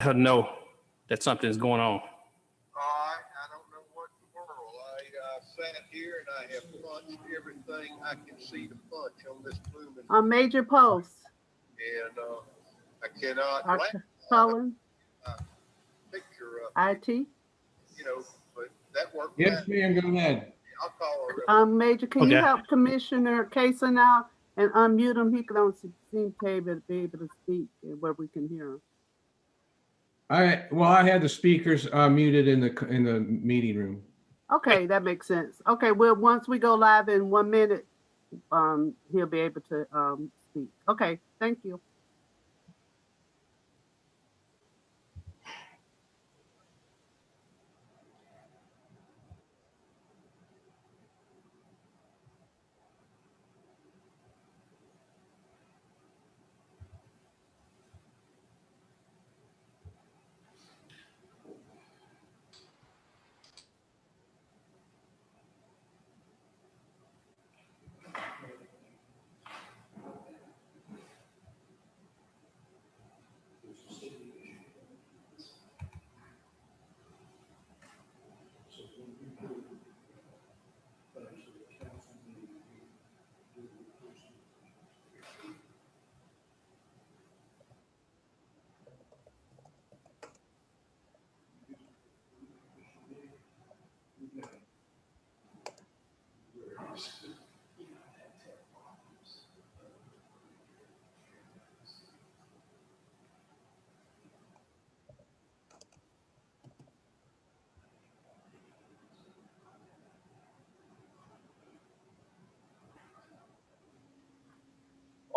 her know that something is going on. I don't know what in the world. I sat here and I have punched everything I can see to punch on this blooming. On major posts. And I cannot Colin. Picture of IT. You know, but that worked. Yes, ma'am, go ahead. I'll call her. Major, can you help Commissioner Kaysen out and unmute him? He can only seem to be able to speak where we can hear him. I had the speakers muted in the meeting room. Okay, that makes sense. Okay, well, once we go live in 1 minute, he'll be able to speak. Okay, thank you.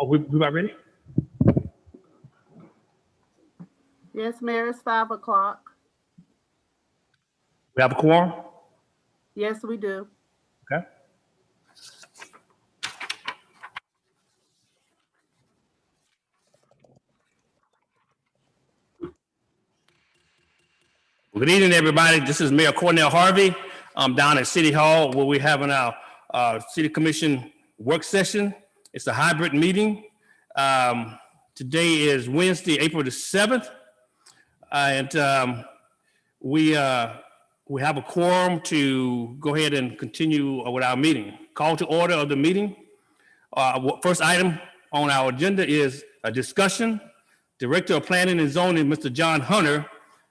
Oh, we about ready? Yes, Mayor, it's 5 o'clock. We have a quorum? Yes, we do. Okay. Good evening, everybody. This is Mayor Cornell Harvey. I'm down at City Hall where we're having our City Commission work session. It's a hybrid meeting. Today is Wednesday, April the 7th. And we have a quorum to go ahead and continue with our meeting. Call to order of the meeting. First item on our agenda is a discussion. Director of Planning and Zoning, Mr. John Hunter,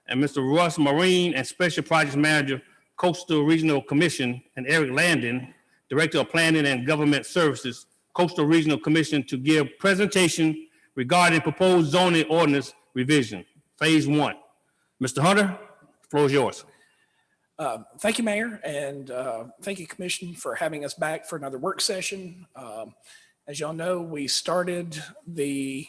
and Mr. Russ Marine and Special Projects Manager, Coastal Regional Commission, and Eric Landon, Director of Planning and Government Services, Coastal Regional Commission, to give presentation regarding proposed zoning ordinance revision, phase 1. Mr. Hunter, the floor is yours. Thank you, Mayor, and thank you, Commission, for having us back for another work session. As y'all know, we started the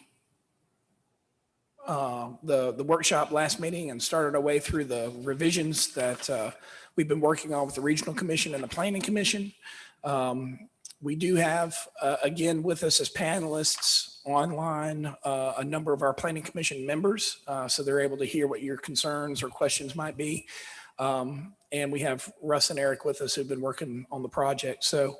workshop last meeting and started our way through the revisions that we've been working on with the Regional Commission and the Planning Commission. We do have, again, with us as panelists online, a number of our Planning Commission members, so they're able to hear what your concerns or questions might be. And we have Russ and Eric with us who've been working on the project. So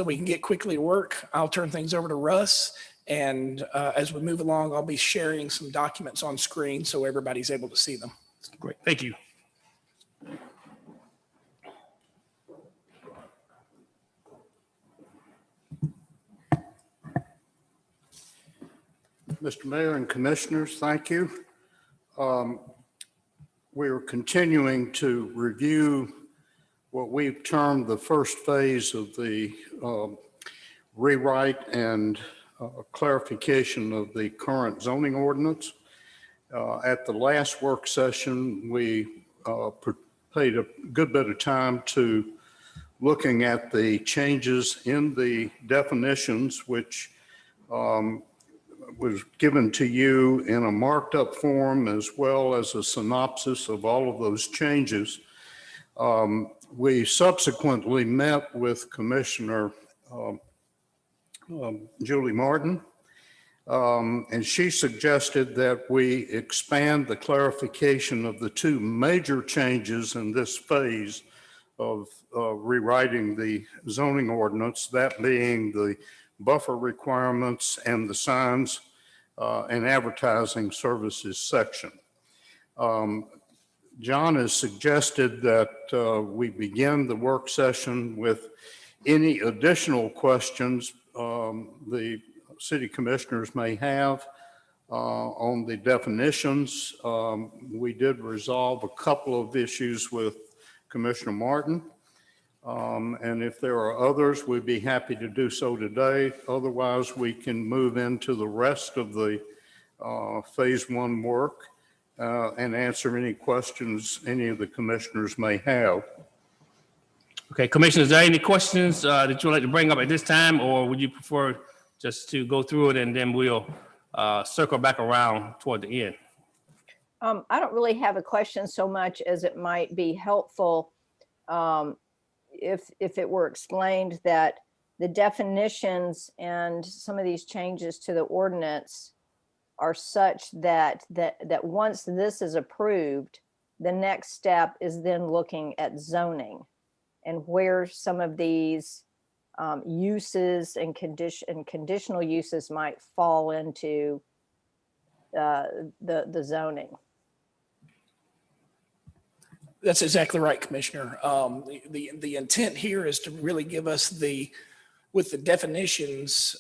we can get quickly to work. I'll turn things over to Russ. And as we move along, I'll be sharing some documents on screen so everybody's able to see them. Great, thank you. Mr. Mayor and Commissioners, thank you. We're continuing to review what we've termed the first phase of the rewrite and clarification of the current zoning ordinance. At the last work session, we paid a good bit of time to looking at the changes in the definitions, which was given to you in a marked up form as well as a synopsis of all of those changes. We subsequently met with Commissioner Julie Martin, and she suggested that we expand the clarification of the two major changes in this phase of rewriting the zoning ordinance, that being the buffer requirements and the signs and advertising services section. John has suggested that we begin the work session with any additional questions the city commissioners may have on the definitions. We did resolve a couple of issues with Commissioner Martin. And if there are others, we'd be happy to do so today. Otherwise, we can move into the rest of the phase one work and answer any questions any of the commissioners may have. Okay, Commissioner, is there any questions that you would like to bring up at this time, or would you prefer just to go through it and then we'll circle back around toward the end? I don't really have a question so much as it might be helpful if it were explained that the definitions and some of these changes to the ordinance are such that once this is approved, the next step is then looking at zoning and where some of these uses and conditional uses might fall into the zoning. That's exactly right, Commissioner. The intent here is to really give us with the definitions,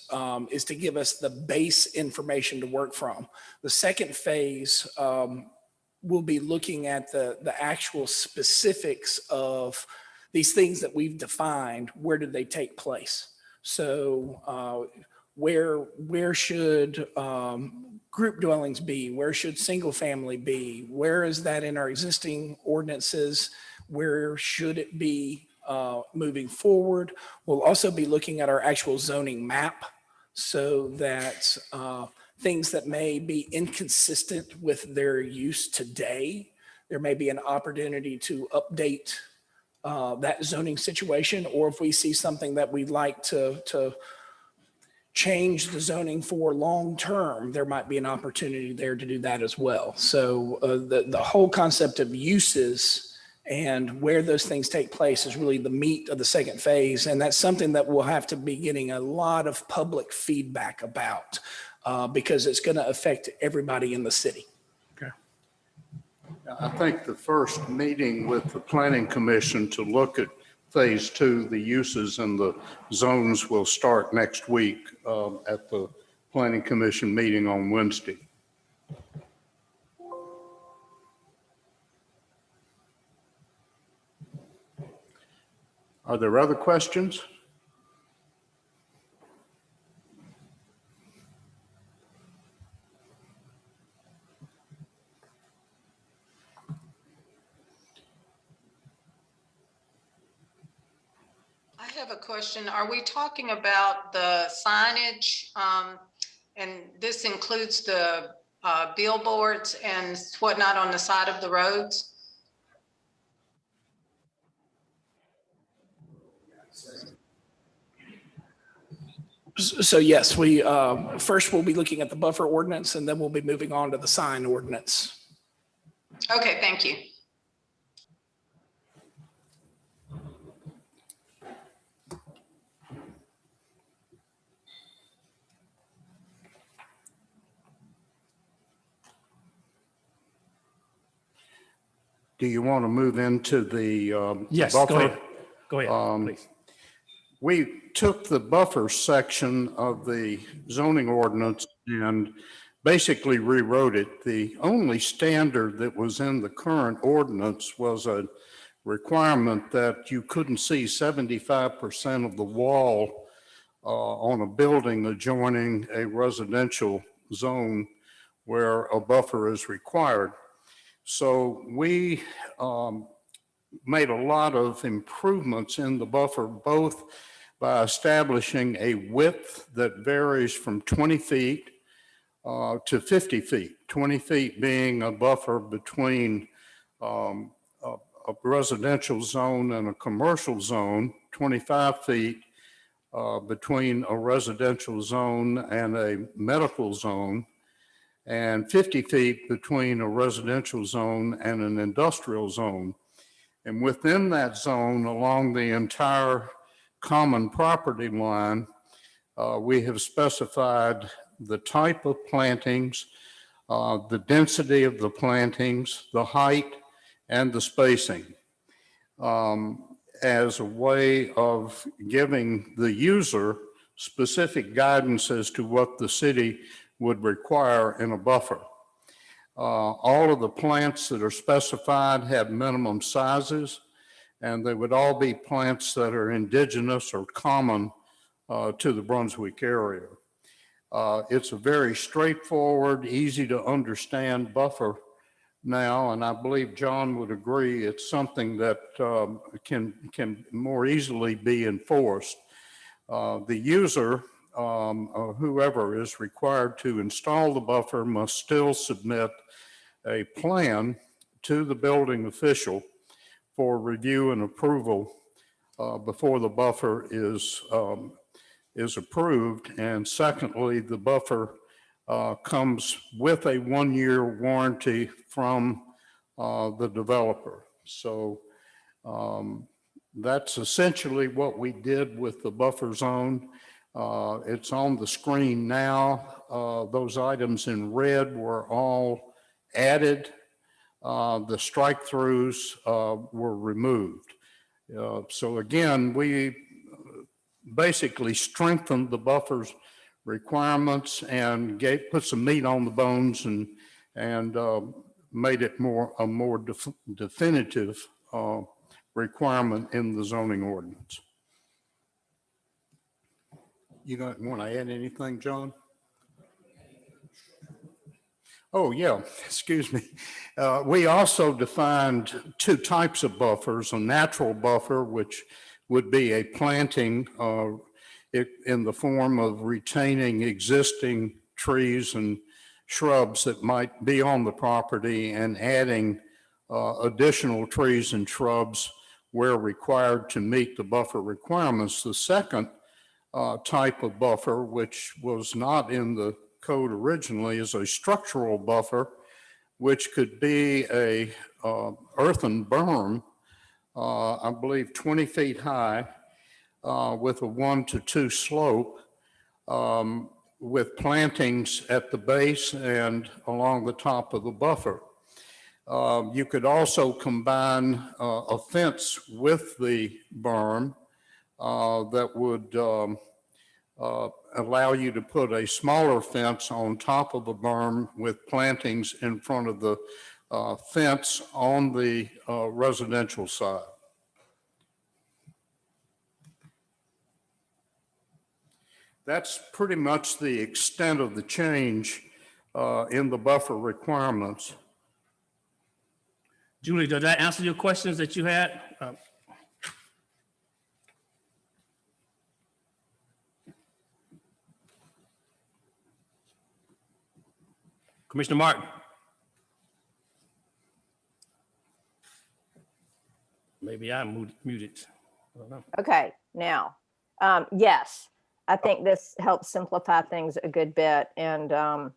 is to give us the base information to work from. The second phase will be looking at the actual specifics of these things that we've defined. Where did they take place? So where should group dwellings be? Where should single family be? Where is that in our existing ordinances? Where should it be moving forward? We'll also be looking at our actual zoning map so that things that may be inconsistent with their use today, there may be an opportunity to update that zoning situation, or if we see something that we'd like to change the zoning for long-term, there might be an opportunity there to do that as well. So the whole concept of uses and where those things take place is really the meat of the second phase. And that's something that we'll have to be getting a lot of public feedback about because it's going to affect everybody in the city. Okay. I think the first meeting with the Planning Commission to look at phase two, the uses and the zones, will start next week at the Planning Commission meeting on Wednesday. Are there other questions? I have a question. Are we talking about the signage? And this includes the billboards and whatnot on the side of the roads? So yes, we first we'll be looking at the buffer ordinance and then we'll be moving on to the sign ordinance. Okay, thank you. Do you want to move into the Yes, buffer? go ahead. Go ahead, please. We took the buffer section of the zoning ordinance and basically rewrote it. The only standard that was in the current ordinance was a requirement that you couldn't see 75% of the wall on a building adjoining a residential zone where a buffer is required. So we made a lot of improvements in the buffer, both by establishing a width that varies from 20 feet to 50 feet, 20 feet being a buffer between a residential zone and a commercial zone, 25 feet between a residential zone and a medical zone, and 50 feet between a residential zone and an industrial zone. And within that zone, along the entire common property line, we have specified the type of plantings, the density of the plantings, the height, and the spacing, as a way of giving the user specific guidance as to what the city would require in a buffer. All of the plants that are specified have minimum sizes, and they would all be plants that are indigenous or common to the Brunswick area. It's a very straightforward, easy to understand buffer now, and I believe John would agree it's something that can more easily be enforced. The user, whoever is required to install the buffer, must still submit a plan to the building official for review and approval before the buffer is approved. And secondly, the buffer comes with a 1-year warranty from the developer. So that's essentially what we did with the buffer zone. It's on the screen now. Those items in red were all added. The strike-throughs were removed. So again, we basically strengthened the buffer's requirements and put some meat on the bones and made it a more definitive requirement in the zoning ordinance. You don't want to add anything, John? Oh, yeah, excuse me. We also defined 2 types of buffers: a natural buffer, which would be a planting in the form of retaining existing trees and shrubs that might be on the property and adding additional trees and shrubs where required to meet the buffer requirements. The second type of buffer, which was not in the code originally, is a structural buffer, which could be a earthen berm, I believe 20 feet high, with a 1 to 2 slope, with plantings at the base and along the top of the buffer. You could also combine a fence with the berm that would allow you to put a smaller fence on top of the berm with plantings in front of the fence on the residential side. That's pretty much the extent of the change in the buffer requirements. Julie, did that answer your questions that you had? Commissioner Martin? Maybe I'm muted. I don't know. Okay, now, yes, I think this helps simplify things a good bit. And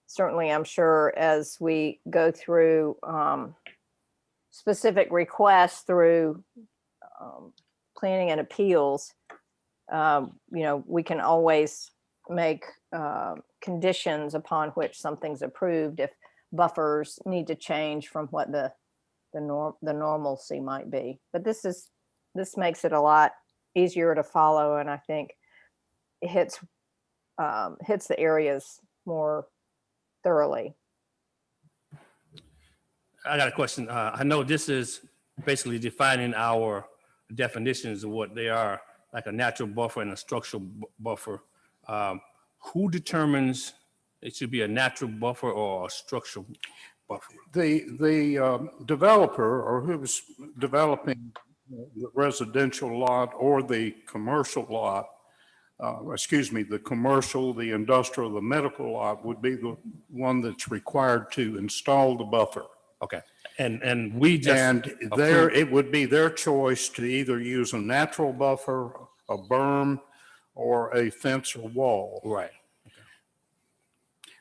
certainly, I'm sure as we go through specific requests through planning and appeals, we can always make conditions upon which something's approved if buffers need to change from what the normalcy might be. But this makes it a lot easier to follow, and I think it hits the areas more thoroughly. I got a question. I know this is basically defining our definitions of what they are, like a natural buffer and a structural buffer. Who determines it should be a natural buffer or a structural buffer? The developer, or who's developing the residential lot or the commercial lot, the commercial, the industrial, the medical lot would be the one that's required to install the buffer. Okay. And we just. And it would be their choice to either use a natural buffer, a berm, or a fence or wall. Right.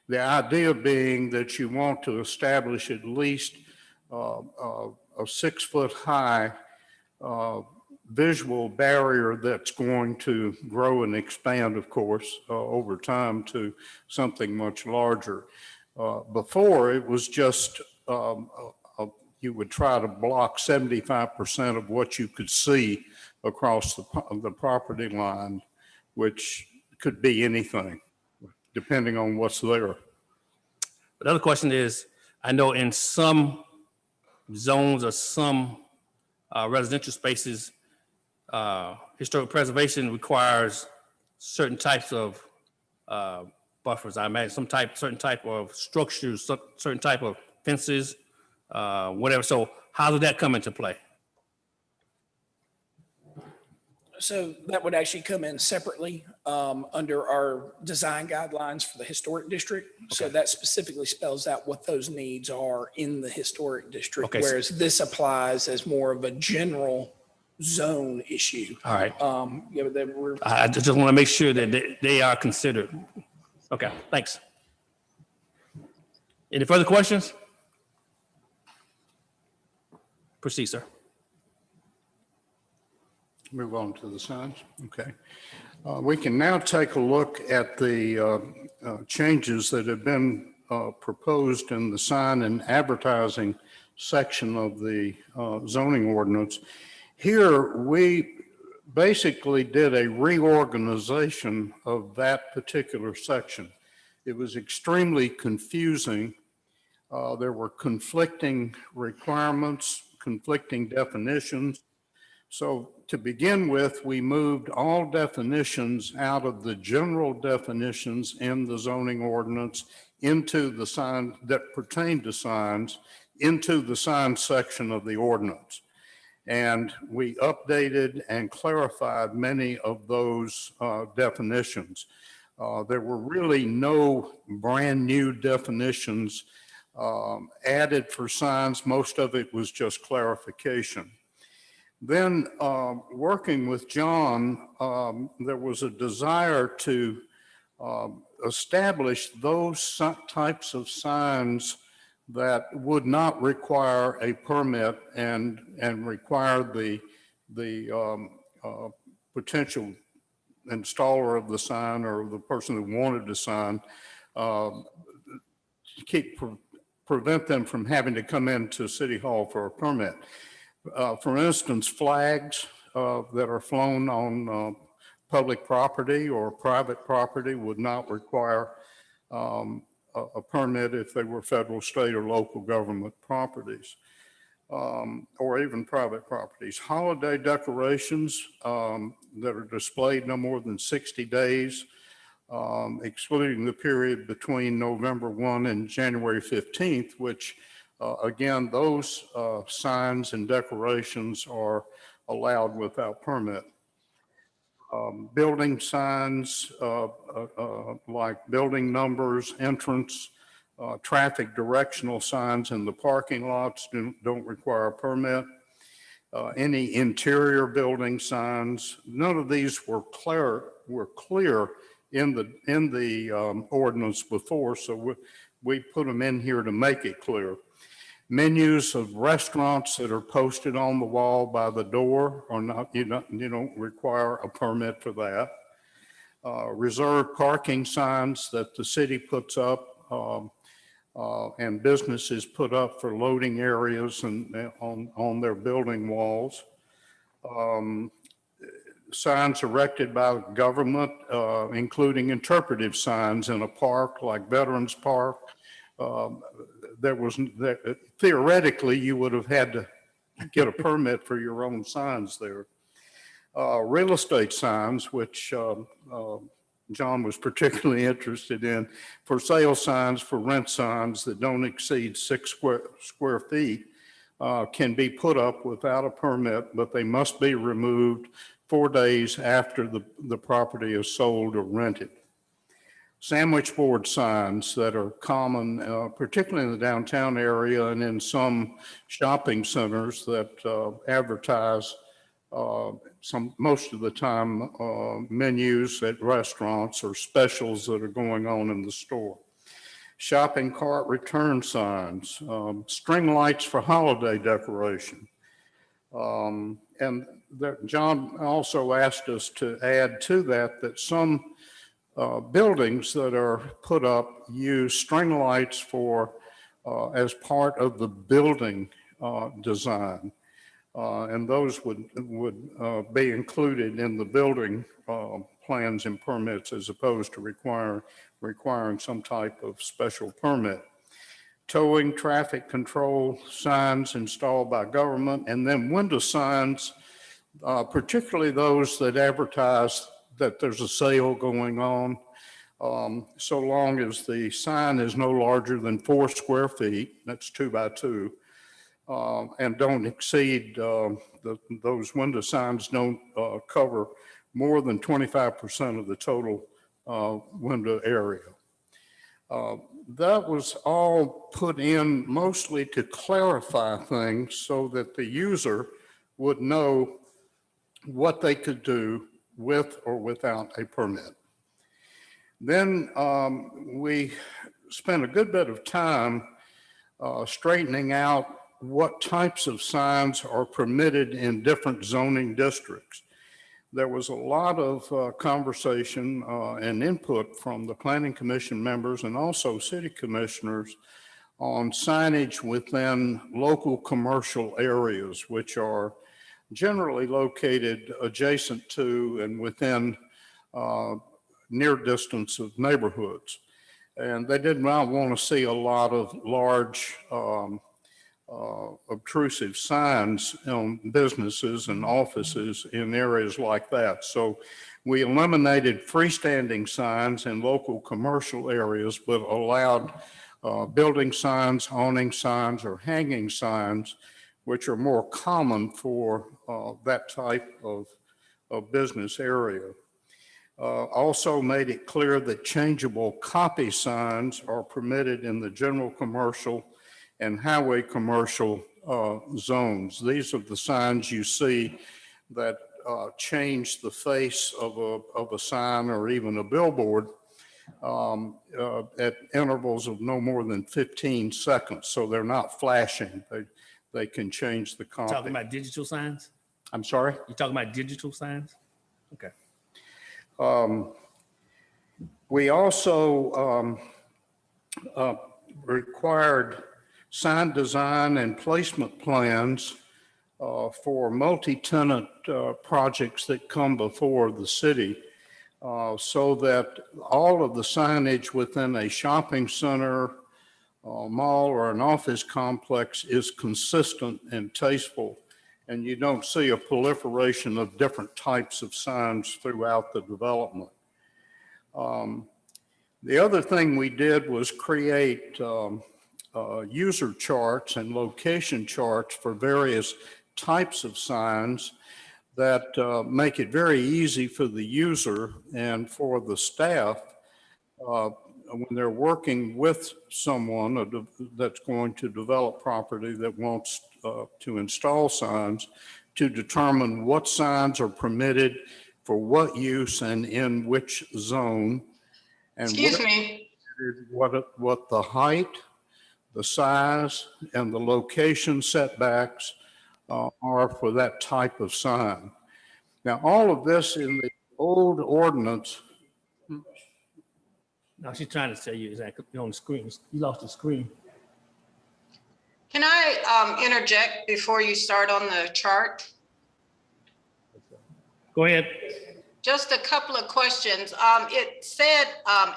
The idea being that you want to establish at least a 6 foot high visual barrier that's going to grow and expand, of course, over time to something much larger. Before, it was just you would try to block 75% of what you could see across the property line, which could be anything, depending on what's there. The other question is, I know in some zones or some residential spaces, historic preservation requires certain types of buffers. I imagine certain type of structures, certain type of fences, whatever. So how does that come into play? So that would actually come in separately under our design guidelines for the historic district. So that specifically spells out what those needs are in the historic district, Okay. whereas this applies as more of a general zone issue. All right. Yeah, but then we're, I just want to make sure that they are considered. Okay, thanks. Any further questions? Proceed, sir. Move on to the signs. Okay. We can now take a look at the changes that have been proposed in the sign and advertising section of the zoning ordinance. Here, we basically did a reorganization of that particular section. It was extremely confusing. There were conflicting requirements, conflicting definitions. So to begin with, we moved all definitions out of the general definitions in the zoning ordinance into the sign that pertain to signs, into the sign section of the ordinance. And we updated and clarified many of those definitions. There were really no brand new definitions added for signs. Most of it was just clarification. Then working with John, there was a desire to establish those types of signs that would not require a permit and require the potential installer of the sign or the person who wanted the sign prevent them from having to come into City Hall for a permit. For instance, flags that are flown on public property or private property would not require a permit if they were federal, state, or local government properties, or even private properties. Holiday decorations that are displayed no more than 60 days, excluding the period between November 1 and January 15th, which again, those signs and decorations are allowed without permit. Building signs like building numbers, entrance, traffic directional signs in the parking lots don't require a permit. Any interior building signs, none of these were clear in the ordinance before, so we put them in here to make it clear. Menus of restaurants that are posted on the wall by the door are not, you don't require a permit for that. Reserved parking signs that the city puts up and businesses put up for loading areas and on their building walls. Signs erected by government, including interpretive signs in a park like Veterans Park. Theoretically, you would have had to get a permit for your own signs there. Real estate signs, which John was particularly interested in, for sale signs, for rent signs that don't exceed 6 square feet can be put up without a permit, but they must be removed 4 days after the property is sold or rented. Sandwich board signs that are common, particularly in the downtown area and in some shopping centers that advertise most of the time menus at restaurants or specials that are going on in the store. Shopping cart return signs, string lights for holiday decoration. John also asked us to add to that some buildings that are put up use string lights for, as part of the building design. And those would be included in the building plans and permits as opposed to requiring some type of special permit. Towing, traffic control signs installed by government, and then window signs, particularly those that advertise that there's a sale going on, so long as the sign is no larger than 4 square feet, that's 2 by 2, and don't exceed, those window signs don't cover more than 25% of the total window area. That was all put in mostly to clarify things so that the user would know what they could do with or without a permit. Then we spent a good bit of time straightening out what types of signs are permitted in different zoning districts. There was a lot of conversation and input from the Planning Commission members and also city commissioners on signage within local commercial areas, which are generally located adjacent to and within near distance of neighborhoods. And they did not want to see a lot of large obtrusive signs on businesses and offices in areas like that. So we eliminated freestanding signs in local commercial areas, but allowed building signs, awning signs, or hanging signs, which are more common for that type of business area. Also made it clear that changeable copy signs are permitted in the general commercial and highway commercial zones. These are the signs you see that change the face of a sign or even a billboard at intervals of no more than 15 seconds. So they're not flashing. They can change the copy. Talking about digital signs? I'm sorry? You talking about digital signs? Okay. We also required sign design and placement plans for multi-tenant projects that come before the city, so that all of the signage within a shopping center, mall, or an office complex is consistent and tasteful, and you don't see a proliferation of different types of signs throughout the development. The other thing we did was create user charts and location charts for various types of signs that make it very easy for the user and for the staff when they're working with someone that's going to develop property that wants to install signs, to determine what signs are permitted for what use and in which zone. And Excuse me. what the height, the size, and the location setbacks are for that type of sign. Now, all of this in the old ordinance. No, she's trying to tell you exactly on the screen. You lost the screen. Can I interject before you start on the chart? Go ahead. Just a couple of questions. It said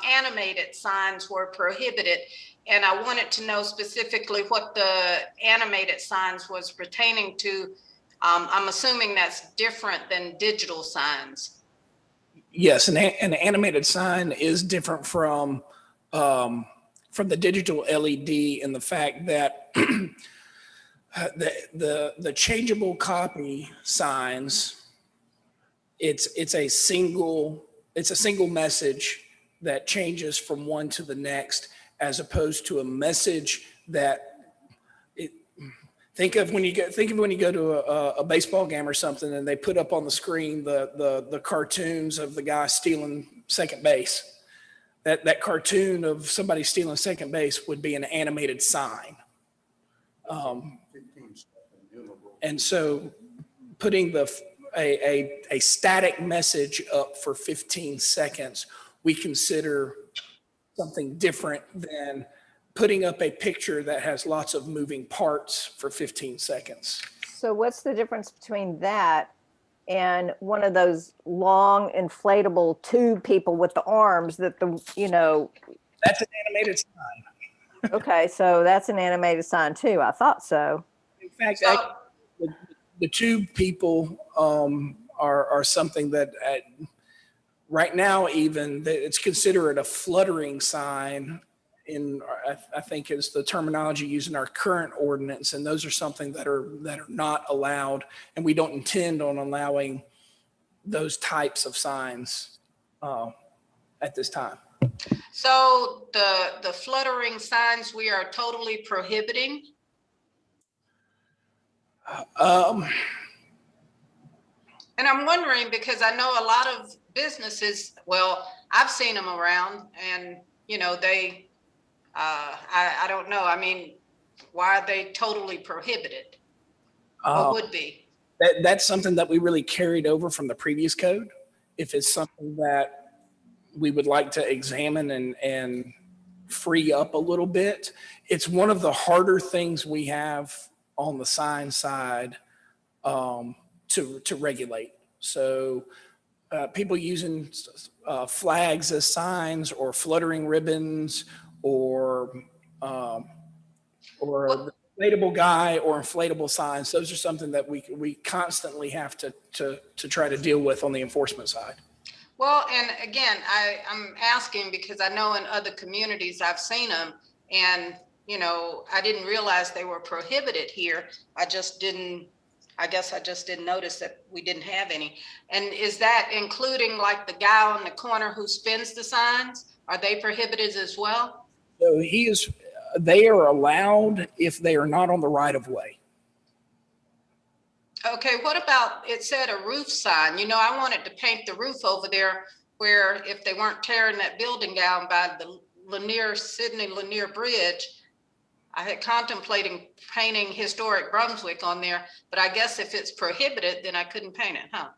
animated signs were prohibited, and I wanted to know specifically what the animated signs was pertaining to. I'm assuming that's different than digital signs. Yes, an animated sign is different from the digital LED in the fact that the changeable copy signs, it's a single message that changes from one to the next, as opposed to a message that think of when you go to a baseball game or something and they put up on the screen the cartoons of the guy stealing second base. That cartoon of somebody stealing second base would be an animated sign. And so putting a static message up for 15 seconds we consider something different than putting up a picture that has lots of moving parts for 15 seconds. So what's the difference between that and one of those long inflatable tube people with the arms that That's an animated sign. okay, so that's an animated sign too. I thought so. In fact, So, the tube people are something that right now even it's considered a fluttering sign I think is the terminology used in our current ordinance, and those are something that are not allowed, and we don't intend on allowing those types of signs at this time. so the fluttering signs we are totally prohibiting? Um, And I'm wondering, because I know a lot of businesses, well, I've seen them around and, they, I don't know. I mean, why are they totally prohibited? Or would be? that's something that we really carried over from the previous code. If it's something that we would like to examine and free up a little bit, it's one of the harder things we have on the sign side to regulate. So people using flags as signs or fluttering ribbons or the inflatable guy or inflatable signs, those are something that we constantly have to try to deal with on the enforcement side. Well, and again, I'm asking because I know in other communities I've seen them and, I didn't realize they were prohibited here. I guess I just didn't notice that we didn't have any. And is that including like the guy on the corner who spins the signs? Are they prohibited as well? So they are allowed if they are not on the right of way. Okay, what about, it said a roof sign. I wanted to paint the roof over there where if they weren't tearing that building down by the Sidney Lanier Bridge, I had contemplating painting historic Brunswick on there, but I guess if it's prohibited, then I couldn't paint it, huh?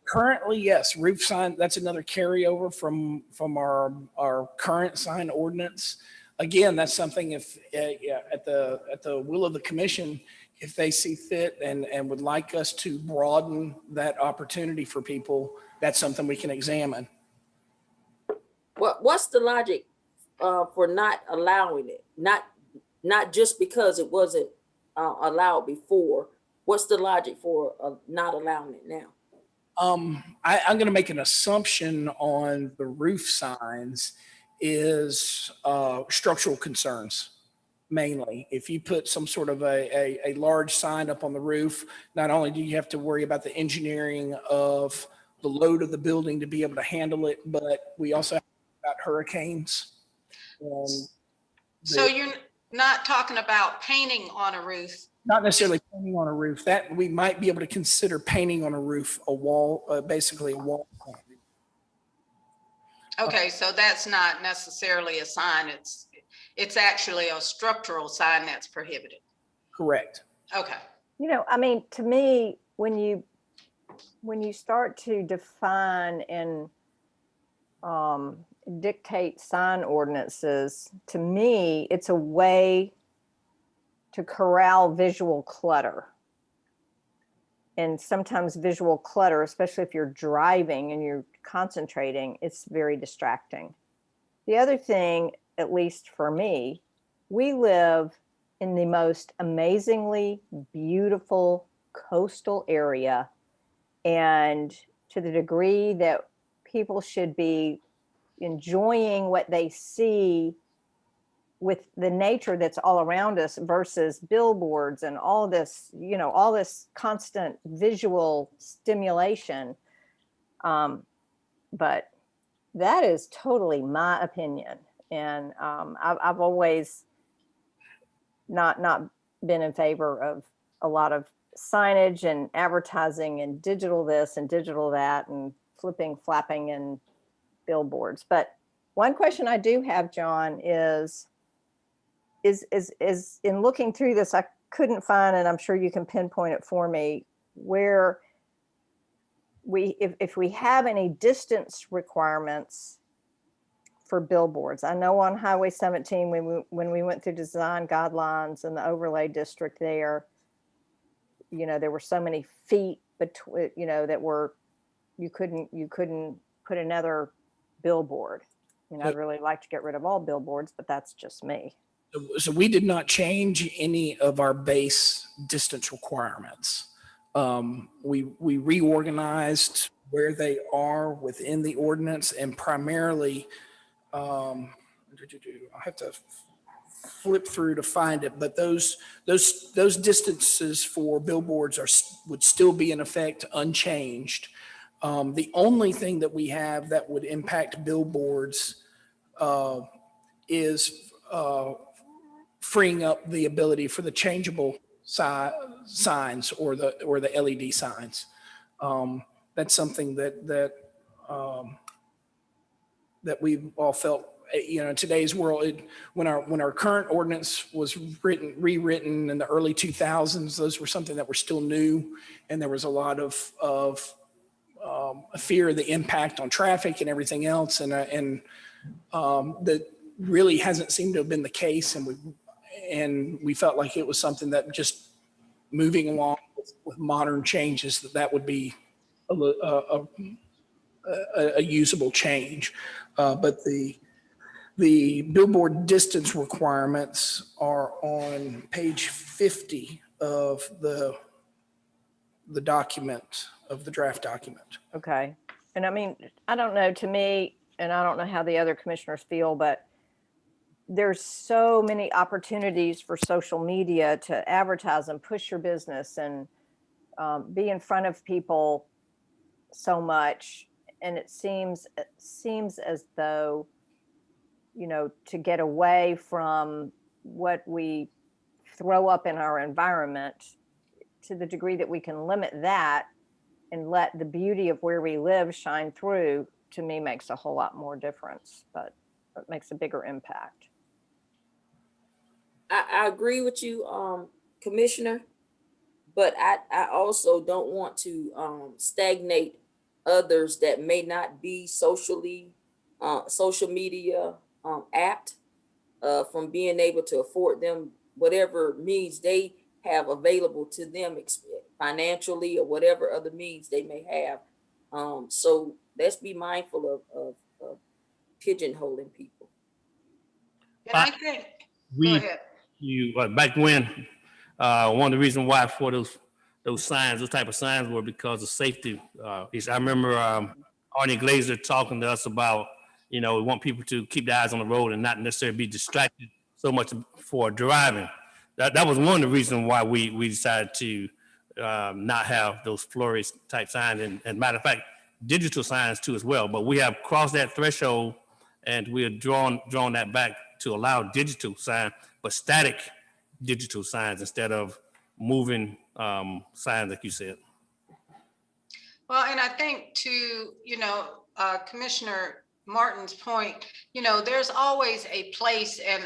Currently, yes, roof sign, that's another carryover from our current sign ordinance. Again, that's something if at the will of the commission, if they see fit and would like us to broaden that opportunity for people, that's something we can examine. What's the logic for not allowing it? Not just because it wasn't allowed before. What's the logic for not allowing it now? I'm going to make an assumption on the roof signs is structural concerns. Mainly, if you put some sort of a large sign up on the roof, not only do you have to worry about the engineering of the load of the building to be able to handle it, but we also have about hurricanes. So you're not talking about painting on a roof? Not necessarily painting on a roof. That we might be able to consider painting on a roof, a wall, basically a wall. Okay, so that's not necessarily a sign. It's actually a structural sign that's prohibited. Correct. Okay. To me, when you start to define and dictate sign ordinances, to me, it's a way to corral visual clutter. And sometimes visual clutter, especially if you're driving and you're concentrating, it's very distracting. The other thing, at least for me, we live in the most amazingly beautiful coastal area. And to the degree that people should be enjoying what they see with the nature that's all around us versus billboards and all this constant visual stimulation. But that is totally my opinion. And I've always not been in favor of a lot of signage and advertising and digital this and digital that and flapping and billboards. But one question I do have, John, is in looking through this, I couldn't find, and I'm sure you can pinpoint it for me, where if we have any distance requirements for billboards, I know on Highway 17, when we went through design guidelines and the overlay district there, there were so many feet between, that were, you couldn't put another billboard. I'd really like to get rid of all billboards, but that's just me. So we did not change any of our base distance requirements. We reorganized where they are within the ordinance, and primarily, I have to flip through to find it, but those distances for billboards would still be in effect unchanged. The only thing that we have that would impact billboards is freeing up the ability for the changeable signs or the LED signs. That's something that we've all felt, in today's world, when our current ordinance was rewritten in the early 2000s, those were something that were still new, and there was a lot of fear of the impact on traffic and everything else, and that really hasn't seemed to have been the case, and we felt like it was something that just moving along with modern changes, that would be a usable change. But the billboard distance requirements are on page 50 of the document, of the draft document. Okay. And I mean, I don't know, to me, and I don't know how the other commissioners feel, but there's so many opportunities for social media to advertise and push your business and be in front of people so much. And it seems as though, to get away from what we throw up in our environment, to the degree that we can limit that and let the beauty of where we live shine through, to me makes a whole lot more difference, but it makes a bigger impact. I agree with you, Commissioner, but I also don't want to stagnate others that may not be social media apt from being able to afford them whatever means they have available to them financially or whatever other means they may have. So let's be mindful of pigeonholing people. And I think, go ahead. Back when, one of the reasons why for those signs, those type of signs, were because of safety. I remember Arnie Glazer talking to us about, we want people to keep their eyes on the road and not necessarily be distracted so much for driving. That was one of the reasons why we decided to not have those fluorescent type signs, and matter of fact, digital signs too as well. But we have crossed that threshold, and we are drawn that back to allow digital signs, but static digital signs instead of moving signs, like you said. Well, and I think to, Commissioner Martin's point, there's always a place, and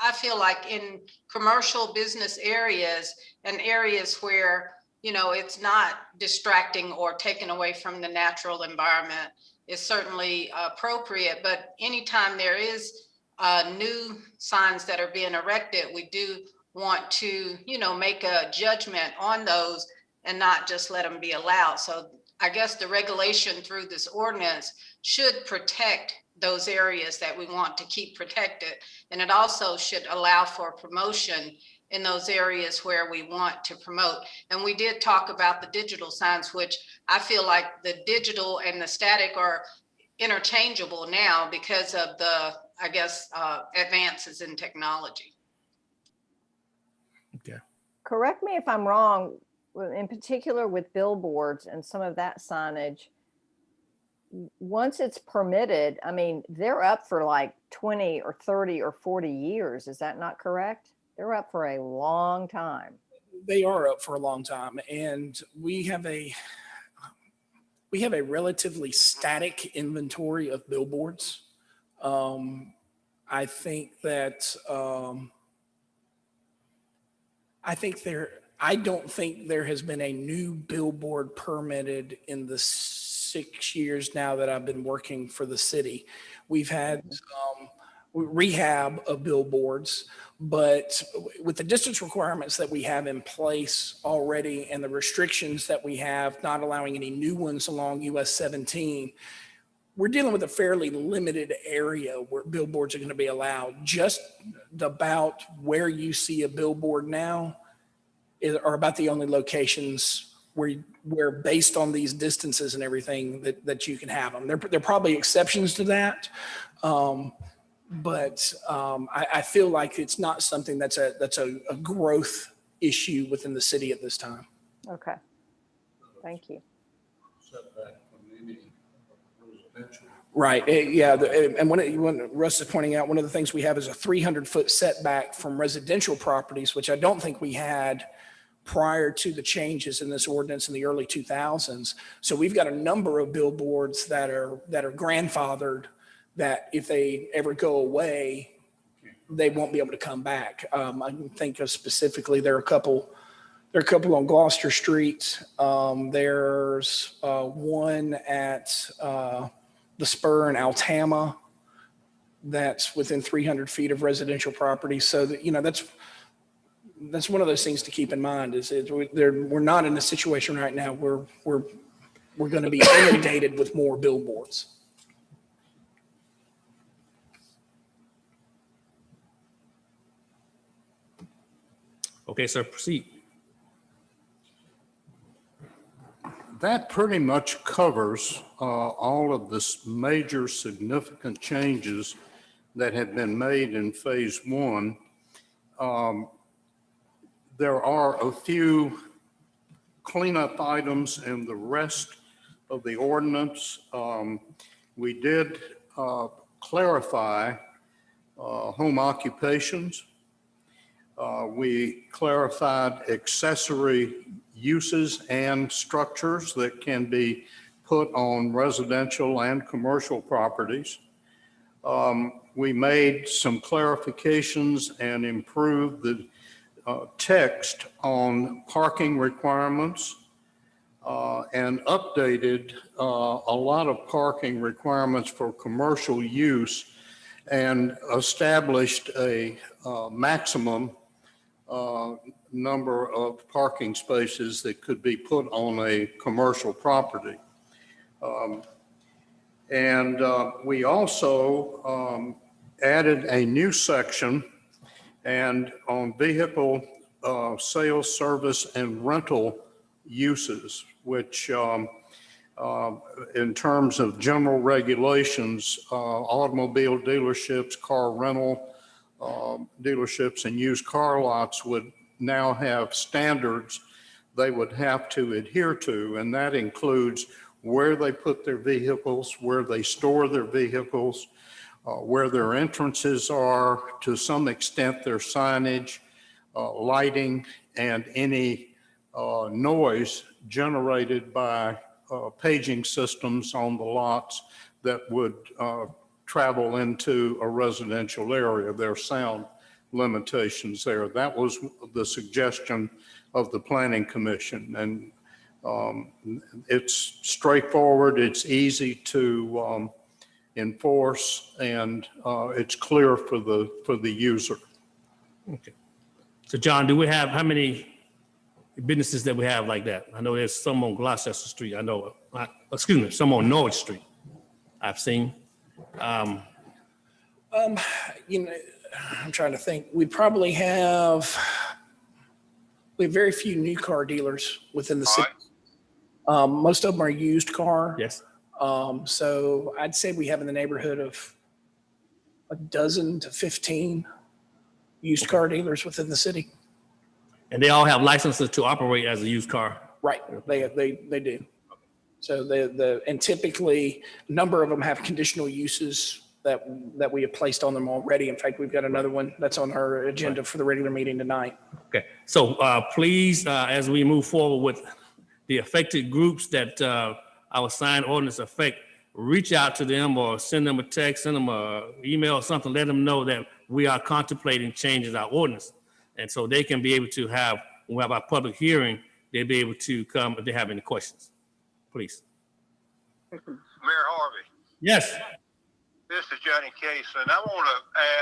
I feel like in commercial business areas and areas where, it's not distracting or taken away from the natural environment is certainly appropriate. But anytime there is new signs that are being erected, we do want to, make a judgment on those and not just let them be allowed. So I guess the regulation through this ordinance should protect those areas that we want to keep protected. And it also should allow for promotion in those areas where we want to promote. And we did talk about the digital signs, which I feel like the digital and the static are interchangeable now because of the, advances in technology. Okay. Correct me if I'm wrong, in particular with billboards and some of that signage, once it's permitted, I mean, they're up for like 20 or 30 or 40 years. Is that not correct? They're up for a long time. They are up for a long time, and we have a relatively static inventory of billboards. I think that I don't think there has been a new billboard permitted in the 6 years now that I've been working for the city. We've had rehab of billboards, but with the distance requirements that we have in place already and the restrictions that we have, not allowing any new ones along US 17, we're dealing with a fairly limited area where billboards are going to be allowed. Just about where you see a billboard now are about the only locations where based on these distances and everything that you can have them. There are probably exceptions to that. But I feel like it's not something that's a growth issue within the city at this time. Okay. Thank you. Right. Yeah. And when Russ is pointing out, one of the things we have is a 300-foot setback from residential properties, which I don't think we had prior to the changes in this ordinance in the early 2000s. So we've got a number of billboards that are grandfathered, that if they ever go away, they won't be able to come back. I can think of specifically, there are a couple on Gloucester Street. There's one at the Spur in Altama that's within 300 feet of residential property. So that, that's one of those things to keep in mind is we're not in a situation right now where we're going to be inundated with more billboards. Okay, sir, proceed. That pretty much covers all of the major significant changes that have been made in phase one. There are a few cleanup items in the rest of the ordinance. We did clarify home occupations. We clarified accessory uses and structures that can be put on residential and commercial properties. We made some clarifications and improved the text on parking requirements and updated a lot of parking requirements for commercial use and established a maximum number of parking spaces that could be put on a commercial property. We also added a new section and on vehicle sales, service, and rental uses, which in terms of general regulations, automobile dealerships, car rental dealerships, and used car lots would now have standards they would have to adhere to, and that includes where they put their vehicles, where they store their vehicles, where their entrances are, to some extent their signage, lighting, and any noise generated by paging systems on the lots that would travel into a residential area. There are sound limitations there. That was the suggestion of the Planning Commission, and it's straightforward, it's easy to enforce, and it's clear for the user. Okay. So John, do we have, how many businesses that we have like that? I know there's some on Gloucester Street. I know, some on Norwich Street I've seen. I'm trying to think. We have very few new car dealers within the city. Most of them are used car. Yes. So I'd say we have in the neighborhood of a dozen to 15 used car dealers within the city. And they all have licenses to operate as a used car. Right, they do. So and typically a number of them have conditional uses that we have placed on them already. In fact, we've got another one that's on our agenda for the regular meeting tonight. Okay, so please, as we move forward with the affected groups that our signed ordinance affect, reach out to them or send them a text, send them an email or something, let them know that we are contemplating changes our ordinance. And so they can be able to have when we have our public hearing, they'll be able to come if they have any questions. Please. Mayor Harvey, Yes. this is Johnny Case, and I want to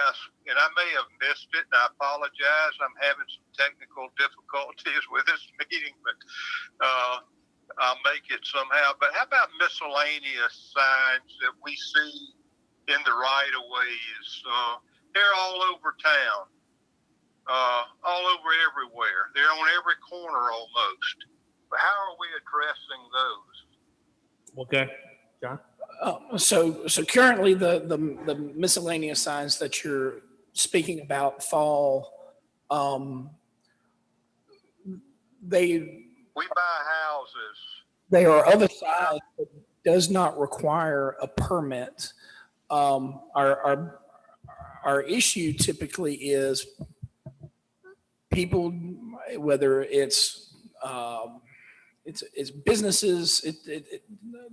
ask, and I may have missed it, and I apologize. I'm having some technical difficulties with this meeting, but I'll make it somehow. But how about miscellaneous signs that we see in the right-of-ways? They're all over town, all over everywhere. They're on every corner almost. But how are we addressing those? Okay. John? So currently the miscellaneous signs that you're speaking about fall, they We buy houses. they are of a size that does not require a permit. Our issue typically is people, whether it's businesses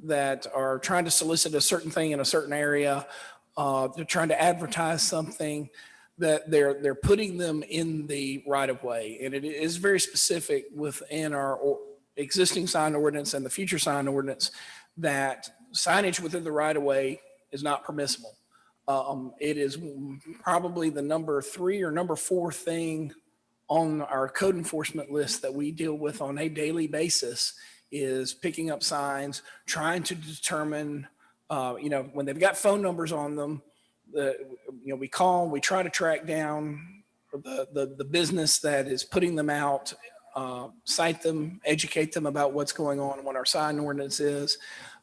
that are trying to solicit a certain thing in a certain area. They're trying to advertise something that they're putting them in the right of way. And it is very specific within our existing sign ordinance and the future sign ordinance that signage within the right of way is not permissible. It is probably the number 3 or number 4 thing on our code enforcement list that we deal with on a daily basis is picking up signs, trying to determine, when they've got phone numbers on them, we call, we try to track down the business that is putting them out, cite them, educate them about what's going on and what our sign ordinance is.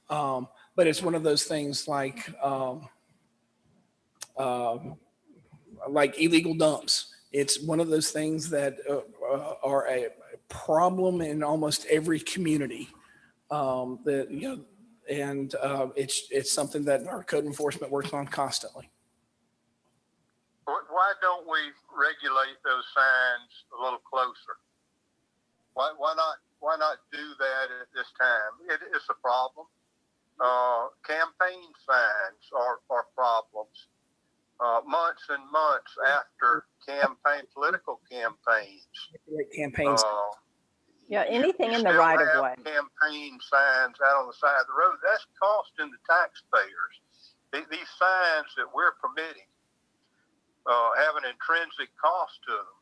But it's one of those things like illegal dumps. It's one of those things that are a problem in almost every community. It's something that our code enforcement works on constantly. Why don't we regulate those signs a little closer? Why not do that at this time? It's a problem. Campaign signs are problems. Months and months after political campaigns. Campaigns. Anything in the still right of have way. Campaign signs out on the side of the road. That's costing the taxpayers. These signs that we're permitting have an intrinsic cost to them.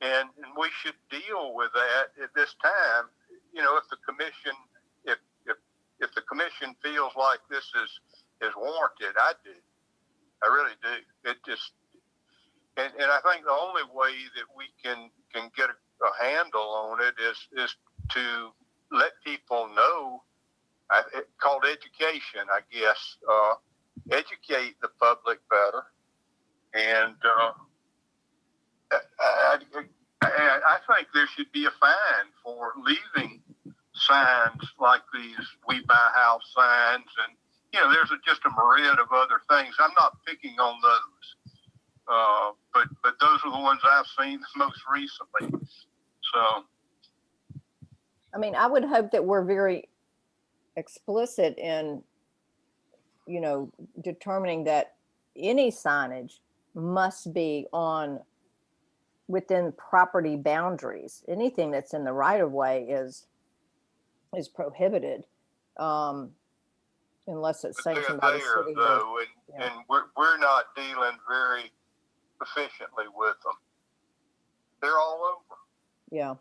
And we should deal with that at this time. If the commission, if the commission feels like this is warranted, I do. I really do. It just, and I think the only way that we can get a handle on it is to let people know. It's called education, I guess. Educate the public better, and I think there should be a fine for leaving signs like these "We Buy House" signs, and there's just a myriad of other things. I'm not picking on those, but those are the ones I've seen most recently. So, I would hope that we're very explicit in, determining that any signage must be within property boundaries. Anything that's in the right of way is prohibited. Unless it's sanctioned by the city. Though, and we're not dealing very efficiently with them. They're all over. Yeah.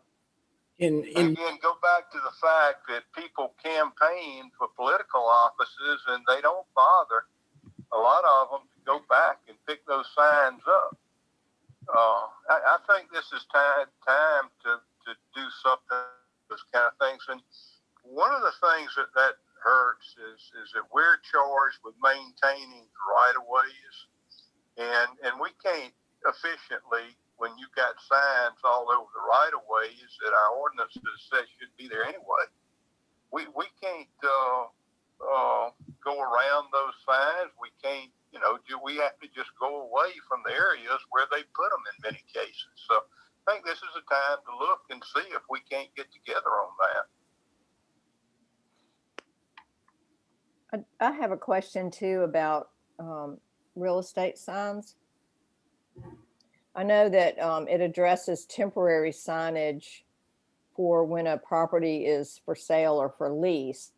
Again, go back to the fact that people campaign for political offices and they don't bother, a lot of them, to go back and pick those signs up. I think this is time to do something, those kind of things. And one of the things that hurts is that we're charged with maintaining the right of ways, and we can't efficiently, when you've got signs all over the right of ways that our ordinances say should be there anyway. We can't go around those signs. We can't, we have to just go away from the areas where they put them in many cases. So I think this is a time to look and see if we can't get together on that. I have a question too about real estate signs. I know that it addresses temporary signage for when a property is for sale or for lease.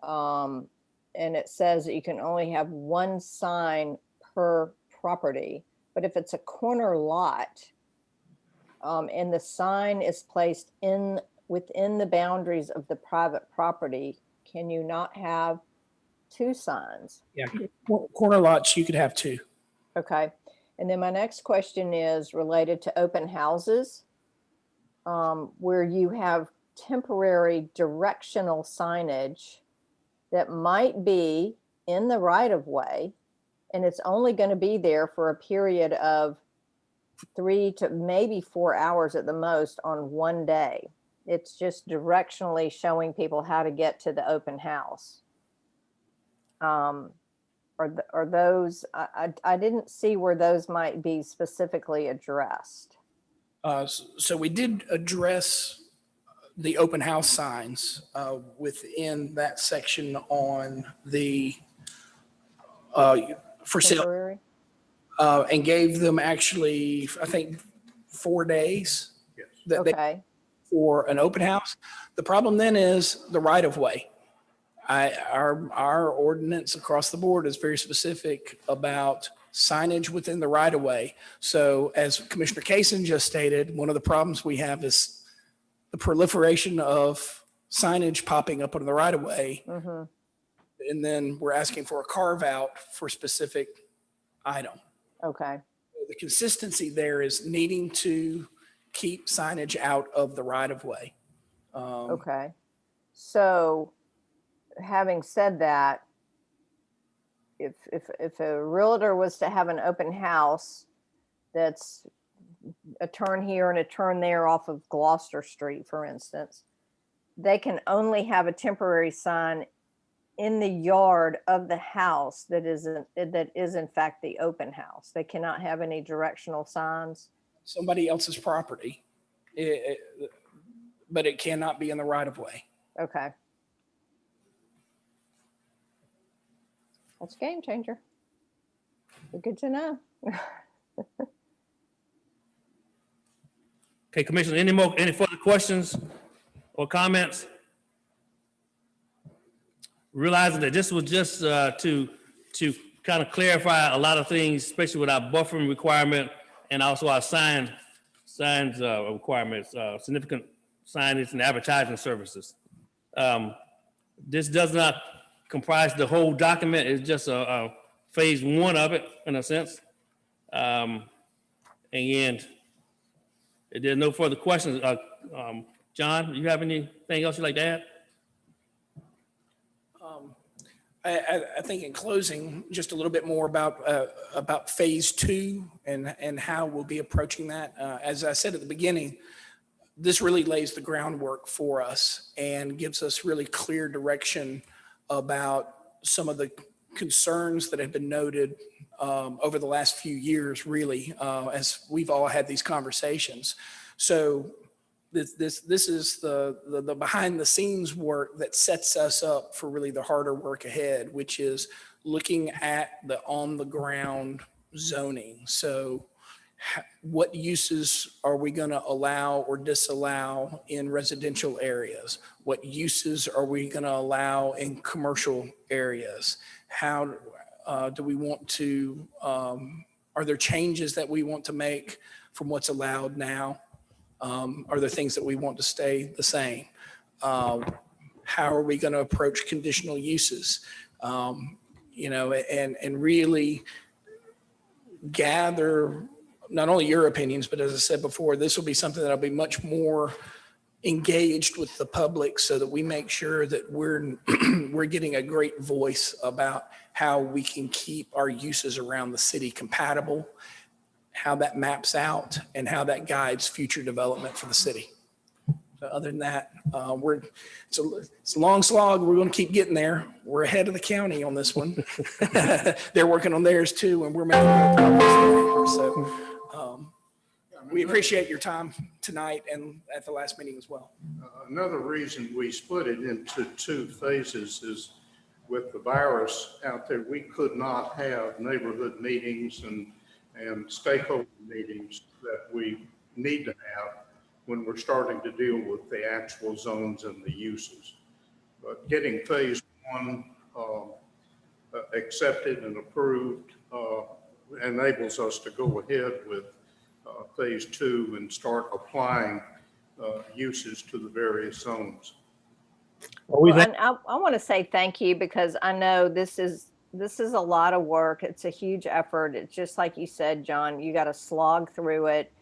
And it says that you can only have one sign per property. But if it's a corner lot, and the sign is placed within the boundaries of the private property, can you not have two signs? Yeah, corner lots, you could have two. Okay. And then my next question is related to open houses, where you have temporary directional signage that might be in the right of way, and it's only going to be there for a period of 3 to maybe 4 hours at the most on one day. It's just directionally showing people how to get to the open house. Are those, I didn't see where those might be specifically addressed. So we did address the open house signs within that section on the for sale, Temporary? and gave them actually, I think, 4 days that they, Okay, for an open house. The problem then is the right of way. Our ordinance across the board is very specific about signage within the right of way. So as Commissioner Kaysen just stated, one of the problems we have is the proliferation of signage popping up on the right of way. mhm, And then we're asking for a carve out for specific item. okay, The consistency there is needing to keep signage out of the right of way. okay. So having said that, if a realtor was to have an open house that's a turn here and a turn there off of Gloucester Street, for instance, they can only have a temporary sign in the yard of the house that is in fact the open house. They cannot have any directional signs. Somebody else's property, but it cannot be in the right of way. Okay. That's a game changer. Good to know. Okay, Commissioner, any further questions or comments? Realizing that this was just to kind of clarify a lot of things, especially with our buffering requirement and also our signs requirements, significant signage and advertising services. This does not comprise the whole document. It's just a phase one of it, in a sense. And if there's no further questions, John, you have anything else you'd like to add? I think in closing, just a little bit more about phase two and how we'll be approaching that. As I said at the beginning, this really lays the groundwork for us and gives us really clear direction about some of the concerns that have been noted over the last few years, really, as we've all had these conversations. So this is the behind the scenes work that sets us up for really the harder work ahead, which is looking at the on the ground zoning. So what uses are we going to allow or disallow in residential areas? What uses are we going to allow in commercial areas? How do we want to, are there changes that we want to make from what's allowed now? Are there things that we want to stay the same? How are we going to approach conditional uses? And really gather not only your opinions, but as I said before, this will be something that'll be much more engaged with the public so that we make sure that we're getting a great voice about how we can keep our uses around the city compatible, how that maps out, and how that guides future development for the city. So other than that, it's a long slog. We're going to keep getting there. We're ahead of the county on this one. They're working on theirs too, and we're making real progress. So we appreciate your time tonight and at the last meeting as well. Another reason we split it into two phases is with the virus out there, we could not have neighborhood meetings and and stakeholder meetings that we need to have when we're starting to deal with the actual zones and the uses. But getting phase one accepted and approved enables us to go ahead with phase two and start applying uses to the various zones. Well, and I want to say thank you, because I know this is a lot of work. It's a huge effort. It's just like you said, John, you got to slog through it.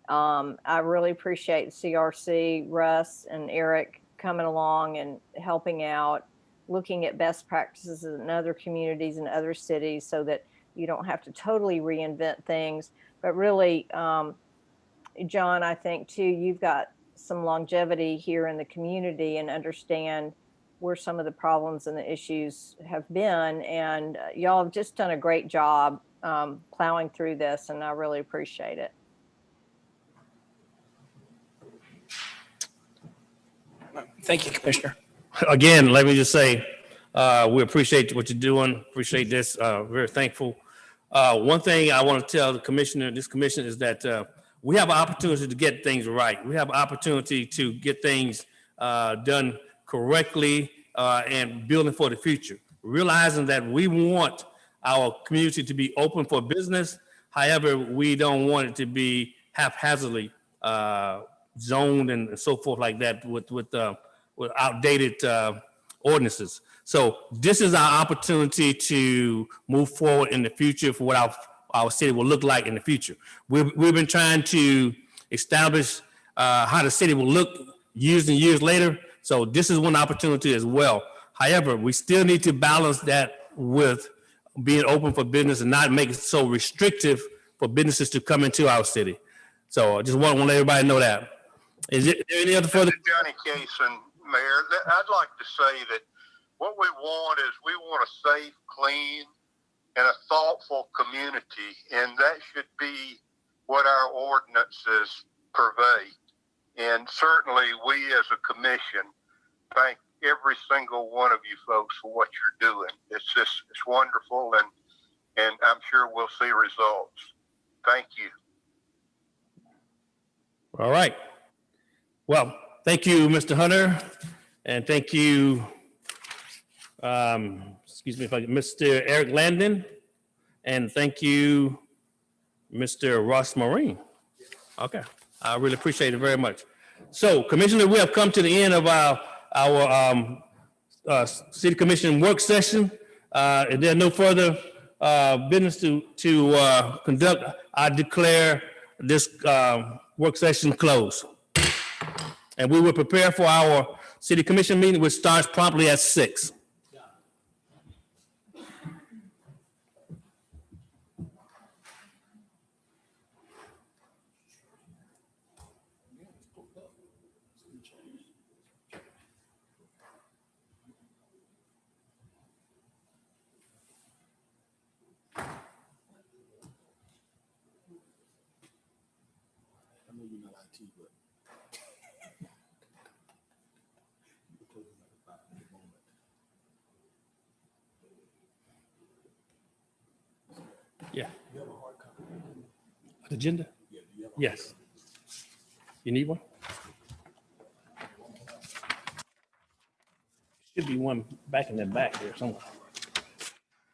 I really appreciate CRC, Russ and Eric coming along and helping out, looking at best practices in other communities and other cities so that you don't have to totally reinvent things. But really, John, I think too, you've got some longevity here in the community and understand where some of the problems and the issues have been. And y'all have just done a great job plowing through this, and I really appreciate it. Thank you, Commissioner. Again, let me just say, we appreciate what you're doing. Appreciate this. Very thankful. One thing I want to tell the commissioner, this commission, is that we have an opportunity to get things right. We have an opportunity to get things done correctly and building for the future. Realizing that we want our community to be open for business. However, we don't want it to be haphazardly zoned and so forth like that with outdated ordinances. So this is our opportunity to move forward in the future for what our city will look like in the future. We've been trying to establish how the city will look years and years later. So this is one opportunity as well. However, we still need to balance that with being open for business and not make it so restrictive for businesses to come into our city. So I just want to let everybody know that. Is there any other further? Johnny Cason, Mayor, I'd like to say that what we want is we want a safe, clean, and a thoughtful community, and that should be what our ordinances purvey. And certainly we as a commission thank every single one of you folks for what you're doing. It's wonderful, and I'm sure we'll see results. Thank you. All right. Well, thank you, Mr. Hunter, and thank you, excuse me, Mr. Eric Landon, and thank you, Mr. Ross Marine. Okay, I really appreciate it very much. So, Commissioner, we have come to the end of our City Commission work session. If there's no further business to conduct, I declare this work session closed. And we will prepare for our City Commission meeting, which starts promptly at 6. Yeah. Agenda? Yes. You need one? Should be one back in the back there somewhere.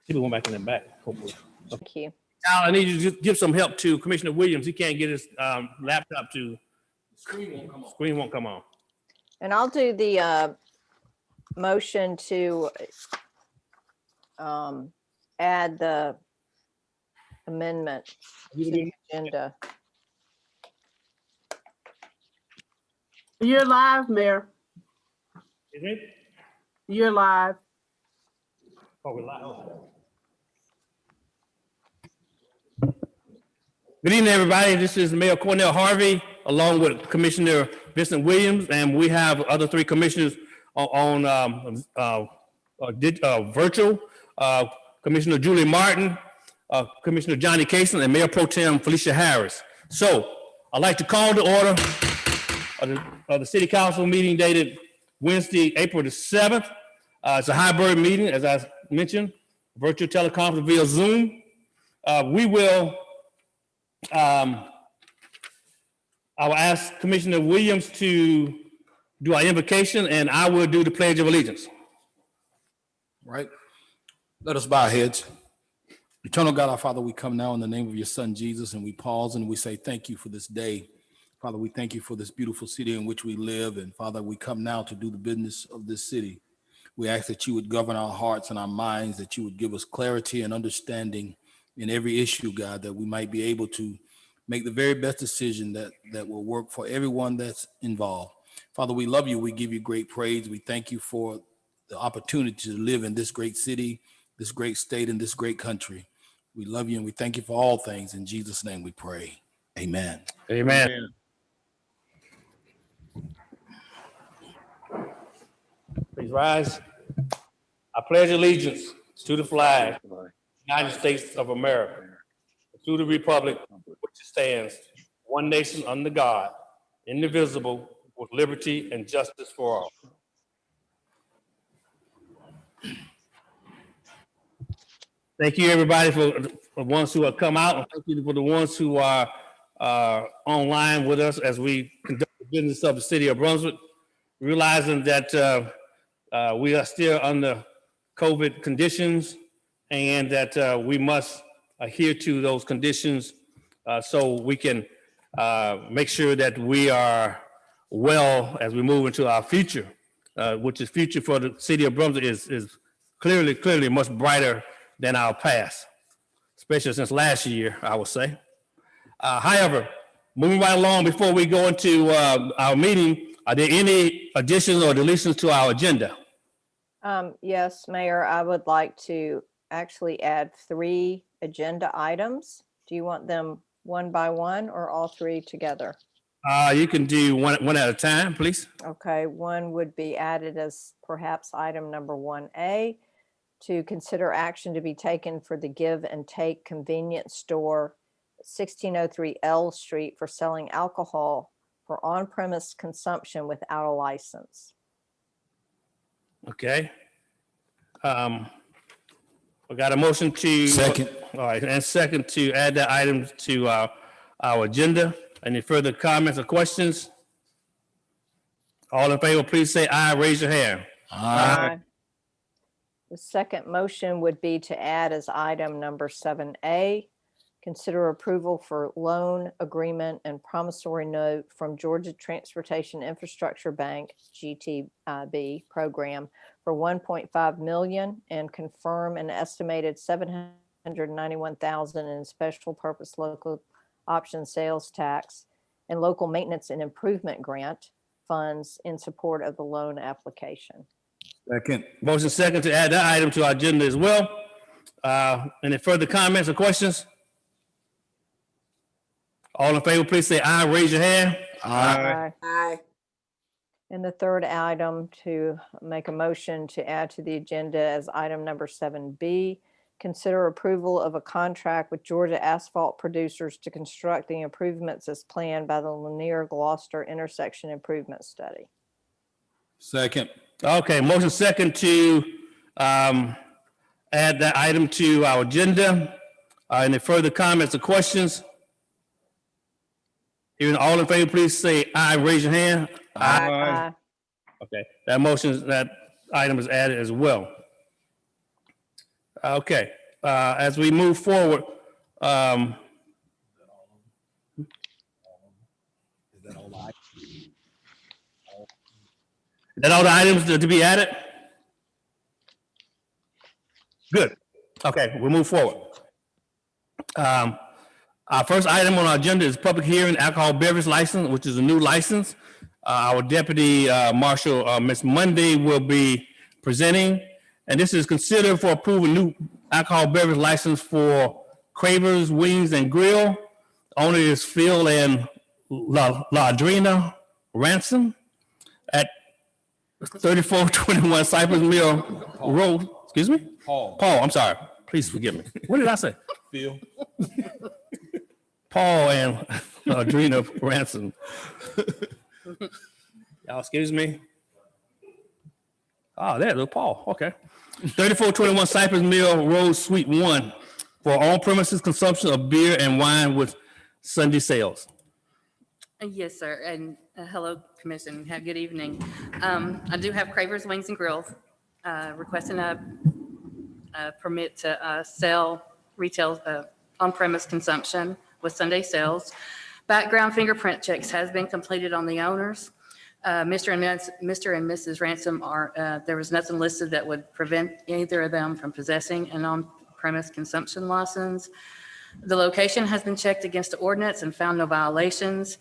Should be one back in the back, hopefully. Thank you. Al, I need you to give some help to Commissioner Williams. He can't get his laptop to. Screen won't come on. And I'll do the motion to add the amendment to the agenda. You're live, Mayor. Is it? You're live. Oh, we're live. Good evening, everybody. This is Mayor Cornell Harvey, along with Commissioner Vincent Williams, and we have other 3 commissioners on virtual. Commissioner Julie Martin, Commissioner Johnny Cason, and Mayor Pro Tem Felicia Harris. So I'd like to call to order of the City Council meeting dated Wednesday, April the 7th. It's a hybrid meeting, as I mentioned, virtual teleconference via Zoom. We will I will ask Commissioner Williams to do our invocation, and I will do the Pledge of Allegiance. Right? Let us bow our heads. Eternal God, our Father, we come now in the name of your Son, Jesus, and we pause and we say thank you for this day. Father, we thank you for this beautiful city in which we live. And Father, we come now to do the business of this city. We ask that you would govern our hearts and our minds, that you would give us clarity and understanding in every issue, God, that we might be able to make the very best decision that will work for everyone that's involved. Father, we love you. We give you great praise. We thank you for the opportunity to live in this great city, this great state, and this great country. We love you and we thank you for all things. In Jesus' name we pray. Amen. Amen. Please rise. I pledge allegiance to the flag of the United States of America, to the republic which stands, one nation under God, indivisible, with liberty and justice for all. Thank you, everybody, for the ones who have come out, and thank you for the ones who are online with us as we conduct the business of the city of Brunswick, realizing that we are still under COVID conditions and that we must adhere to those conditions so we can make sure that we are well as we move into our future, which is future for the city of Brunswick is clearly much brighter than our past, especially since last year, I would say. However, moving right along before we go into our meeting, are there any additions or deletions to our agenda? Yes, Mayor, I would like to actually add 3 agenda items. Do you want them one by one or all 3 together? You can do one at a time, please. Okay, one would be added as perhaps item number 1A, to consider action to be taken for the Give and Take convenience store 1603 L Street for selling alcohol for on-premise consumption without a license. Okay. We got a motion to. Second. All right, and second to add that item to our agenda. Any further comments or questions? All in favor, please say aye, raise your hand. Aye. The second motion would be to add as item number 7A, consider approval for loan agreement and promissory note from Georgia Transportation Infrastructure Bank, GTB program for $1.5 million and confirm an estimated $791,000 in special purpose local option sales tax and local maintenance and improvement grant funds in support of the loan application. Second. Motion second to add that item to our agenda as well. Any further comments or questions? All in favor, please say aye, raise your hand. Aye. Aye. And the third item to make a motion to add to the agenda as item number 7B, consider approval of a contract with Georgia Asphalt Producers to construct the improvements as planned by the Lanier-Gloucester Intersection Improvement Study. Second. Okay, motion second to add that item to our agenda. Any further comments or questions? Hearing all in favor, please say aye, raise your hand. Aye. Okay, that item is added as well. Okay, as we move forward, Is that all right? is that all the items to be added? Good. Okay, we'll move forward. Our first item on our agenda is public hearing alcohol beverage license, which is a new license. Our deputy marshal, Ms. Monday, will be presenting, and this is considered for approval new alcohol beverage license for Cravers Wings and Grill. Owner is Phil and Ladrina Ransom at 3421 Cypress Mill Road. Excuse me? Paul. I'm sorry. Please forgive me. What did I say? Phil. Paul and Ladrina Ransom. Y'all excuse me. Oh, there's Paul. Okay. 3421 Cypress Mill Road, Suite 1 for on-premises consumption of beer and wine with Sunday sales. Yes, sir. And hello, Commission. Have good evening. I do have Cravers Wings and Grills requesting a permit to sell retail on-premise consumption with Sunday sales. Background fingerprint checks has been completed on the owners. Mr. and Mrs. Ransom are, there was nothing listed that would prevent either of them from possessing an on-premise consumption license. The location has been checked against the ordinance and found no violations.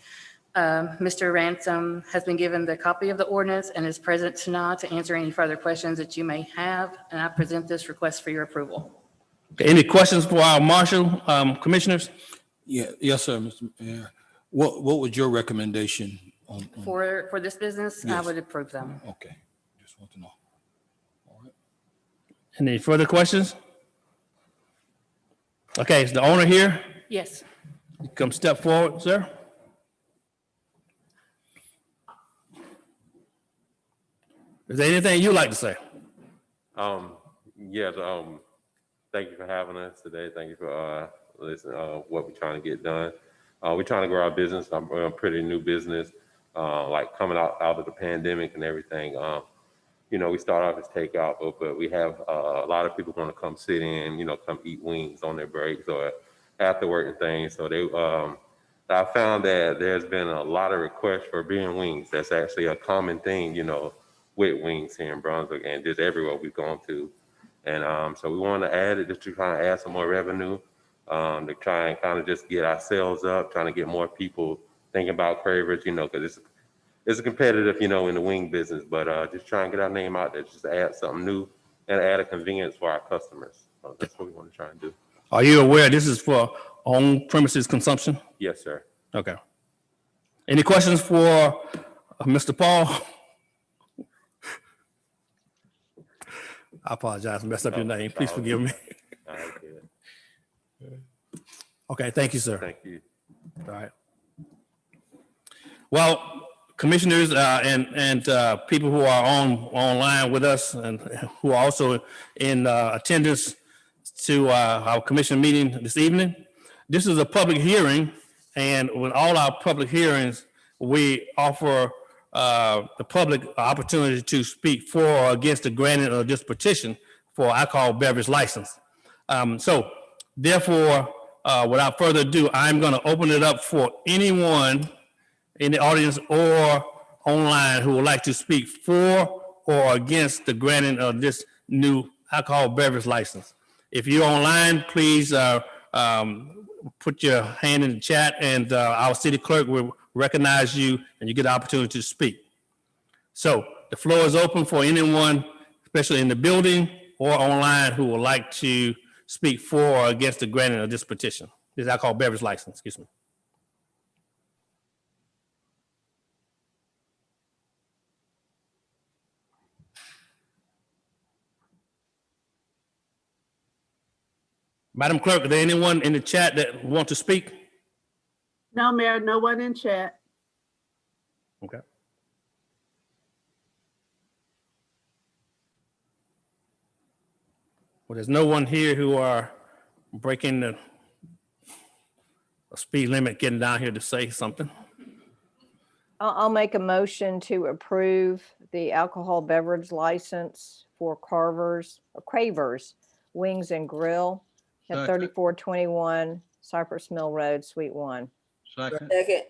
Mr. Ransom has been given the copy of the ordinance and is present tonight to answer any further questions that you may have, and I present this request for your approval. Okay, any questions for our marshal, commissioners? Yeah, yes, sir, Mr. Mayor. What was your recommendation on? For this business, I Yes. would approve them. Okay, just want to know. All right. Any further questions? Okay, is the owner here? Yes. Come step forward, sir. Is there anything you'd like to say? Yes, thank you for having us today. Thank you for listening what we're trying to get done. We're trying to grow our business. I'm a pretty new business, like coming out of the pandemic and everything. You know, we start off as takeout, but we have a lot of people want to come sit in, you know, come eat wings on their breaks or after work and things. So I found that there's been a lot of requests for being wings. That's actually a common thing, you know, with wings here in Brunswick and just everywhere we've gone to. And so we want to add it just to try and add some more revenue, to try and kind of just get our sales up, trying to get more people thinking about cravers, you know, because it's competitive, you know, in the wing business, but just try and get our name out there, just add something new and add a convenience for our customers. So that's what we want to try and do. Are you aware this is for on premises consumption? Yes, sir. Okay. Any questions for Mr. Paul? I apologize, I messed up your name. Please forgive me. All right, good. Okay, thank you, sir. Thank you. All right. Well, commissioners and people who are online with us and who are also in attendance to our commission meeting this evening. This is a public hearing, and with all our public hearings, we offer the public opportunity to speak for or against the granting of this petition for alcohol beverage license. So therefore, without further ado, I'm going to open it up for anyone in the audience or online who would like to speak for or against the granting of this new alcohol beverage license. If you're online, please put your hand in the chat, and our city clerk will recognize you and you get the opportunity to speak. So the floor is open for anyone, especially in the building or online, who would like to speak for or against the granting of this petition, this alcohol beverage license, excuse me. Madam Clerk, is there anyone in the chat that want to speak? No, Mayor, no one in chat. Okay. Well, there's no one here who are breaking the speed limit, getting down here to say something. I'll make a motion to approve the alcohol beverage license for Carvers, or Cravers Wings and Grill at Second. 3421 Cypress Mill Road, Suite 1. Second. Second.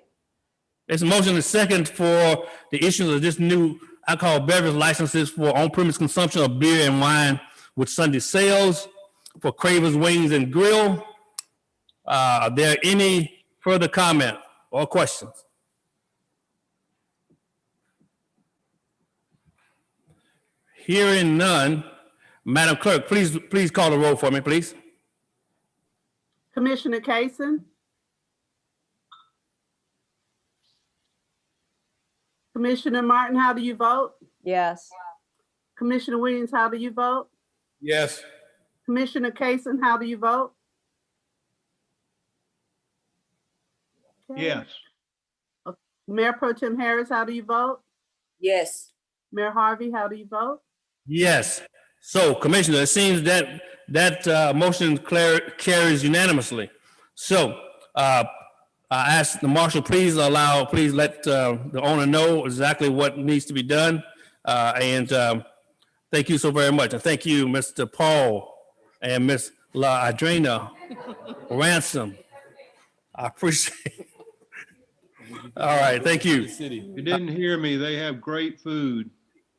There's a motion and a second for the issuance of this new alcohol beverage licenses for on-premise consumption of beer and wine with Sunday sales for Cravers Wings and Grill. Are there any further comment or questions? Hearing none, Madam Clerk, please call the roll for me, please. Commissioner Kaysen? Commissioner Martin, how do you vote? Yes. Commissioner Williams, how do you vote? Yes. Commissioner Kaysen, how do you vote? Okay. Yes. Mayor Pro Tem Harris, how do you vote? Yes. Mayor Harvey, how do you vote? Yes. So, Commissioner, it seems that motion carries unanimously. So, I ask the marshal, please let the owner know exactly what needs to be done. Thank you so very much. And thank you, Mr. Paul and Miss La Adrena Ransom. I appreciate it. All right, thank you. You didn't hear me. They have great food.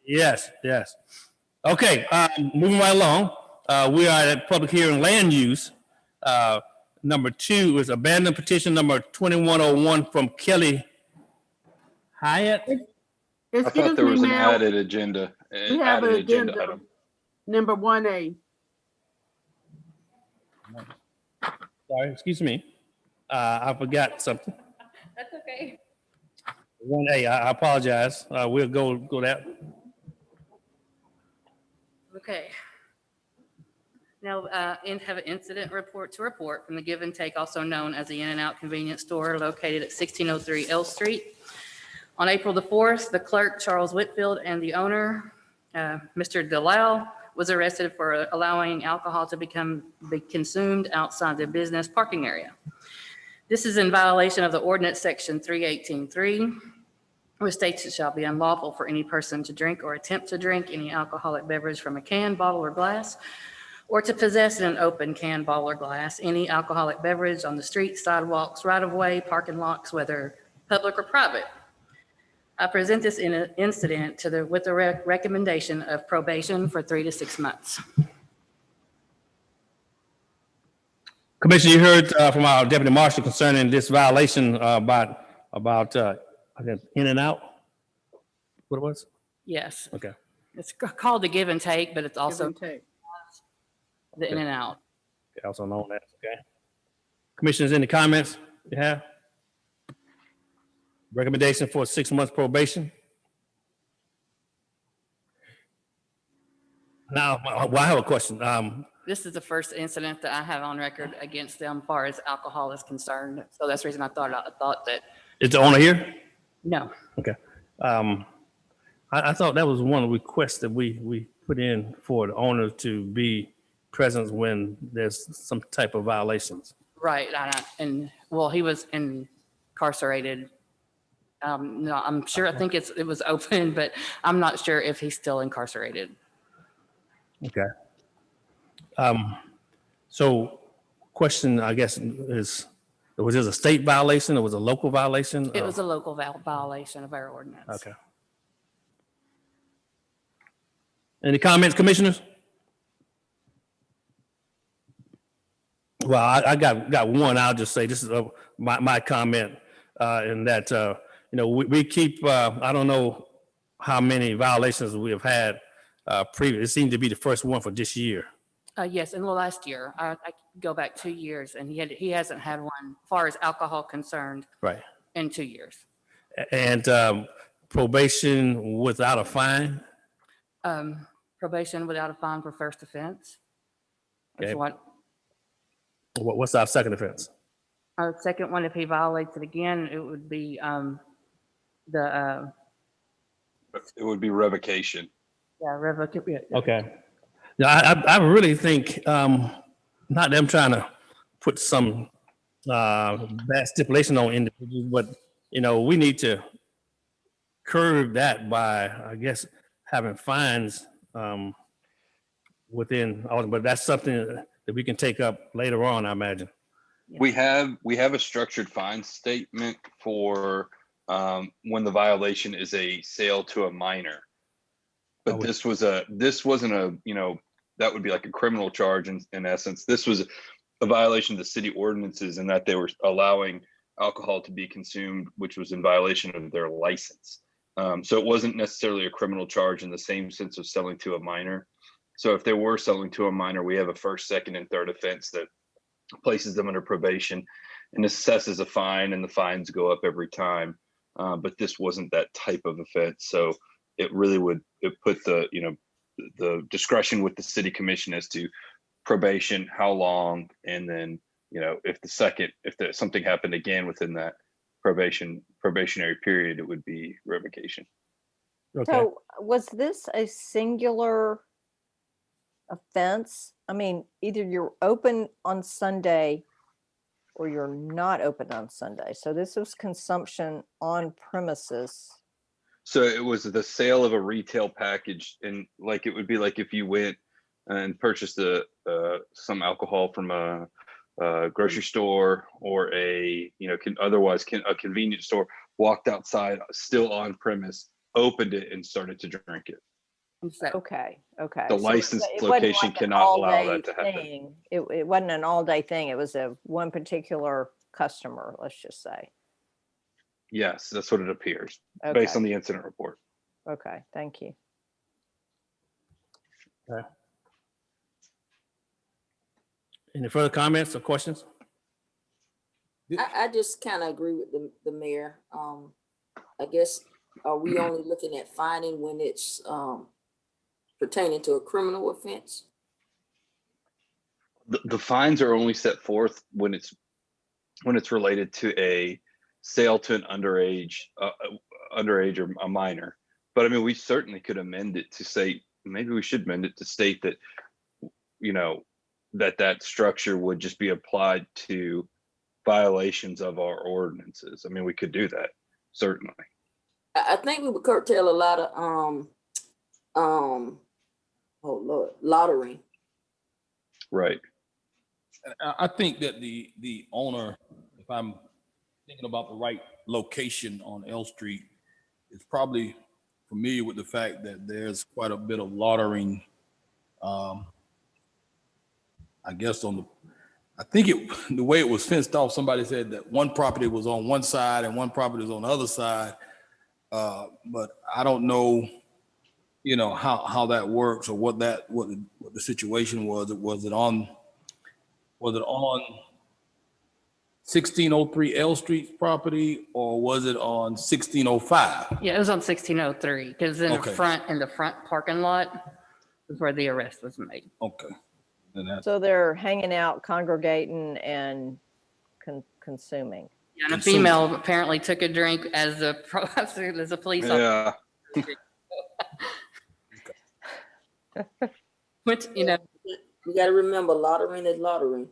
Yes, yes. Okay, moving right along. We are at public hearing land use. Number 2 is abandoned petition number 2101 from Kelly Hyatt. I thought there was an added agenda. We have an agenda item. number 1A. Sorry, excuse me. I forgot something. That's okay. 1A, I apologize. We'll go that. Okay. Now, have an incident report to report from the Give and Take, also known as the In-N-Out Convenience Store located at 1603 L Street. On April the 4th, the clerk, Charles Whitfield, and the owner, Mr. Delisle, was arrested for allowing alcohol to be consumed outside the business parking area. This is in violation of the ordinance section 318.3, which states it shall be unlawful for any person to drink or attempt to drink any alcoholic beverage from a can, bottle, or glass, or to possess in an open can, bottle, or glass any alcoholic beverage on the street, sidewalks, right-of-way, parking lots, whether public or private. I present this incident with the recommendation of probation for 3 to 6 months. Commissioner, you heard from our deputy marshal concerning this violation about I guess In-N-Out. What it was? Yes. Okay. It's called the Give and Take, but it's also Give and Take. the In-N-Out. Also known as, okay. Commissioners, any comments you have? Recommendation for 6 months probation? Now, well, I have a question. This is the first incident that I have on record against them as far as alcohol is concerned. So that's the reason I thought that. Is the owner here? No. Okay. I thought that was one of the requests that we put in for the owner to be present when there's some type of violations. Right. And well, he was incarcerated. No, I'm sure, I think it was open, but I'm not sure if he's still incarcerated. Okay. So question, I guess, is, was this a state violation or was it a local violation? It was a local violation of our ordinance. Okay. Any comments, commissioners? Well, I got one. I'll just say this is my comment in that, we keep, I don't know how many violations we have had previous. It seemed to be the first one for this year. Yes, in the last year, I go back 2 years, and he hasn't had one as far as alcohol concerned. Right. In 2 years. And probation without a fine? Probation without a fine for first offense. Okay. Is what What's our second offense? our second one, if he violates it again, it would be It would be revocation. revocation. Okay. Yeah, I really think, not that I'm trying to put some bad stipulation on individuals, but, we need to curb that by, I guess, having fines within, but that's something that we can take up later on, I imagine. We have a structured fine statement for when the violation is a sale to a minor. But this wasn't a, that would be like a criminal charge in essence. This was a violation of the city ordinances in that they were allowing alcohol to be consumed, which was in violation of their license. So it wasn't necessarily a criminal charge in the same sense of selling to a minor. So if they were selling to a minor, we have a first, second, and third offense that places them under probation and assesses a fine, and the fines go up every time. But this wasn't that type of offense. So it really would put the discretion with the city commission as to probation, how long, and then, if something happened again within that probationary period, it would be revocation. Okay. So was this a singular offense? I mean, either you're open on Sunday or you're not open on Sunday. So this was consumption on premises. So it was the sale of a retail package, and like it would be like if you went and purchased some alcohol from a grocery store or a a convenience store, walked outside still on premise, opened it and started to drink it. Okay, okay. The So licensed it wasn't location like an cannot allow all-day that to happen. thing. It wasn't an all-day thing. It was a one particular customer, let's just say. Yes, that's what it appears Okay. based on the incident report. Okay, thank you. Okay. Any further comments or questions? I just kind of agree with the mayor. I guess, are we only looking at fining when it's pertaining to a criminal offense? The fines are only set forth when it's related to a sale to an underage or a minor. But I mean, we certainly could amend it to say, maybe we should amend it to state that, that structure would just be applied to violations of our ordinances. I mean, we could do that, certainly. I think we would curtail a lot of lottery. Right. I think that the owner, if I'm thinking about the right location on L Street, is probably familiar with the fact that there's quite a bit of loitering. I guess the way it was fenced off, somebody said that one property was on one side and one property was on the other side. But I don't know, how that works or what the situation was. Was it on 1603 L Street property, or was it on 1605? Yeah, it was on 1603 because in Okay. the front parking lot is where the arrest was made. Okay. So they're hanging out, congregating, and consuming. Yeah, and a female apparently took a drink as a police officer. Yeah. Which, We got to remember, lottery is lottery.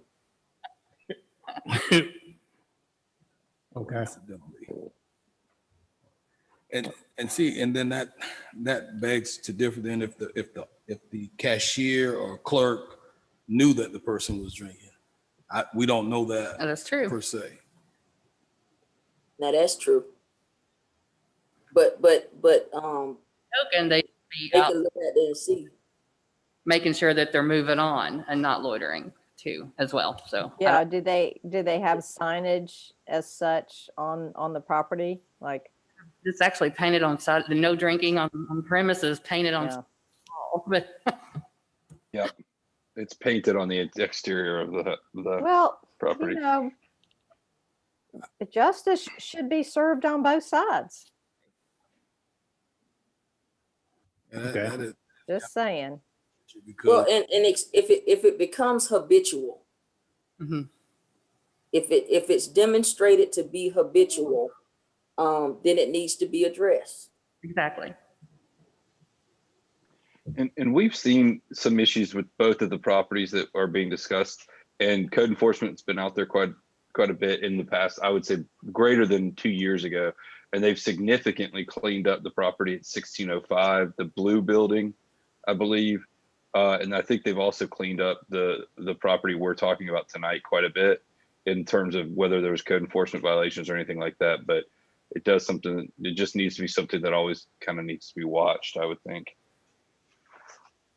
Okay. And see, and then that begs to differ. Then if the cashier or clerk knew that the person was drinking, we don't know that. Oh, that's true. Per se. Now that's true. But And they be they out can look at it and see. making sure that they're moving on and not loitering too, as well. So Yeah, do they have signage as such on the property? Like, it's actually painted on side, the no drinking on premises painted on. Yeah. Wall, but Yep. It's painted on the exterior of the well, property. justice should be served on both sides. Okay. Just saying. Well, and if it becomes habitual, Mhm. if it's demonstrated to be habitual, then it needs to be addressed. Exactly. And we've seen some issues with both of the properties that are being discussed, and code enforcement's been out there quite a bit in the past. I would say greater than 2 years ago, and they've significantly cleaned up the property at 1605, the blue building, I believe. And I think they've also cleaned up the property we're talking about tonight quite a bit in terms of whether there was code enforcement violations or anything like that. But it just needs to be something that always kind of needs to be watched, I would think.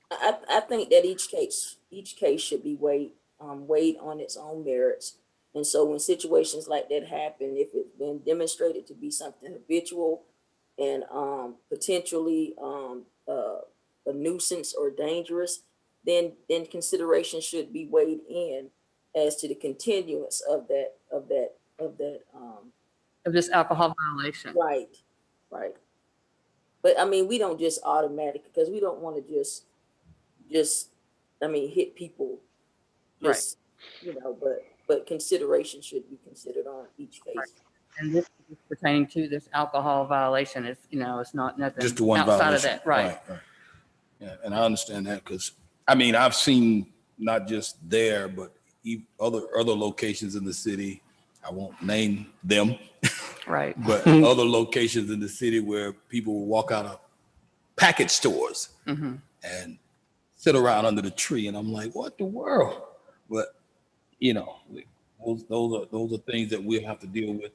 I think that each case should be weighed on its own merits. And so when situations like that happen, if it's been demonstrated to be something habitual and potentially a nuisance or dangerous, then consideration should be weighed in as to the continuance of this alcohol violation. Right. But I mean, we don't just automatically, because we don't want to just hit people. Just, but consideration should be considered on each case. Right. And this is pertaining to this alcohol violation. It's, it's not nothing Just the one outside violation. of that. Right. Yeah, and I understand that because I've seen not just there, but other locations in the city. I won't name them, Right. but other locations in the city where people will walk out of package stores and sit around under the tree, and I'm like, what the world? But you know, those are things that we'll have to deal with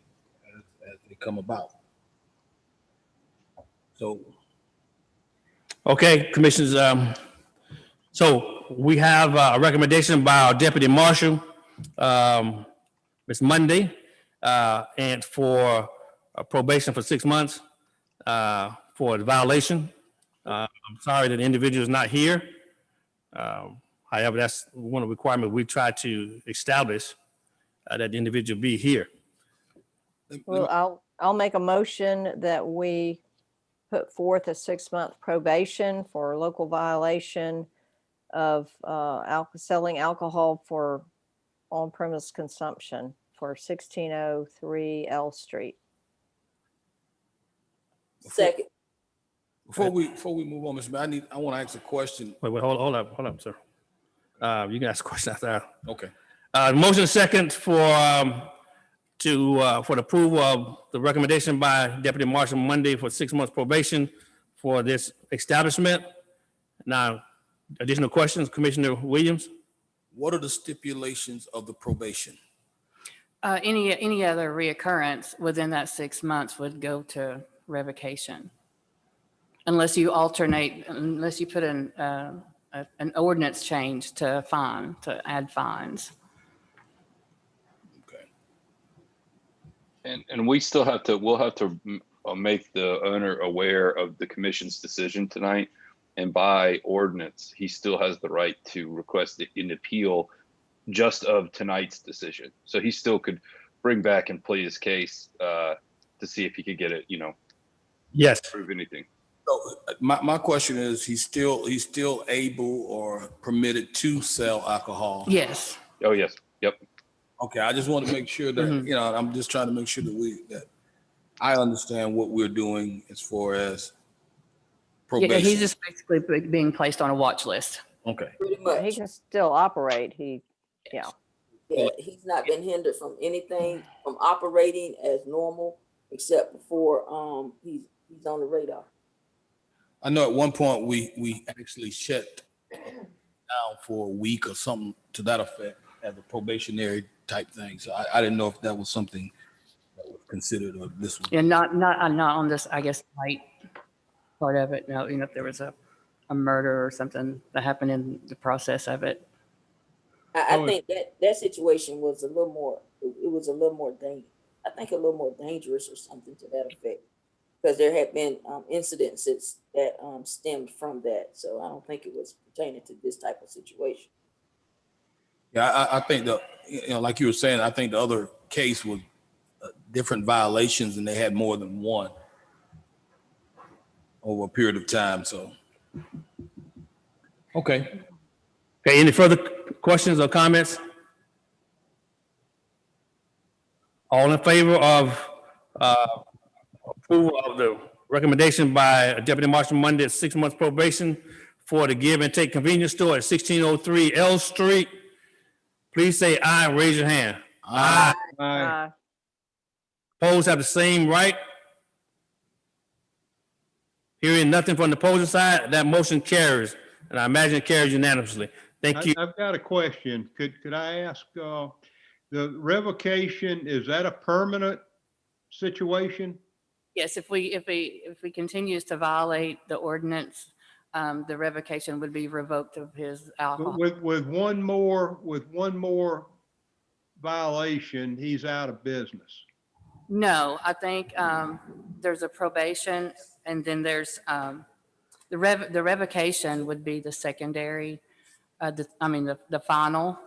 as they come about. So, Okay, commissioners, so we have a recommendation by our deputy marshal, Ms. Monday, and for probation for 6 months for the violation. I'm sorry that the individual is not here. However, that's one of the requirements we try to establish, that the individual be here. Well, I'll make a motion that we put forth a 6-month probation for local violation of selling alcohol for on-premise consumption for 1603 L Street. Second. before we move on, Mr. Mayor, I want to ask a question. Wait, hold up, sir. You can ask a question after that. Okay. Motion second for the approval of the recommendation by Deputy Marshal Monday for 6 months probation for this establishment. Now, additional questions, Commissioner Williams? What are the stipulations of the probation? Any other reoccurrence within that 6 months would go to revocation. Unless you put in an ordinance change to add fines. And we'll have to make the owner aware of the commission's decision tonight. And by ordinance, he still has the right to request an appeal just of tonight's decision. So he still could bring back and plead his case to see if he could get it, Yes. prove anything. So my question is, he's still able or permitted to sell alcohol? Yes. Oh, yes. Yep. Okay, I just want to make sure that, I'm just trying to make sure that I understand what we're doing as far as probation. Yeah, he's just basically being placed on a watch list. Okay. Pretty much. He can still operate. Yeah, he's not been hindered from anything, from operating as normal, except before he's on the radar. I know at one point we actually shut down for a week or something to that effect as a probationary type thing. So I didn't know if that was something that was considered or this one. Yeah, not on this, I guess, night part of it. No, if there was a murder or something that happened in the process of it. I think that situation was a little more. It was a little more dangerous. I think a little more dangerous or something to that effect, because there had been incidences that stemmed from that. So I don't think it was pertaining to this type of situation. Yeah, I think like you were saying, I think the other case was different violations and they had more than one over a period of time. So, okay. Okay, any further questions or comments? All in favor of approval of the recommendation by Deputy Marshal Monday at 6 months probation for the Give and Take Convenience Store at 1603 L Street, please say aye and raise your hand. Aye. Opposed have the same right. Hearing nothing from the opposing side, that motion carries, and I imagine it carries unanimously. Thank you. I've got a question. Could I ask, the revocation, is that a permanent situation? Yes, if he continues to violate the ordinance, the revocation would be revoked of his alcohol. With one more violation, he's out of business. No, I think there's a probation, and then there's the revocation would be the secondary. The final.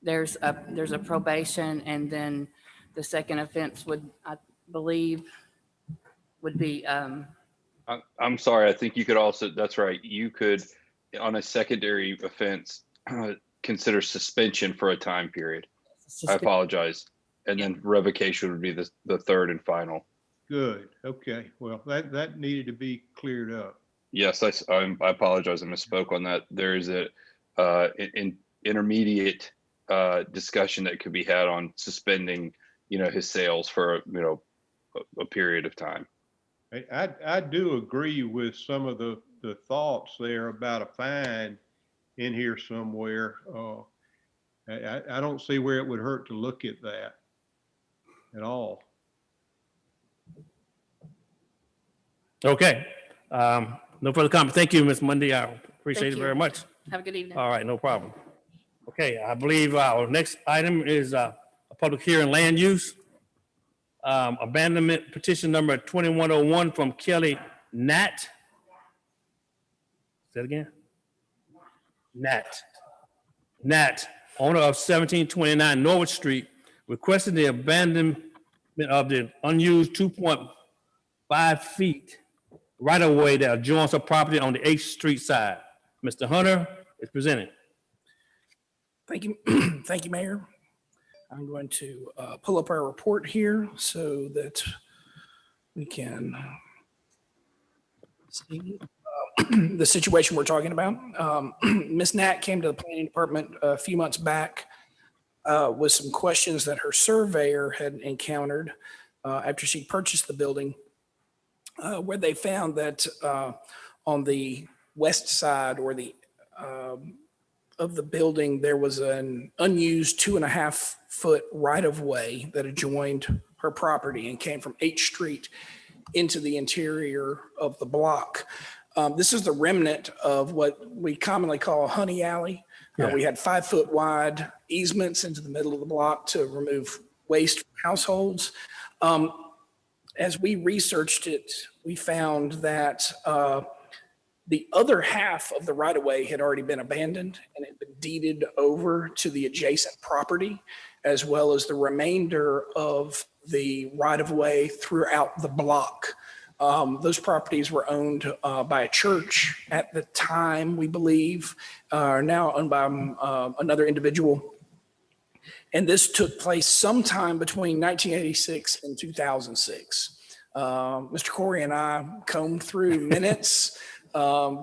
There's a probation, and then the second offense would, I believe, would be. I'm sorry. I think you could also, that's right. You could, on a secondary offense, consider suspension for a time period. I apologize. And then revocation would be the third and final. Good. Okay. Well, that needed to be cleared up. Yes, I apologize. I misspoke on that. There is intermediate discussion that could be had on suspending, his sales for, a period of time. I do agree with some of the thoughts there about a fine in here somewhere. I don't see where it would hurt to look at that at all. Okay. No further comment. Thank you, Ms. Mundy. I appreciate Thank it you. very much. Have a good evening. All right, no problem. Okay, I believe our next item is a public hearing land use. Abandonment petition number 2101 from Kelly Nat. Say that again? Nat, owner of 1729 Norwood Street, requesting the abandonment of the unused 2.5 feet right of way that adjoins her property on the 8th Street side. Mr. Hunter is presenting. Thank you. Thank you, Mayor. I'm going to pull up our report here so that we can see the situation we're talking about. Ms. Nat came to the planning department a few months back with some questions that her surveyor had encountered after she purchased the building, where they found that on the west side or the of the building, there was an unused 2.5 foot right of way that adjoined her property and came from 8th Street into the interior of the block. This is the remnant of what we commonly call a honey alley. We had 5 foot wide easements into the middle of the block to remove waste from households. As we researched it, we found that the other half of the right-of-way had already been abandoned and had been deeded over to the adjacent property, as well as the remainder of the right-of-way throughout the block. Those properties were owned by a church at the time, we believe, are now owned by another individual. And this took place sometime between 1986 and 2006. Mr. Corey and I combed through minutes,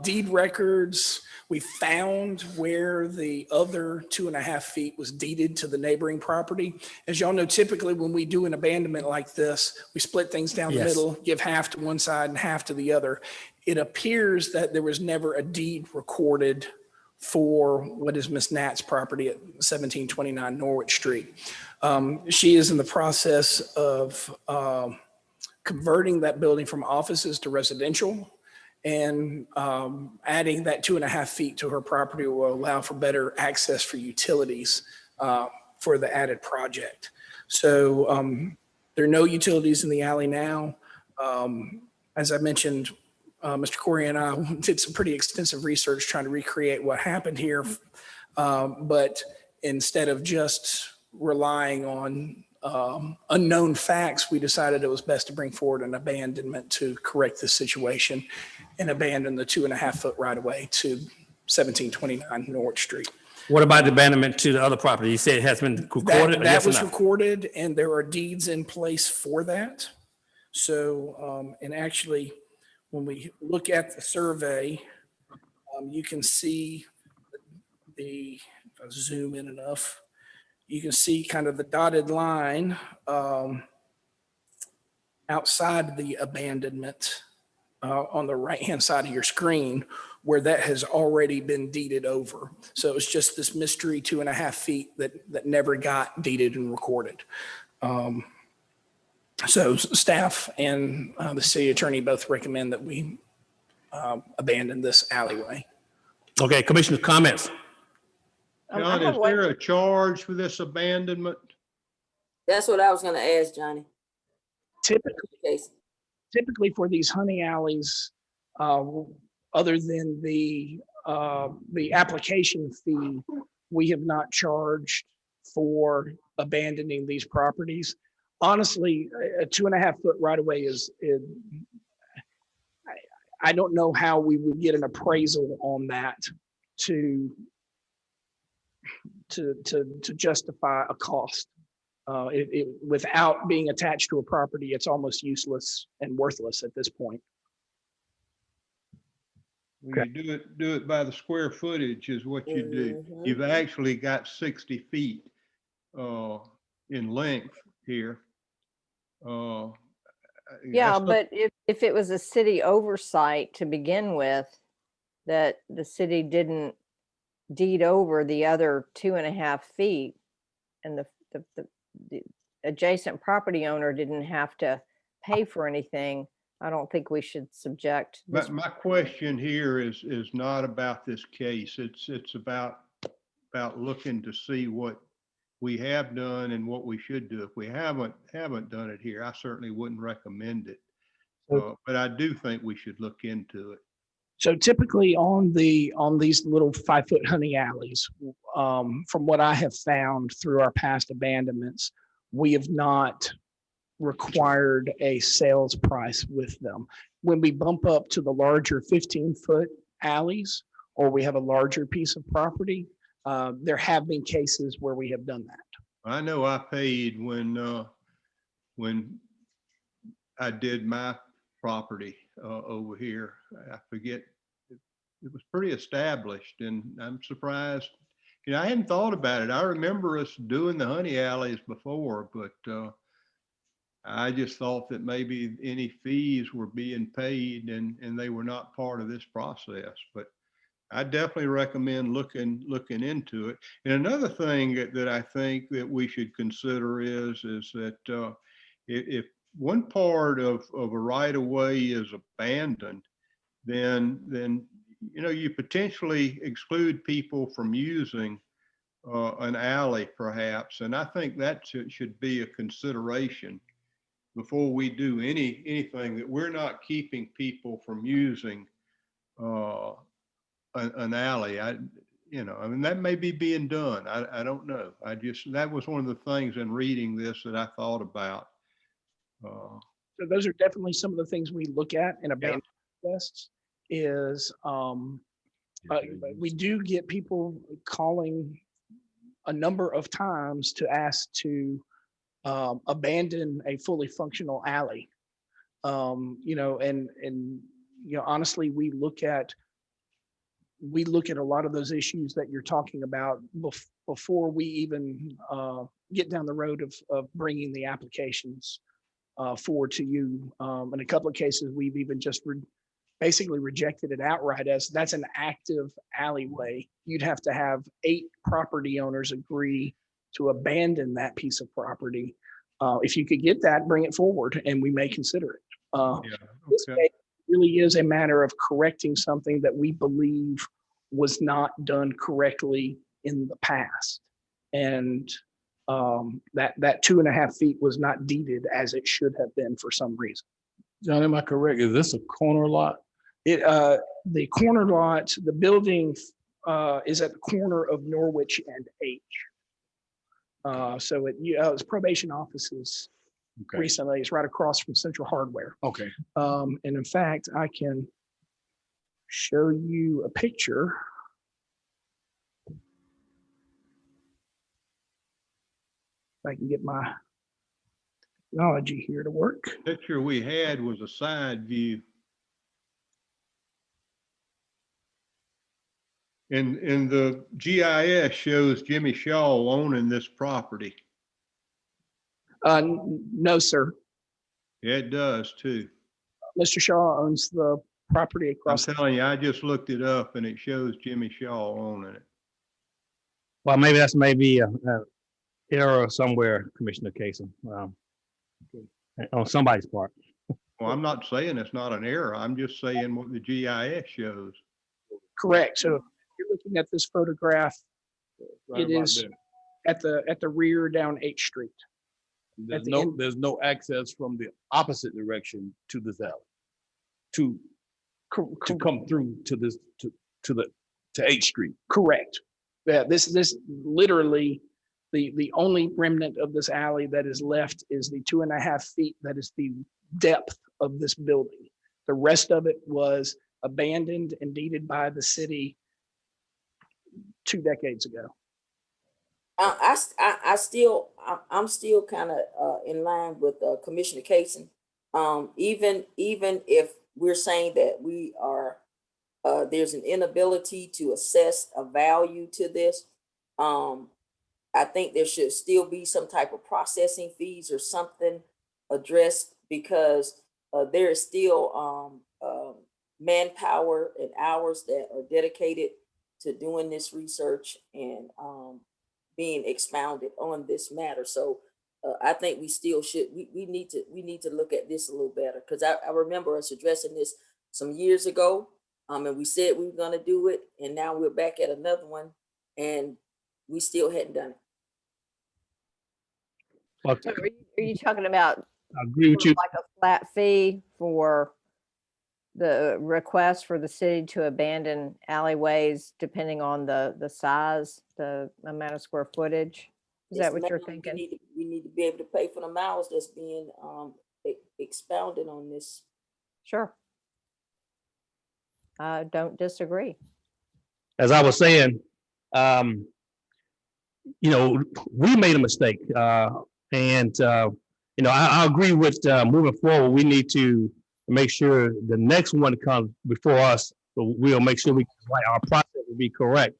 deed records. We found where the other 2.5 feet was deeded to the neighboring property. As y'all know, typically when we do an abandonment like this, we split things down the middle, give half to one side and half to the other. It appears that there was never a deed recorded for what is Miss Nat's property at 1729 Norwich Street. She is in the process of converting that building from offices to residential, and adding that 2.5 feet to her property will allow for better access for utilities for the added project. So there are no utilities in the alley now. As I mentioned, Mr. Corey and I did some pretty extensive research trying to recreate what happened here. But instead of just relying on unknown facts, we decided it was best to bring forward an abandonment to correct this situation and abandon the 2.5 foot right of way to 1729 Norwich Street. What about the abandonment to the other property? You said it has been recorded? That was recorded, and there are deeds in place for that. So, and actually, when we look at the survey, you can see if I zoom in enough, you can see kind of the dotted line outside the abandonment on the right-hand side of your screen, where that has already been deeded over. So it's just this mystery 2.5 feet that never got deeded and recorded. So staff and the city attorney both recommend that we abandon this alleyway. Okay, Commissioner's comments. John, is there a charge for this abandonment? That's what I was gonna ask, Johnny. Typically for these honey alleys, other than the application fee, we have not charged for abandoning these properties. Honestly, a 2.5 foot right of way is I don't know how we would get an appraisal on that to justify a cost. Without being attached to a property, it's almost useless and worthless at this point. When you do it by the square footage is what you do. Mhm. You've actually got 60 feet in length here. Yeah, That's but if it was a city oversight to begin with, that the city didn't deed over the other 2.5 feet, and the adjacent property owner didn't have to pay for anything, I don't think we should subject this. My question here is not about this case. It's about looking to see what we have done and what we should do. If we haven't done it here, I certainly wouldn't recommend it. But I do think we should look into it. So typically on these little 5-foot honey alleys, from what I have found through our past abandonments, we have not required a sales price with them. When we bump up to the larger 15-foot alleys, or we have a larger piece of property, there have been cases where we have done that. I know I paid when I did my property over here. I forget, it was pretty established, and I'm surprised. You know, I hadn't thought about it. I remember us doing the honey alleys before, but I just thought that maybe any fees were being paid and they were not part of this process. But I definitely recommend looking into it. And another thing that I think that we should consider is that if one part of a right of way is abandoned, then you know, you potentially exclude people from using an alley perhaps. And I think that should be a consideration before we do anything, that we're not keeping people from using an alley. I mean, that may be being done. I don't know. That was one of the things in reading this that I thought about. So those are definitely some of the things we look at in abandonment lists. Is we do get people calling a number of times to ask to abandon a fully functional alley. You know, and you know, honestly, we look at a lot of those issues that you're talking about before we even get down the road of bringing the applications forward to you. In a couple of cases, we've even just basically rejected it outright as that's an active alleyway. You'd have to have 8 property owners agree to abandon that piece of property. If you could get that, bring it forward and we may consider it. This case really is a matter of correcting something that we believe was not done correctly in the past. And that 2.5 feet was not deeded as it should have been for some reason. John, am I correct? Is this a corner lot? The corner lot, the building is at the corner of Norwich and H. So it's probation offices. Okay. Recently, it's right across from Central Hardware. Okay. And in fact, I can show you a picture. If I can get my technology here to work. The picture we had was a side view. And the GIS shows Jimmy Shaw owning this property. No, sir. Yeah, it does too. Mr. Shaw owns the property across. I'm telling you, I just looked it up and it shows Jimmy Shaw owning it. Well, maybe that's maybe a error somewhere, Commissioner Casey, on somebody's part. Well, I'm not saying it's not an error. I'm just saying what the GIS shows. Correct. So if you're looking at this photograph, Right it is at the rear down H Street. There's no access from the opposite direction to this alley to come through to H Street. Correct. Yeah, this literally the only remnant of this alley that is left is the 2.5 feet. That is the depth of this building. The rest of it was abandoned and deeded by the city 2 decades ago. I'm still kind of in line with Commissioner Kaysen. Even if we're saying that we are There's an inability to assess a value to this. I think there should still be some type of processing fees or something addressed, because there is still manpower and hours that are dedicated to doing this research and being expounded on this matter. So I think we still should, we need to look at this a little better, because I remember us addressing this some years ago, and we said we were going to do it, and now we're back at another one, and we still hadn't done it. Well, So are you talking about I agree with sort of you. like a flat fee for the request for the city to abandon alleyways depending on the size, the amount of square footage? Is Yes, that what you're ma'am. thinking? We need to be able to pay for the miles that's being expounded on this. Sure. I don't disagree. As I was saying, we made a mistake. I agree with moving forward. We need to make sure the next one comes before us. We'll make sure our process will be correct.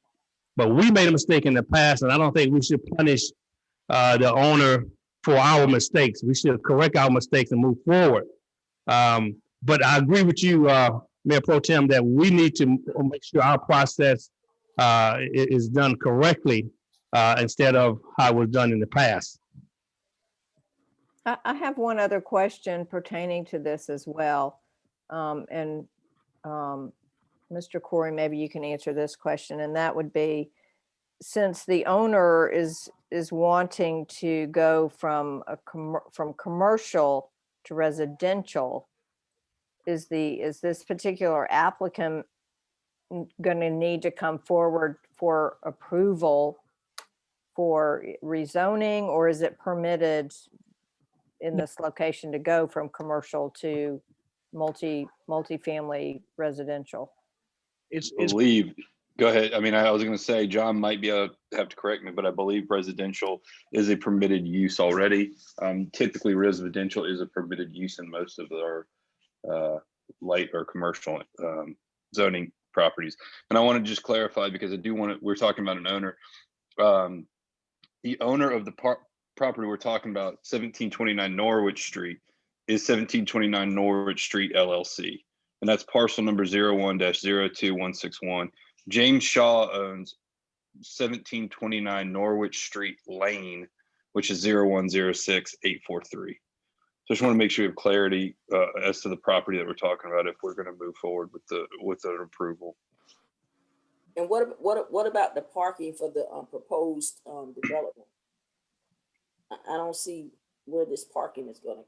But we made a mistake in the past, and I don't think we should punish the owner for our mistakes. We should correct our mistakes and move forward. But I agree with you, Mayor Pro Tem, that we need to make sure our process is done correctly instead of how it was done in the past. I have one other question pertaining to this as well. Mr. Corey, maybe you can answer this question, and that would be, since the owner is wanting to go from commercial to residential, is this particular applicant going to need to come forward for approval for rezoning, or is it permitted in this location to go from commercial to multifamily residential? Believe, go ahead. I mean, I was going to say, John might be able to have to correct me, but I believe residential is a permitted use already. Typically residential is a permitted use in most of our light or commercial zoning properties. And I want to just clarify, because I do want to, we're talking about an owner. The owner of the property we're talking about, 1729 Norwich Street, is 1729 Norwich Street LLC. And that's parcel number 01-02161. James Shaw owns 1729 Norwich Street Lane, which is 0106843. So I just want to make sure we have clarity as to the property that we're talking about if we're going to move forward with the approval. And what about the parking for the proposed development? I don't see where this parking is going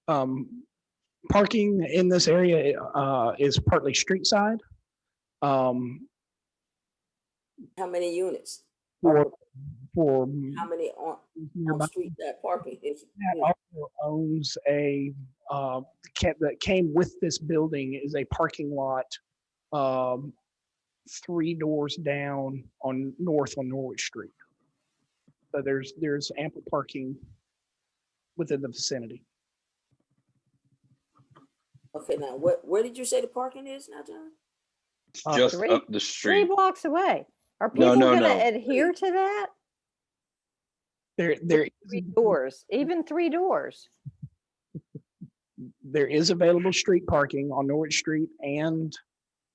to occur. Parking in this area is partly street side. How many units? For How many on street that parking is? also owns a that came with this building is a parking lot 3 doors down on Norwich Street. So there's ample parking within the vicinity. Okay, now where did you say the parking is now, John? Just Three- up the 3 street. blocks away. Are No, people no, going to no. adhere to that? There 3 doors, even 3 doors. there is available street parking on Norwich Street and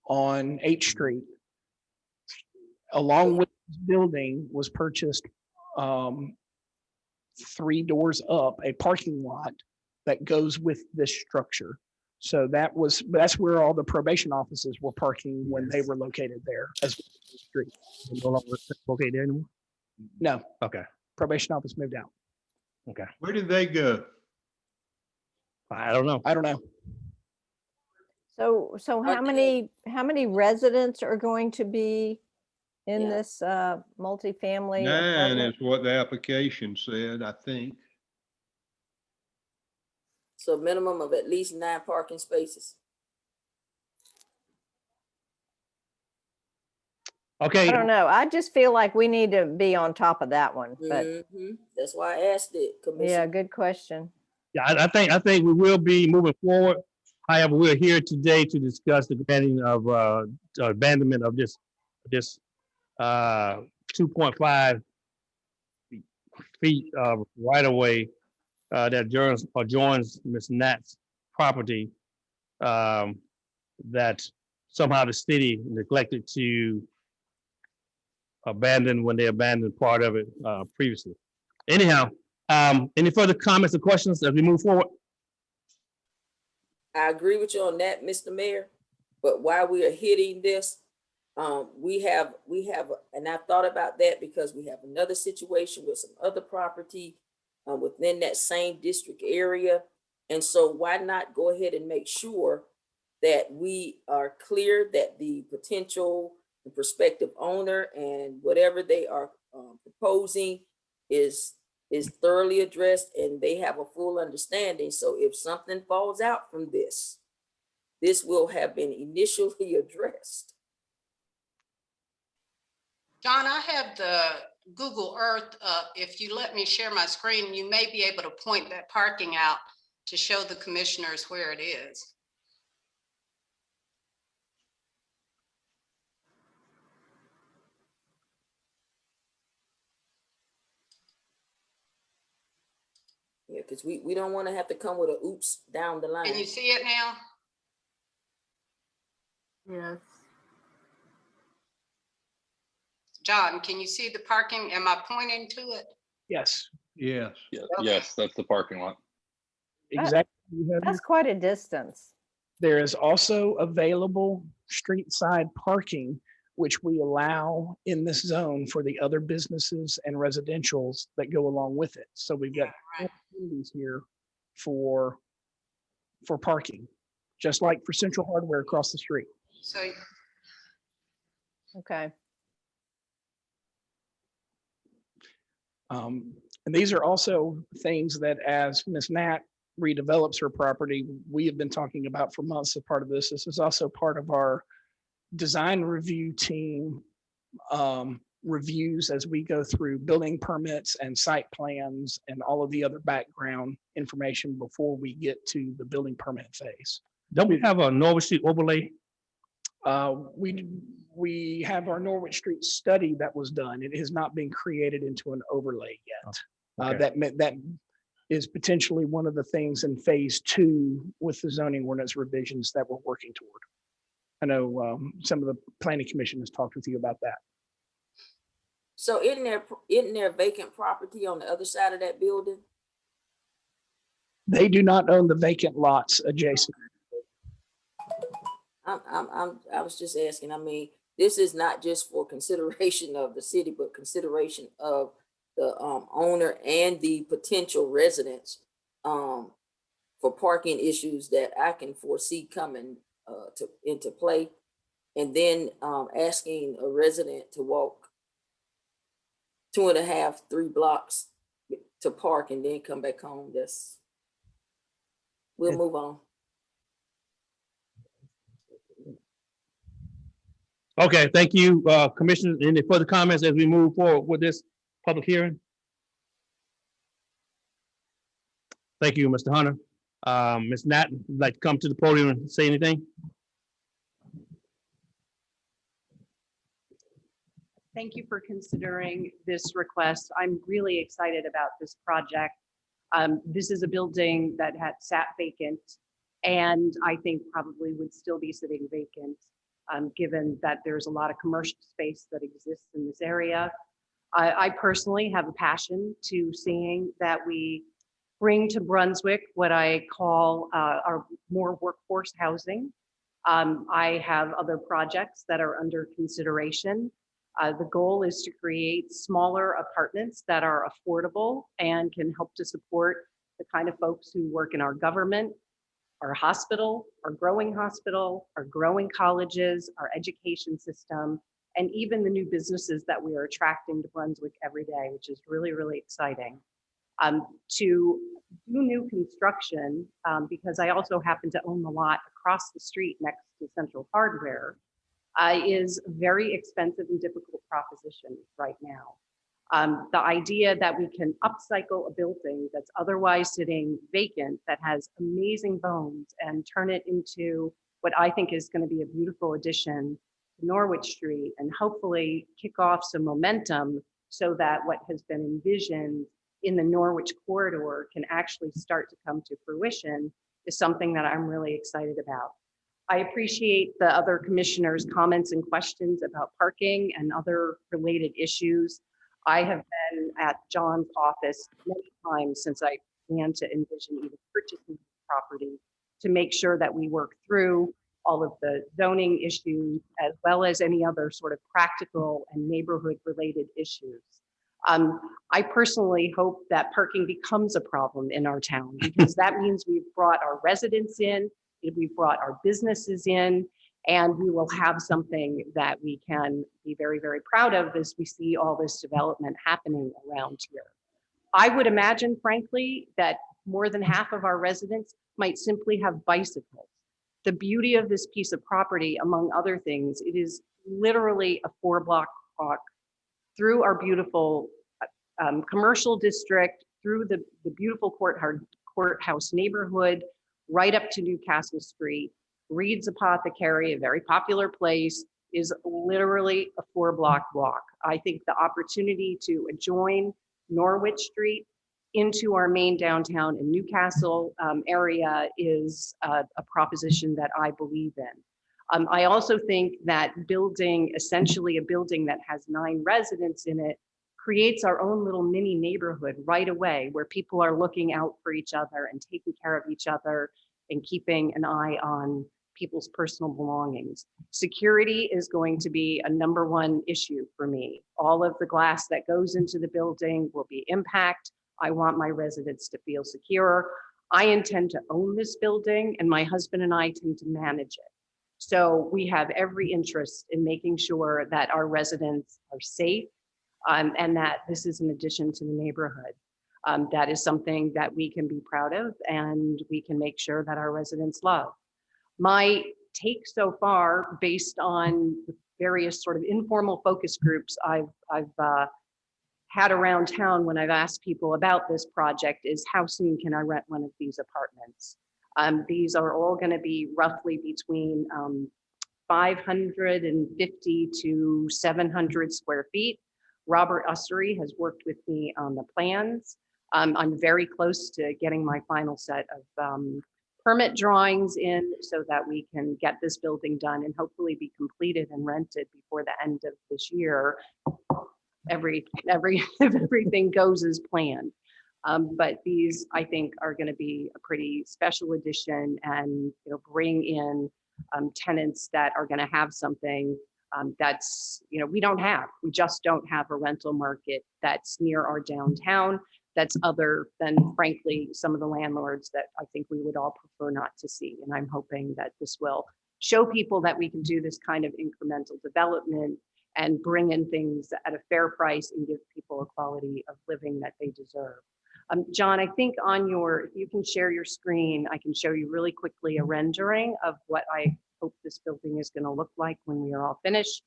on H Street. Along with this building was purchased 3 doors up, a parking lot that goes with this structure. So that's where all the probation offices were parking when they were located there as well as the street. No longer located there anymore? No, Okay. probation office moved out. Okay. Where did they go? I don't know. I don't know. So how many residents are going to be in Yeah. this multifamily 9 apartment? is what the application said, I think. So a minimum of at least 9 parking spaces. Okay. I don't know. I just feel like we need to be on top of that one, but That's why I asked it, yeah, Commissioner. good question. Yeah, I think we will be moving forward. However, we're here today to discuss the granting of abandonment of this 2.5 feet of right of way that adjoins Ms. Nat's property that somehow the city neglected to abandon when they abandoned part of it previously. Anyhow, any further comments or questions as we move forward? I agree with you on that, Mr. Mayor, but while we are hitting this, we have, and I thought about that because we have another situation with some other property within that same district area. And so why not go ahead and make sure that we are clear that the potential, the prospective owner and whatever they are proposing is thoroughly addressed and they have a full understanding. So if something falls out from this will have been initially addressed. John, I have the Google Earth up. If you let me share my screen, you may be able to point that parking out to show the commissioners where it is. Yeah, because we don't want to have to come with a oops down the line. Can you see it now? Yes. John, can you see the parking? Am I pointing to it? Yes, Yes. Yes, Okay. yes, that's the parking lot. exactly. That's quite a distance. There is also available street side parking, which we allow in this zone for the other businesses and residentials that go along with it. So we've got Right. opportunities here for parking, just like for Central Hardware across the street. So Okay. And these are also things that as Ms. Nat redevelops her property, we have been talking about for months as part of this. This is also part of our design review team reviews as we go through building permits and site plans and all of the other background information before we get to the building permit phase. Don't we have a Norwich Street overlay? We have our Norwich Street study that was done. It has not been created into an overlay yet. Okay. That is potentially one of the things in phase 2 with the zoning ordinance revisions that we're working toward. I know some of the planning commission has talked with you about that. So isn't there vacant property on the other side of that building? They do not own the vacant lots adjacent. I was just asking, I mean, this is not just for consideration of the city, but consideration of the owner and the potential residents for parking issues that I can foresee coming into play. And then asking a resident to walk 2.5, 3 blocks to park and then come back home. We'll move on. Okay, thank you, Commissioner. Any further comments as we move forward with this public hearing? Thank you, Mr. Hunter. Ms. Nat, would you like to come to the podium and say anything? Thank you for considering this request. I'm really excited about this project. This is a building that had sat vacant and I think probably would still be sitting vacant, given that there's a lot of commercial space that exists in this area. I personally have a passion to seeing that we bring to Brunswick what I call our more workforce housing. I have other projects that are under consideration. The goal is to create smaller apartments that are affordable and can help to support the kind of folks who work in our government, our hospital, our growing colleges, our education system, and even the new businesses that we are attracting to Brunswick every day, which is really, really exciting. To do new construction, because I also happen to own the lot across the street next to Central Hardware, is a very expensive and difficult proposition right now. The idea that we can upcycle a building that's otherwise sitting vacant, that has amazing bones, and turn it into what I think is going to be a beautiful addition to Norwich Street, and hopefully kick off some momentum so that what has been envisioned in the Norwich corridor can actually start to come to fruition, is something that I'm really excited about. I appreciate the other commissioners' comments and questions about parking and other related issues. I have been at John's office many times since I began to envision even purchasing the property, to make sure that we work through all of the zoning issues, as well as any other sort of practical and neighborhood related issues. I personally hope that parking becomes a problem in our town, because that means we've brought our residents in, we've brought our businesses in, and we will have something that we can be very, very proud of as we see all this development happening around here. I would imagine, frankly, that more than half of our residents might simply have bicycles. The beauty of this piece of property, among other things, it is literally a 4-block walk through our beautiful commercial district, through the beautiful courthouse neighborhood, right up to Newcastle Street. Reed's Apothecary, a very popular place, is literally a 4-block walk. I think the opportunity to adjoin Norwich Street into our main downtown and Newcastle area is a proposition that I believe in. I also think that building, essentially a building that has 9 residents in it, creates our own little mini neighborhood right away, where people are looking out for each other and taking care of each other and keeping an eye on people's personal belongings. Security is going to be a #1 issue for me. All of the glass that goes into the building will be impact. I want my residents to feel secure. I intend to own this building, and my husband and I tend to manage it. So we have every interest in making sure that our residents are safe, and that this is an addition to the neighborhood. That is something that we can be proud of, and we can make sure that our residents love. My take so far, based on the various sort of informal focus groups I've had around town when I've asked people about this project, is how soon can I rent one of these apartments? These are all going to be roughly between 550 to 700 square feet. Robert Ussery has worked with me on the plans. I'm very close to getting my final set of permit drawings in, so that we can get this building done and hopefully be completed and rented before the end of this year. If everything goes as planned. But these, I think, are going to be a pretty special addition, and bring in tenants that are going to have something that's we don't have. We just don't have a rental market that's near our downtown, that's other than, frankly, some of the landlords that I think we would all prefer not to see. And I'm hoping that this will show people that we can do this kind of incremental development and bring in things at a fair price and give people a quality of living that they deserve. John, I think if you can share your screen, I can show you really quickly a rendering of what I hope this building is going to look like when we are all finished,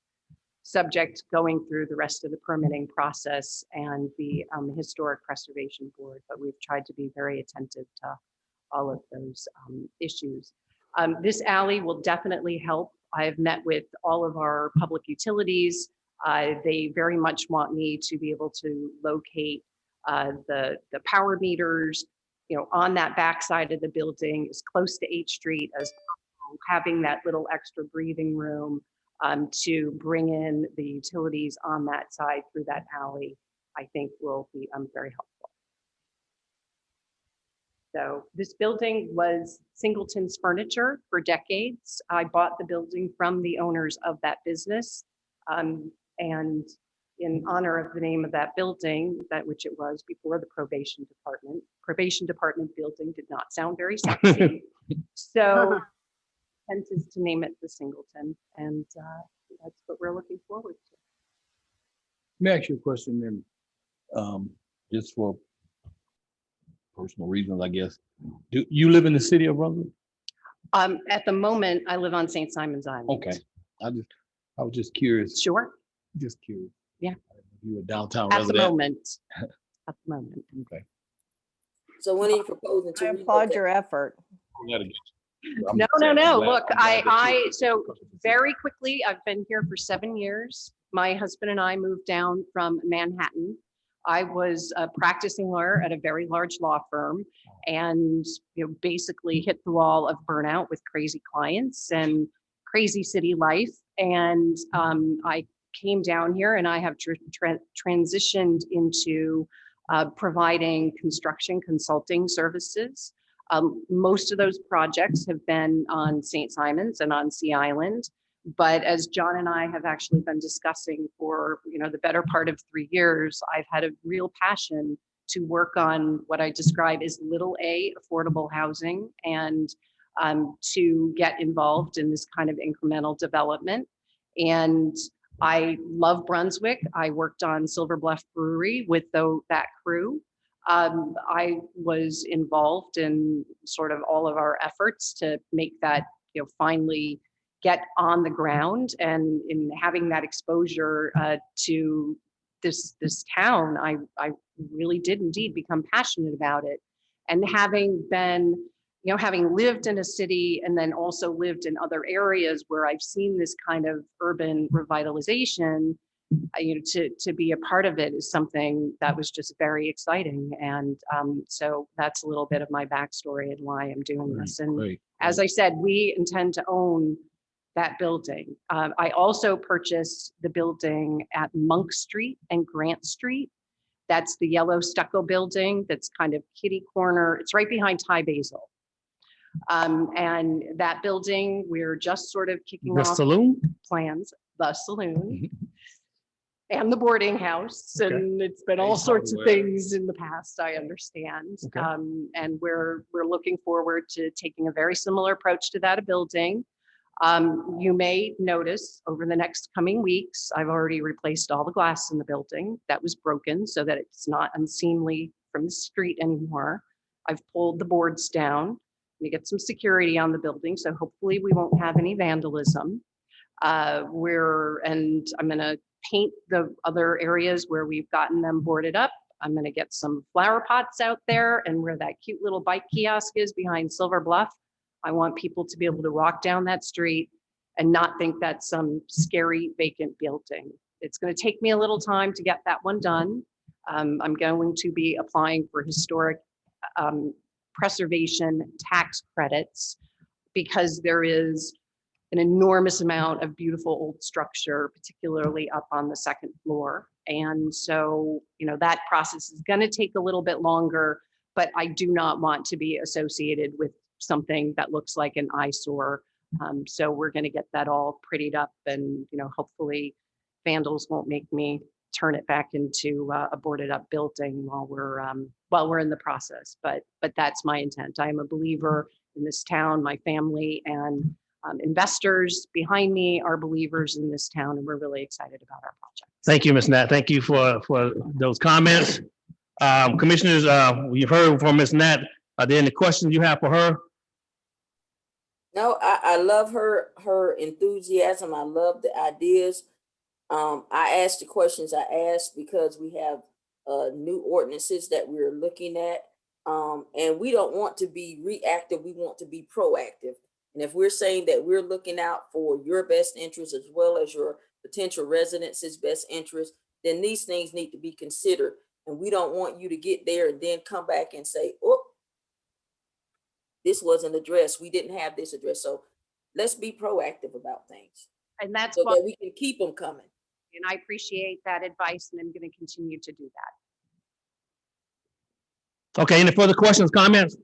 subject to going through the rest of the permitting process and the Historic Preservation Board. But we've tried to be very attentive to all of those issues. This alley will definitely help. I've met with all of our public utilities. They very much want me to be able to locate the power meters, on that back side of the building, as close to H Street as possible, having that little extra breathing room to bring in the utilities on that side through that alley, I think will be very helpful. So this building was Singleton's Furniture for decades. I bought the building from the owners of that business. And in honor of the name of that building, which it was before the probation department building did not sound very sexy. So hence is to name it the Singleton. And that's what we're looking forward to. Let me ask you a question then, just for personal reasons, I guess. Do you live in the city of Brunswick? At the moment, I live on St. Simon's Island. Okay, I was just curious. Sure. Just curious. Yeah. You a downtown at the resident? moment. At the moment. Okay. So when are you proposing to I applaud relocate? your effort. No. Look, so very quickly, I've been here for 7 years. My husband and I moved down from Manhattan. I was a practicing lawyer at a very large law firm and, basically hit the wall of burnout with crazy clients and crazy city life. And I came down here and I have transitioned into providing construction consulting services. Most of those projects have been on St. Simon's and on Sea Island. But as John and I have actually been discussing for the better part of 3 years, I've had a real passion to work on what I describe as little a affordable housing and to get involved in this kind of incremental development. And I love Brunswick. I worked on Silver Bluff Brewery with that crew. I was involved in sort of all of our efforts to make that, finally get on the ground, and in having that exposure to this town, I really did indeed become passionate about it. And having been, having lived in a city and then also lived in other areas where I've seen this kind of urban revitalization, to be a part of it is something that was just very exciting. And so that's a little bit of my backstory and why I'm doing this. And as I said, we intend to own that building. I also purchased the building at Monk Street and Grant Street. That's the yellow stucco building that's kind of kitty corner. It's right behind Thai Basil. And that building, we're just sort of kicking off plans, the saloon and the boarding house. Okay. And it's been all sorts of things in the past, I understand. Okay. And we're looking forward to taking a very similar approach to that building. You may notice over the next coming weeks, I've already replaced all the glass in the building that was broken so that it's not unseemly from the street anymore. I've pulled the boards down to get some security on the building, so hopefully we won't have any vandalism. And I'm gonna paint the other areas where we've gotten them boarded up. I'm gonna get some flower pots out there, and where that cute little bike kiosk is behind Silver Bluff, I want people to be able to walk down that street and not think that's some scary vacant building. It's going to take me a little time to get that one done. I'm going to be applying for historic preservation tax credits because there is an enormous amount of beautiful old structure, particularly up on the second floor. And so, that process is going to take a little bit longer, but I do not want to be associated with something that looks like an eyesore. So we're going to get that all prettied up, and hopefully vandals won't make me turn it back into a boarded up building while we're in the process. But that's my intent. I am a believer in this town. My family and investors behind me are believers in this town, and we're really excited about our project. Thank you, Ms. Nat. Thank you for those comments. Commissioners, you've heard from Ms. Nat. Are there any questions you have for her? No, I love her enthusiasm. I love the ideas. I asked the questions I asked because we have new ordinances that we're looking at. And we don't want to be reactive. We want to be proactive. And if we're saying that we're looking out for your best interest as well as your potential residents' best interest, then these things need to be considered. And we don't want you to get there and then come back and say, oh, this wasn't addressed. We didn't have this addressed. So let's be proactive about things. And that's so why that we can keep them coming. And I appreciate that advice, and I'm going to continue to do that. Okay, any further questions, comments?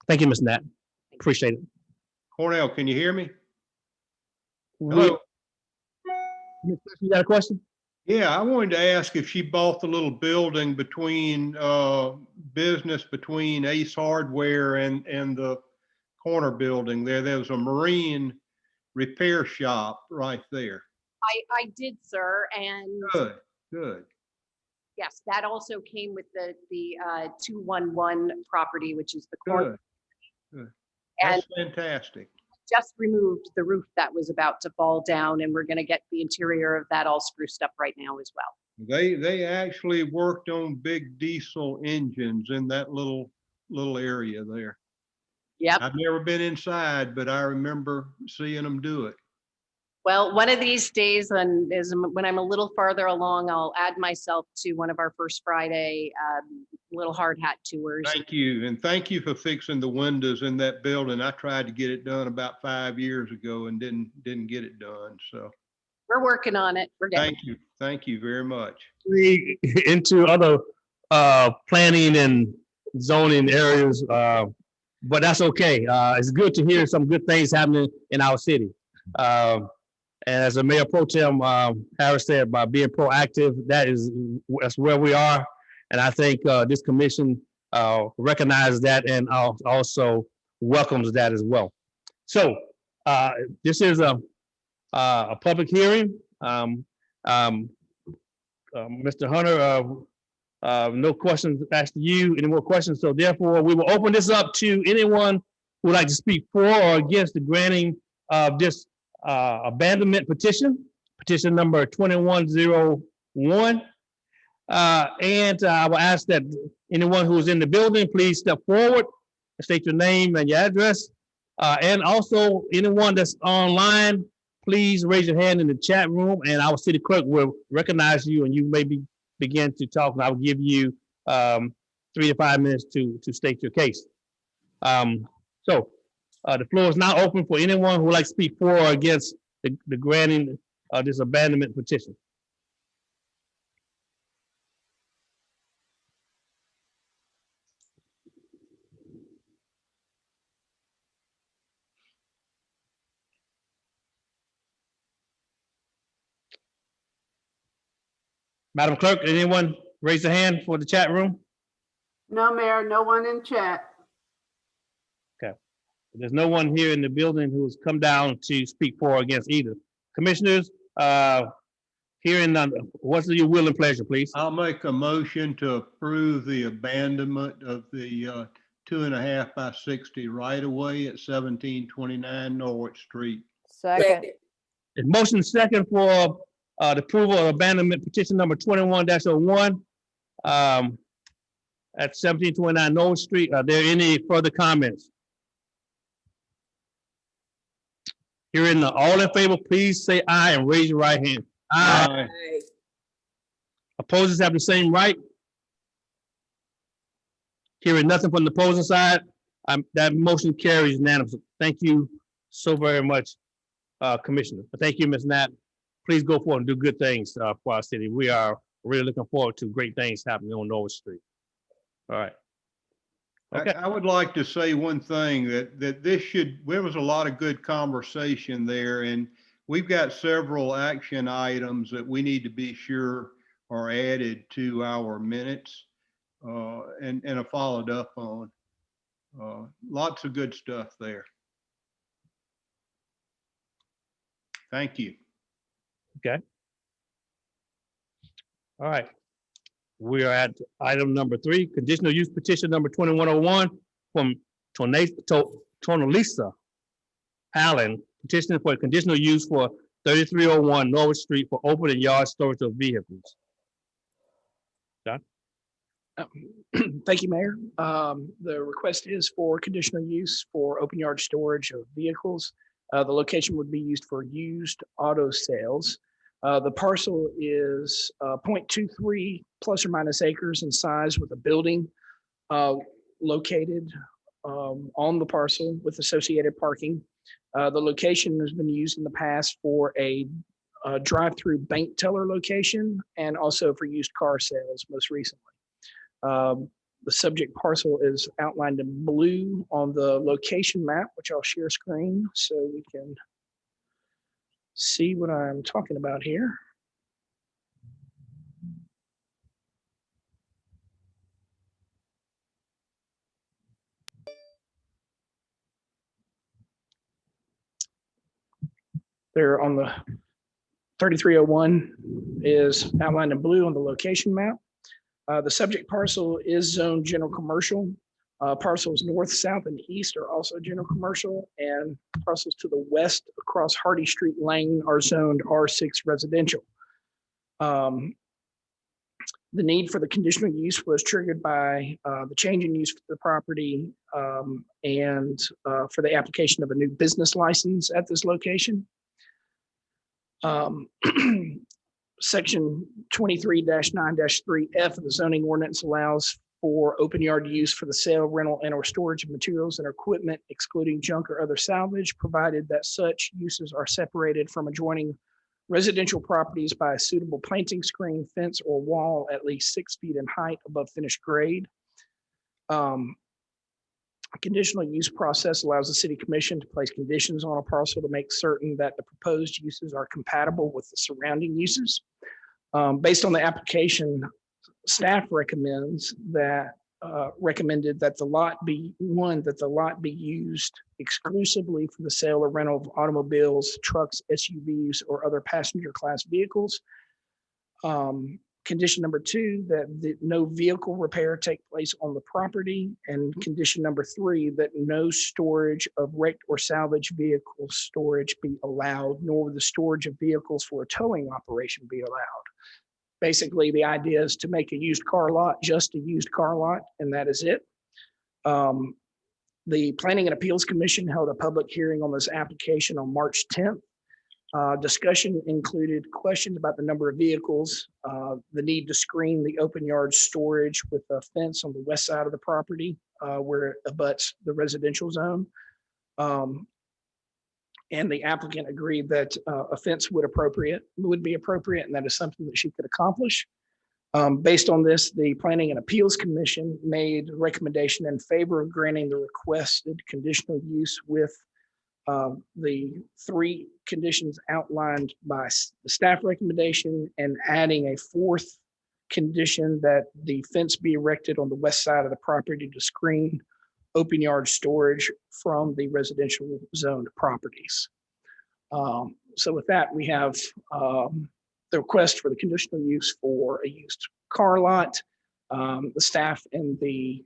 Thank you, Ms. Nat. Appreciate it. Cornell, can you hear me? Hello? You got a question? Yeah, I wanted to ask if she bought the little building between business between Ace Hardware and the corner building there. There was a marine repair shop right there. I did, sir, and Good. yes, that also came with the 211 property, which is the corner. Good. That's fantastic. just removed the roof that was about to fall down, and we're going to get the interior of that all spruced up right now as well. They actually worked on big diesel engines in that little area there. Yep. I've never been inside, but I remember seeing them do it. Well, one of these days, when I'm a little farther along, I'll add myself to one of our First Friday little hard hat tours. Thank you. And thank you for fixing the windows in that building. I tried to get it done about 5 years ago and didn't get it done. So We're working on it. We're getting. thank you. Thank you very much. Into other planning and zoning areas, but that's okay. It's good to hear some good things happening in our city. And as a Mayor Pro Tem Harris said, by being proactive, that's where we are. And I think this commission recognizes that and also welcomes that as well. So this is a public hearing. Mr. Hunter, no questions asked to you. Any more questions? So therefore, we will open this up to anyone who would like to speak for or against the granting of this abandonment petition number 2101. And I will ask that anyone who is in the building, please step forward and state your name and your address. And also anyone that's online, please raise your hand in the chat room and our city clerk will recognize you and you may begin to talk and I will give you 3 to 5 minutes to state your case. The floor is now open for anyone who would like to speak for or against the granting of this abandonment petition. Madam Clerk, anyone raise their hand for the chat room? No, Mayor, no one in chat. Okay. There's no one here in the building who's come down to speak for or against either. Commissioners, hearing none, what's your will and pleasure, please? I'll make a motion to approve the abandonment of the 2.5 by 60 right away at 1729 Norwich Street. Second. The motion second for the approval of abandonment petition number 21-01 at 1729 Norwich Street. Are there any further comments? Hearing none, all in favor, please say aye and raise your right hand. Aye. Aye. Opposers have the same right. Hearing nothing from the opposing side, that motion carries unanimously. Thank you so very much, Commissioner. Thank you, Ms. Knapp. Please go forward and do good things for our city. We are really looking forward to great things happening on Norwich Street. All right. Okay. I would like to say one thing that there was a lot of good conversation there and we've got several action items that we need to be sure are added to our minutes and are followed up on. Lots of good stuff there. Thank you. Okay. All right. We are at item number 3, conditional use petition number 2101 from Tonalisa Allen, petitioning for a conditional use for 3301 Norwich Street for open and yard storage of vehicles. John? Thank you, Mayor. The request is for conditional use for open yard storage of vehicles. The location would be used for used auto sales. The parcel is 0.23 plus or minus acres in size with a building located on the parcel with associated parking. The location has been used in the past for a drive-through bank teller location and also for used car sales most recently. The subject parcel is outlined in blue on the location map, which I'll share screen so we can see what I'm talking about here. There on the 3301 is outlined in blue on the location map. The subject parcel is zoned general commercial. Parcels north, south, and east are also general commercial, and parcels to the west across Hardy Street Lane are zoned R6 residential. The need for the conditional use was triggered by the change in use for the property and for the application of a new business license at this location. Section 23-9-3F of the zoning ordinance allows for open yard use for the sale, rental, and or storage of materials and equipment, excluding junk or other salvage, provided that such uses are separated from adjoining residential properties by a suitable planting screen, fence, or wall at least 6 feet in height above finished grade. A conditional use process allows the city commission to place conditions on a parcel to make certain that the proposed uses are compatible with the surrounding uses. Based on the application, staff recommended that the lot be used exclusively for the sale or rental of automobiles, trucks, SUVs, or other passenger class vehicles. Condition number 2, that no vehicle repair take place on the property. And condition number 3, that no storage of wrecked or salvage vehicle storage be allowed, nor the storage of vehicles for a towing operation be allowed. Basically, the idea is to make a used car lot just a used car lot, and that is it. The Planning and Appeals Commission held a public hearing on this application on March 10th. Discussion included questions about the number of vehicles, the need to screen the open yard storage with a fence on the west side of the property where it abuts the residential zone. And the applicant agreed that a fence would be appropriate, and that is something that she could accomplish. Based on this, the Planning and Appeals Commission made a recommendation in favor of granting the requested conditional use with the 3 conditions outlined by the staff recommendation, and adding a 4th condition that the fence be erected on the west side of the property to screen open yard storage from the residential zoned properties. So with that, we have the request for the conditional use for a used car lot, the staff and the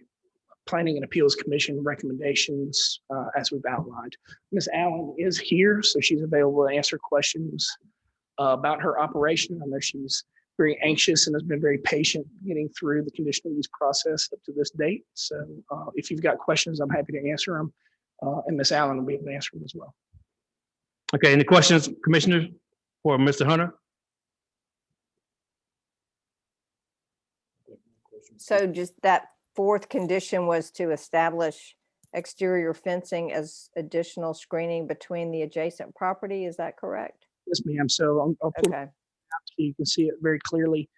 Planning and Appeals Commission recommendations as we've outlined. Ms. Allen is here, so she's available to answer questions about her operation. I know she's very anxious and has been very patient getting through the conditional use process up to this date. So if you've got questions, I'm happy to answer them. And Ms. Allen will be able to answer them as well. Okay, any questions, Commissioner, for Mr. Hunter? So just that 4th condition was to establish exterior fencing as additional screening between the adjacent property. Is that correct? Yes, ma'am. So I'll pull it up so you can see it very clearly.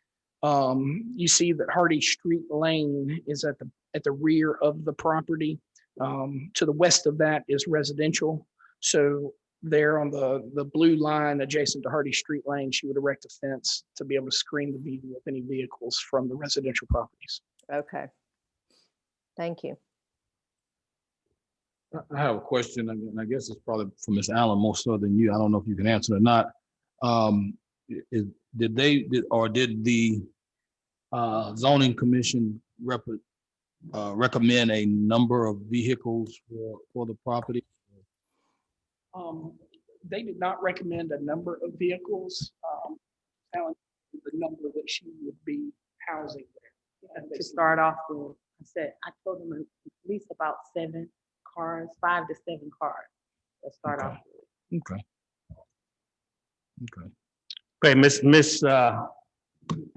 You see that Hardy Street Lane is at the rear of the property. To the west of that is residential. So there on the blue line adjacent to Hardy Street Lane, she would erect a fence to be able to screen the view of any vehicles from the residential properties. Okay. Thank you. I have a question, and I guess it's probably for Ms. Allen more so than you. I don't know if you can answer it or not. Did the zoning commission recommend a number of vehicles for the property? They did not recommend a number of vehicles. The number that she would be housing there. To start off with, I told them at least about 7 cars, 5 to 7 cars to start off with. Okay. Okay, Miss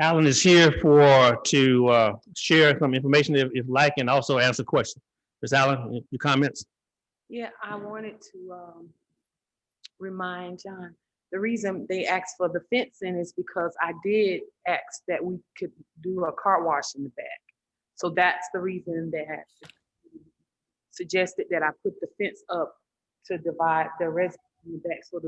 Allen is here to share some information if like, and also answer questions. Ms. Allen, your comments? Yeah, I wanted to remind John, the reason they asked for the fencing is because I did ask that we could do a car wash in the back. So that's the reason that suggested that I put the fence up to divide the residents in the back. So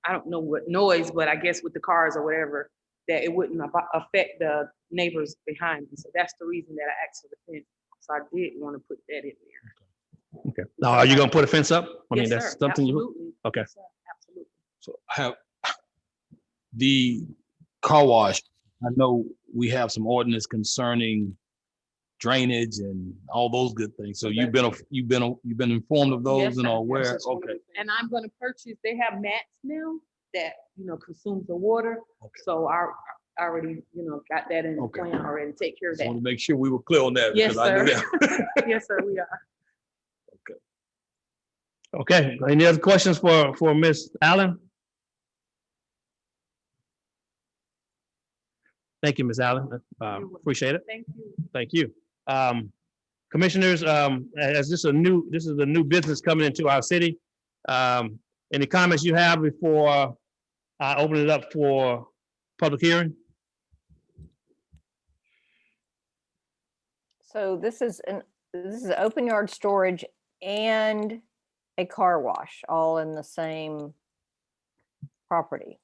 I don't know what noise, but I guess with the cars or whatever, that it wouldn't affect the neighbors behind me. So that's the reason that I asked for the fence. So I did want to put that in there. Okay. Now, are you going to put a fence up? I mean, Yes, that's sir. something Absolutely. you. Okay. Yes, sir. Absolutely. So have the car wash. I know we have some ordinance concerning drainage and all those good things. So you've been informed of those Yes, and sir. are aware. Yes, that's one of Okay. the- And I'm gonna purchase, they have mats now that, consumes the water. So I already, got that in the Okay. plan already, take care of Just want that. to make sure we were clear on that. Yes, because I knew sir. that. Yes, sir, we are. Okay, any other questions for Ms. Allen? Thank you, Ms. Allen. Appreciate it. Thank you. Thank you. Commissioners, as this is a new business coming into our city. Any comments you have before I open it up for public hearing? So this is open yard storage and a car wash, all in the same property.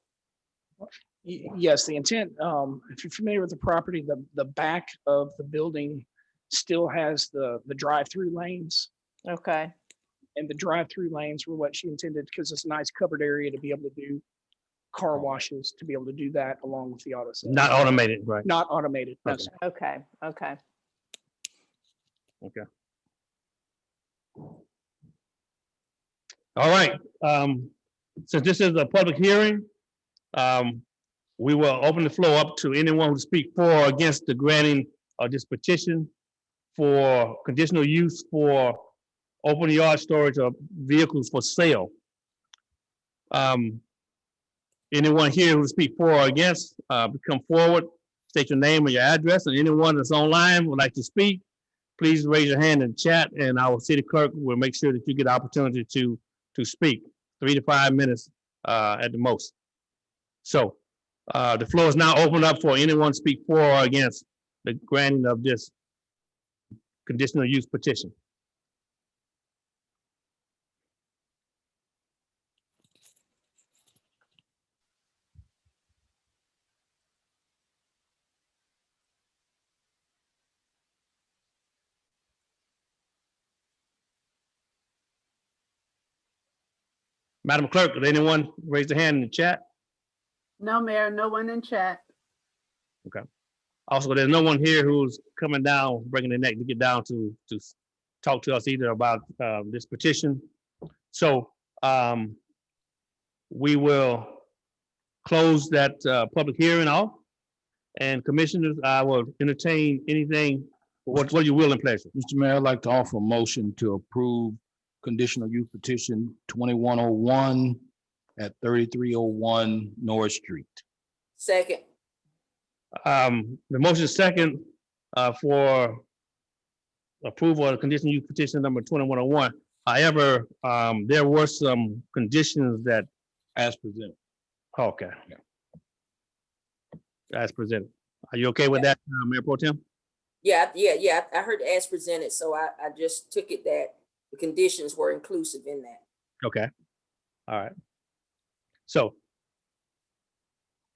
Yes, the intent, if you're familiar with the property, the back of the building still has the drive-through lanes. Okay. And the drive-through lanes were what she intended, because it's a nice covered area to be able to do car washes, to be able to do that along with the auto sales. Not automated, right? Not automated. No, Okay. sir. Okay, okay. Okay. All right, since this is a public hearing, we will open the floor up to anyone who speak for or against the granting of this petition for conditional use for open yard storage of vehicles for sale. Anyone here who speak for or against, come forward, state your name and your address, and anyone that's online would like to speak, please raise your hand in chat, and our city clerk will make sure that you get the opportunity to speak, 3 to 5 minutes at the most. So the floor is now open up for anyone to speak for or against the granting of this conditional use petition. Madam Clerk, did anyone raise their hand in the chat? No, Mayor, no one in chat. Okay. Also, there's no one here who's coming down, breaking their neck to get down to talk to us either about this petition. So we will close that public hearing off. And commissioners, I will entertain anything, what you will and pleasure. Mr. Mayor, I'd like to offer a motion to approve conditional use petition 2101 at 3301 Norris Street. Second. The motion is second for approval of conditional use petition number 2101. However, there were some conditions that. As presented. Okay. As presented. Are you okay with that, Mayor Pro Tem? Yeah. I heard as presented, so I just took it that the conditions were inclusive in that. Okay. All right. So,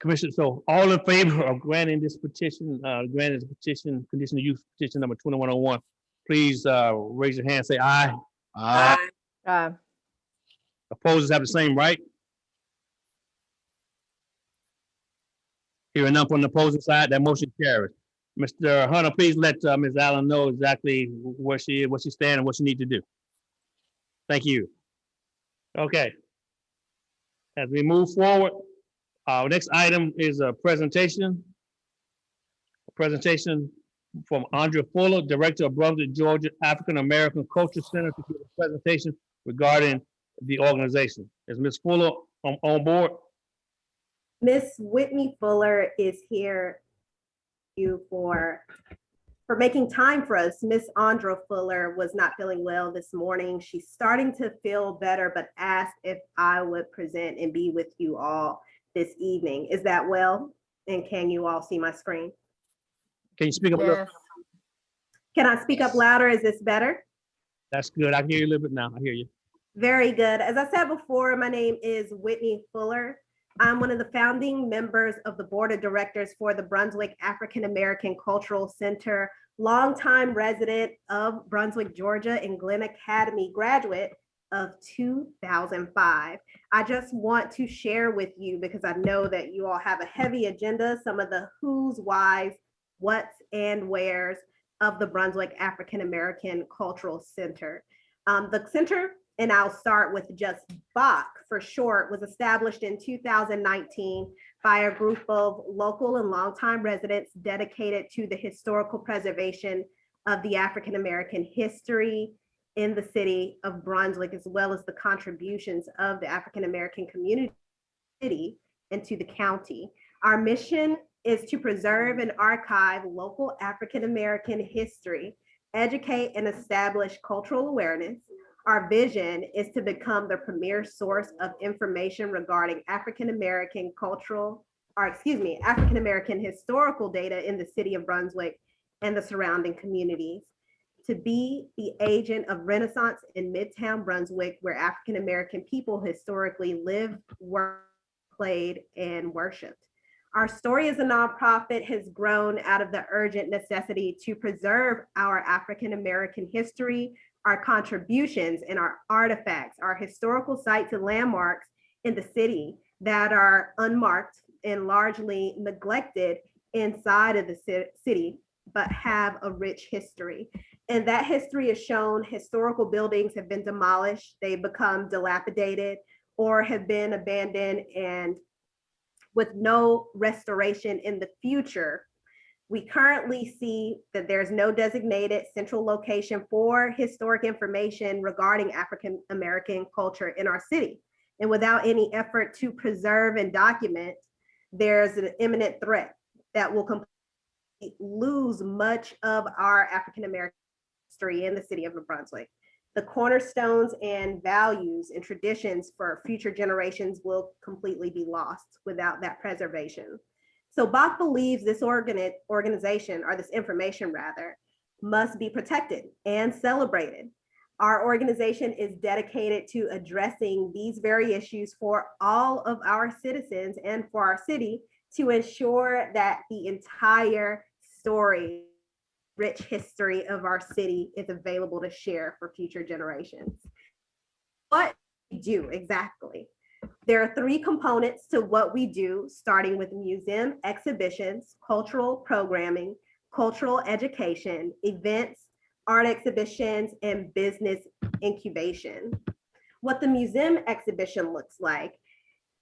Commissioner, so all in favor of granting this petition, conditional use petition number 2101, please raise your hand, say aye. Aye. Opposers have the same right. Hearing none from the opposing side, that motion carries. Mr. Hunter, please let Ms. Allen know exactly where she is, what she stands, and what she needs to do. Thank you. Okay. As we move forward, our next item is a presentation. A presentation from Andrea Fuller, Director of Brunswick, Georgia African American Culture Center, to give a presentation regarding the organization. Is Ms. Fuller on board? Miss Whitney Fuller is here for making time for us. Miss Andra Fuller was not feeling well this morning. She's starting to feel better, but asked if I would present and be with you all this evening. Is that well? And can you all see my screen? Can you speak up a little? Can I speak up louder? Is this better? That's good. I can hear you a little bit now. I hear you. Very good. As I said before, my name is Whitney Fuller. I'm one of the founding members of the board of directors for the Brunswick African American Cultural Center, longtime resident of Brunswick, Georgia, and Glenn Academy graduate of 2005. I just want to share with you, because I know that you all have a heavy agenda, some of the who's, whys, what's, and where's of the Brunswick African American Cultural Center. The center, and I'll start with just BAC for short, was established in 2019 by a group of local and longtime residents dedicated to the historical preservation of the African American history in the city of Brunswick, as well as the contributions of the African American community into the county. Our mission is to preserve and archive local African American history, educate and establish cultural awareness. Our vision is to become the premier source of information regarding African American African American historical data in the city of Brunswick and the surrounding communities. To be the agent of Renaissance in Midtown Brunswick, where African American people historically lived, worked, played, and worshiped. Our story as a nonprofit has grown out of the urgent necessity to preserve our African American history, our contributions, and our artifacts, our historical sites and landmarks in the city that are unmarked and largely neglected inside of the city, but have a rich history. And that history is shown. Historical buildings have been demolished, they become dilapidated, or have been abandoned, and with no restoration in the future. We currently see that there's no designated central location for historic information regarding African American culture in our city. And without any effort to preserve and document, there's an imminent threat that will completely lose much of our African American history in the city of New Brunswick. The cornerstones and values and traditions for future generations will completely be lost without that preservation. So BAC believes this organization, or this information rather, must be protected and celebrated. Our organization is dedicated to addressing these very issues for all of our citizens and for our city to ensure that the entire story, rich history of our city is available to share for future generations. What do we do exactly? There are three components to what we do, starting with museum exhibitions, cultural programming, cultural education, events, art exhibitions, and business incubation. What the museum exhibition looks like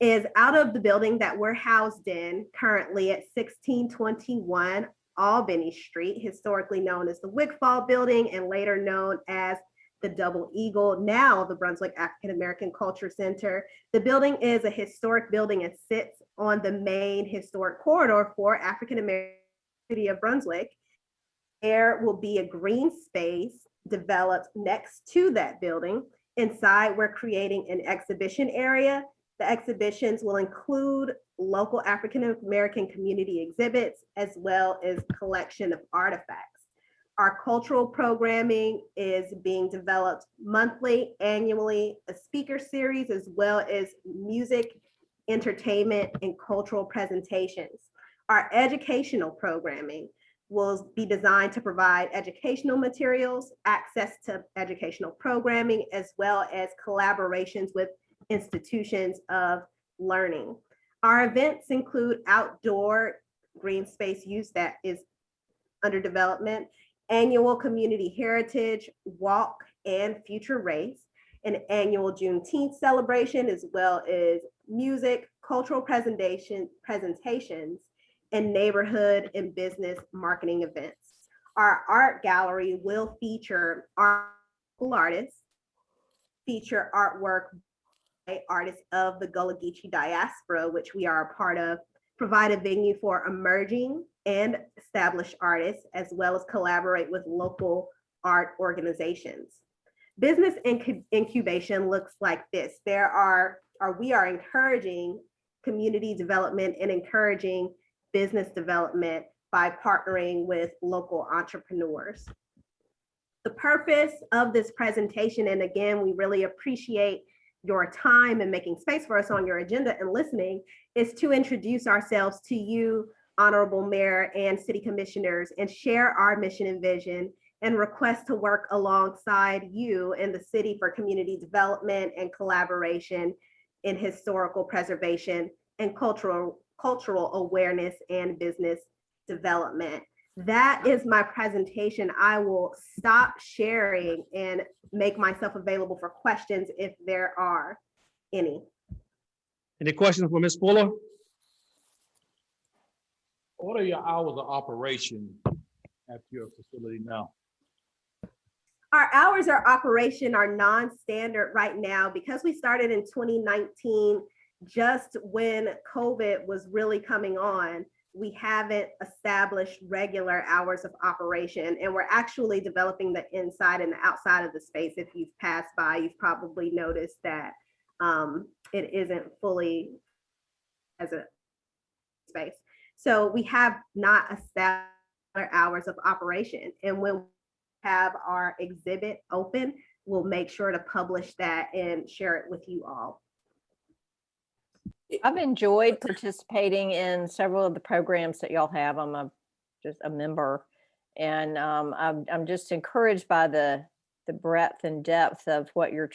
is out of the building that we're housed in currently at 1621 Albany Street, historically known as the Wigfall Building and later known as the Double Eagle, now the Brunswick African American Culture Center. The building is a historic building and sits on the main historic corridor for African American city of Brunswick. There will be a green space developed next to that building. Inside, we're creating an exhibition area. The exhibitions will include local African American community exhibits, as well as collection of artifacts. Our cultural programming is being developed monthly, annually, a speaker series, as well as music, entertainment, and cultural presentations. Our educational programming will be designed to provide educational materials, access to educational programming, as well as collaborations with institutions of learning. Our events include outdoor green space use that is under development, annual community heritage walk and future race, an annual Juneteenth celebration, as well as music, cultural presentations, and neighborhood and business marketing events. Our art gallery will feature artists, feature artwork by artists of the Gullah Geechee diaspora, which we are a part of, provide a venue for emerging and established artists, as well as collaborate with local art organizations. Business incubation looks like this. We are encouraging community development and encouraging business development by partnering with local entrepreneurs. The purpose of this presentation, and again, we really appreciate your time and making space for us on your agenda and listening, is to introduce ourselves to you, Honorable Mayor and City Commissioners, and share our mission and vision and request to work alongside you in the city for community development and collaboration in historical preservation and cultural awareness and business development. That is my presentation. I will stop sharing and make myself available for questions if there are any. Any questions for Ms. Fuller? What are your hours of operation at your facility now? Our hours of operation are non-standard right now because we started in 2019, just when COVID was really coming on. We haven't established regular hours of operation, and we're actually developing the inside and the outside of the space. If you've passed by, you've probably noticed that it isn't fully as a space. So we have not established our hours of operation. And when we have our exhibit open, we'll make sure to publish that and share it with you all. I've enjoyed participating in several of the programs that y'all have. I'm just a member, and I'm just encouraged by the breadth and depth of what you're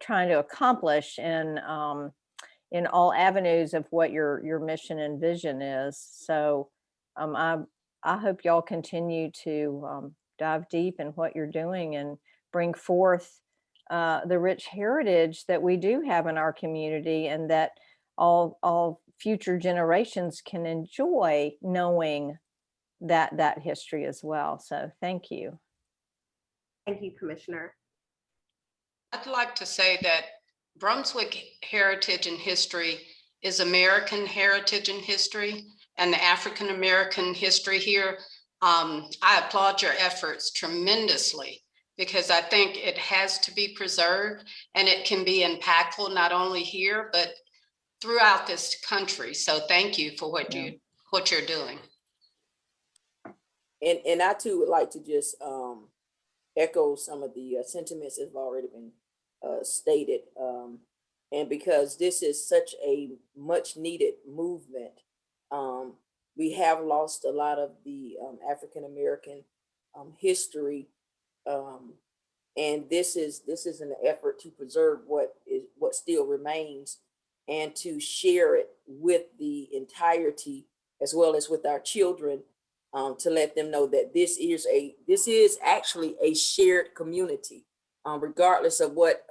trying to accomplish in all avenues of what your mission and vision is. So I hope y'all continue to dive deep in what you're doing and bring forth the rich heritage that we do have in our community, and that all future generations can enjoy knowing that history as well. So thank you. Thank you, Commissioner. I'd like to say that Brunswick heritage and history is American heritage and history, and the African American history here. I applaud your efforts tremendously, because I think it has to be preserved, and it can be impactful not only here, but throughout this country. So thank you for what you're doing. And I too would like to just echo some of the sentiments that have already been stated. And because this is such a much needed movement, we have lost a lot of the African American history, and this is an effort to preserve what still remains, and to share it with the entirety, as well as with our children, to let them know that this is actually a shared community, regardless of what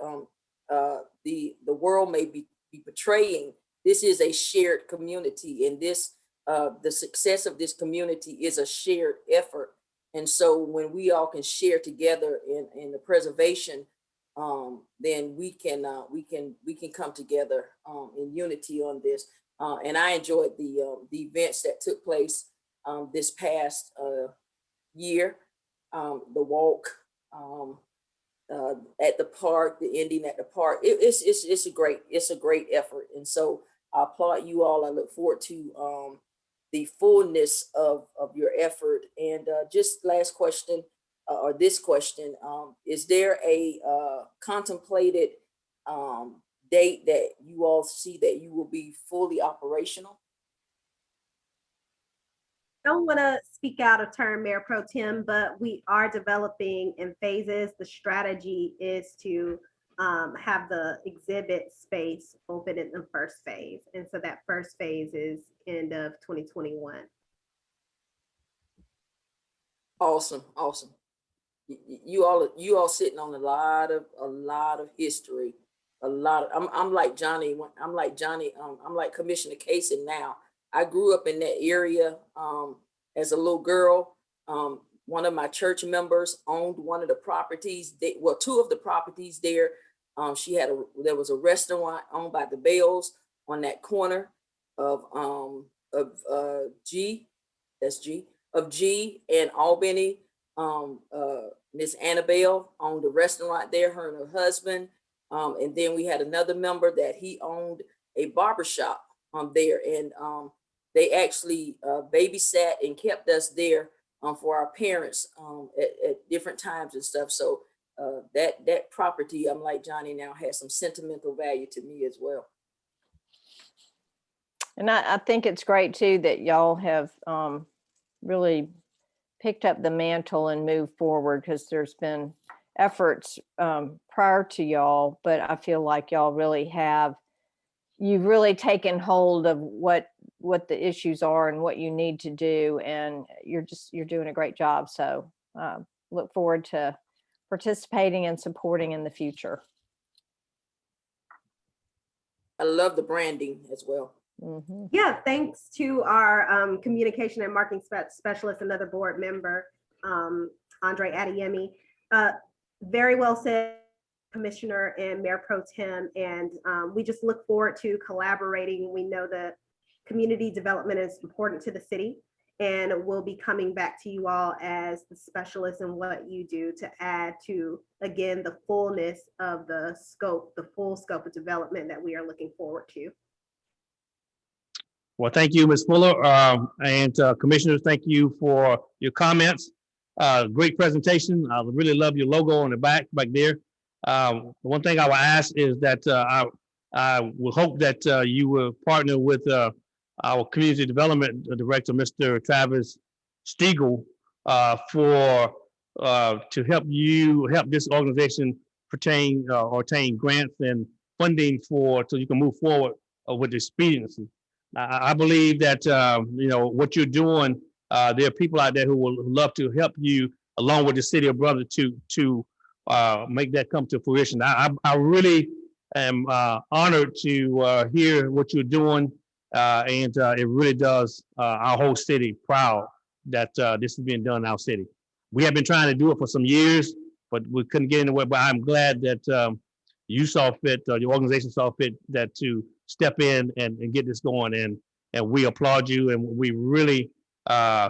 the world may be portraying. This is a shared community, and the success of this community is a shared effort. And so when we all can share together in the preservation, then we can come together in unity on this. And I enjoyed the events that took place this past year, the walk at the park, the ending at the park. It's a great effort, and so I applaud you all. I look forward to the fullness of your effort. And just last question, or this question, is there a contemplated date that you all see that you will be fully operational? I don't want to speak out of turn, Mayor Pro Tem, but we are developing in phases. The strategy is to have the exhibit space open in the first phase. And so that first phase is end of 2021. Awesome. You all sitting on a lot of history. I'm like Johnny. I'm like Commissioner Kaysen now. I grew up in that area as a little girl. One of my church members owned one of the properties. Two of the properties there. There was a restaurant owned by the Bells on that corner of G and Albany. Miss Annabelle owned a restaurant there, her and her husband. And then we had another member that he owned a barbershop there. And they actually babysat and kept us there for our parents at different times and stuff. So that property, I'm like Johnny now, has some sentimental value to me as well. And I think it's great too that y'all have really picked up the mantle and moved forward, because there's been efforts prior to y'all, but I feel like y'all really have, you've really taken hold of what what the issues are and what you need to do. And you're doing a great job. So look forward to participating and supporting in the future. I love the branding as well. Mm-hmm. Yeah, thanks to our communication and marketing specialist, another board member, Andre Adeyemi. Very well said, Commissioner and Mayor Pro Tem, and we just look forward to collaborating. We know that community development is important to the city, and we'll be coming back to you all as the specialists in what you do to add to, again, the fullness of the scope, the full scope of development that we are looking forward to. Well, thank you, Ms. Fuller, and commissioners, thank you for your comments. Great presentation. I really love your logo on the back there. One thing I will ask is that I will hope that you will partner with our community development director, Mr. Travis Stiegel, to help this organization obtain grants and funding so you can move forward with expediency. I believe that what you're doing. There are people out there who will love to help you, along with the city of Brunswick, to make that come to fruition. I really am honored to hear what you're doing, and it really does our whole city proud that this is being done in our city. We have been trying to do it for some years, but we couldn't get anywhere. But I'm glad that you saw fit, your organization saw fit that to step in and get this going, and we applaud you, and we really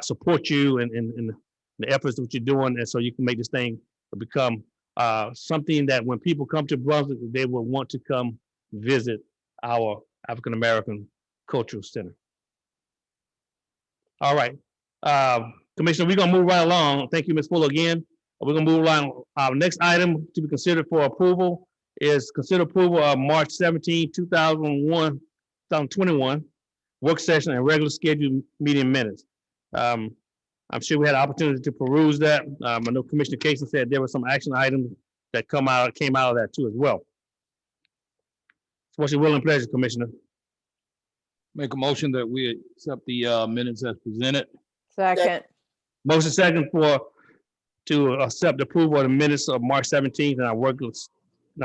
support you in the efforts that you're doing, and so you can make this thing become something that when people come to Brunswick, they will want to come visit our African American Cultural Center. All right, Commissioner, we're gonna move right along. Thank you, Ms. Fuller, again. We're gonna move along. Our next item to be considered for approval is consider approval of March 17, 2021 work session and regular scheduled meeting minutes. I'm sure we had an opportunity to peruse that. I know Commissioner Casey said there were some action items that came out of that too as well. What's your will and pleasure, Commissioner? Make a motion that we accept the minutes as presented. Second. Motion second to accept approval of the minutes of March 17th and our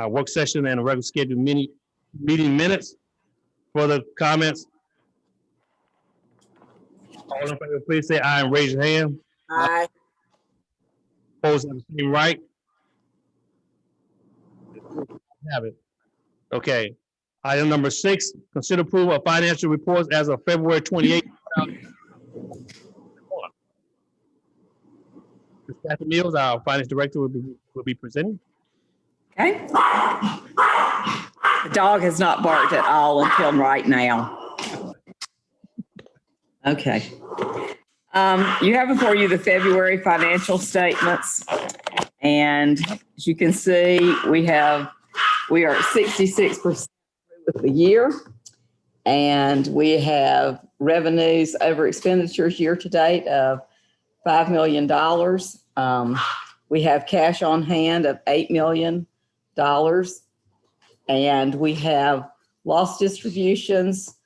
work session and a regular scheduled meeting minutes. Further comments? All in favor, please say aye and raise your hand. Aye. Opposed, have the same right. Have it. Okay. Item number 6, consider approval of financial reports as of February 28th. Kathy Mills, our finance director, will be presenting. Okay. The dog has not barked at all until right now. Okay. You have before you the February financial statements. And as you can see, we are at 66% with the year. And we have revenues over expenditures year to date of $5 million. We have cash on hand of $8 million. And we have loss distributions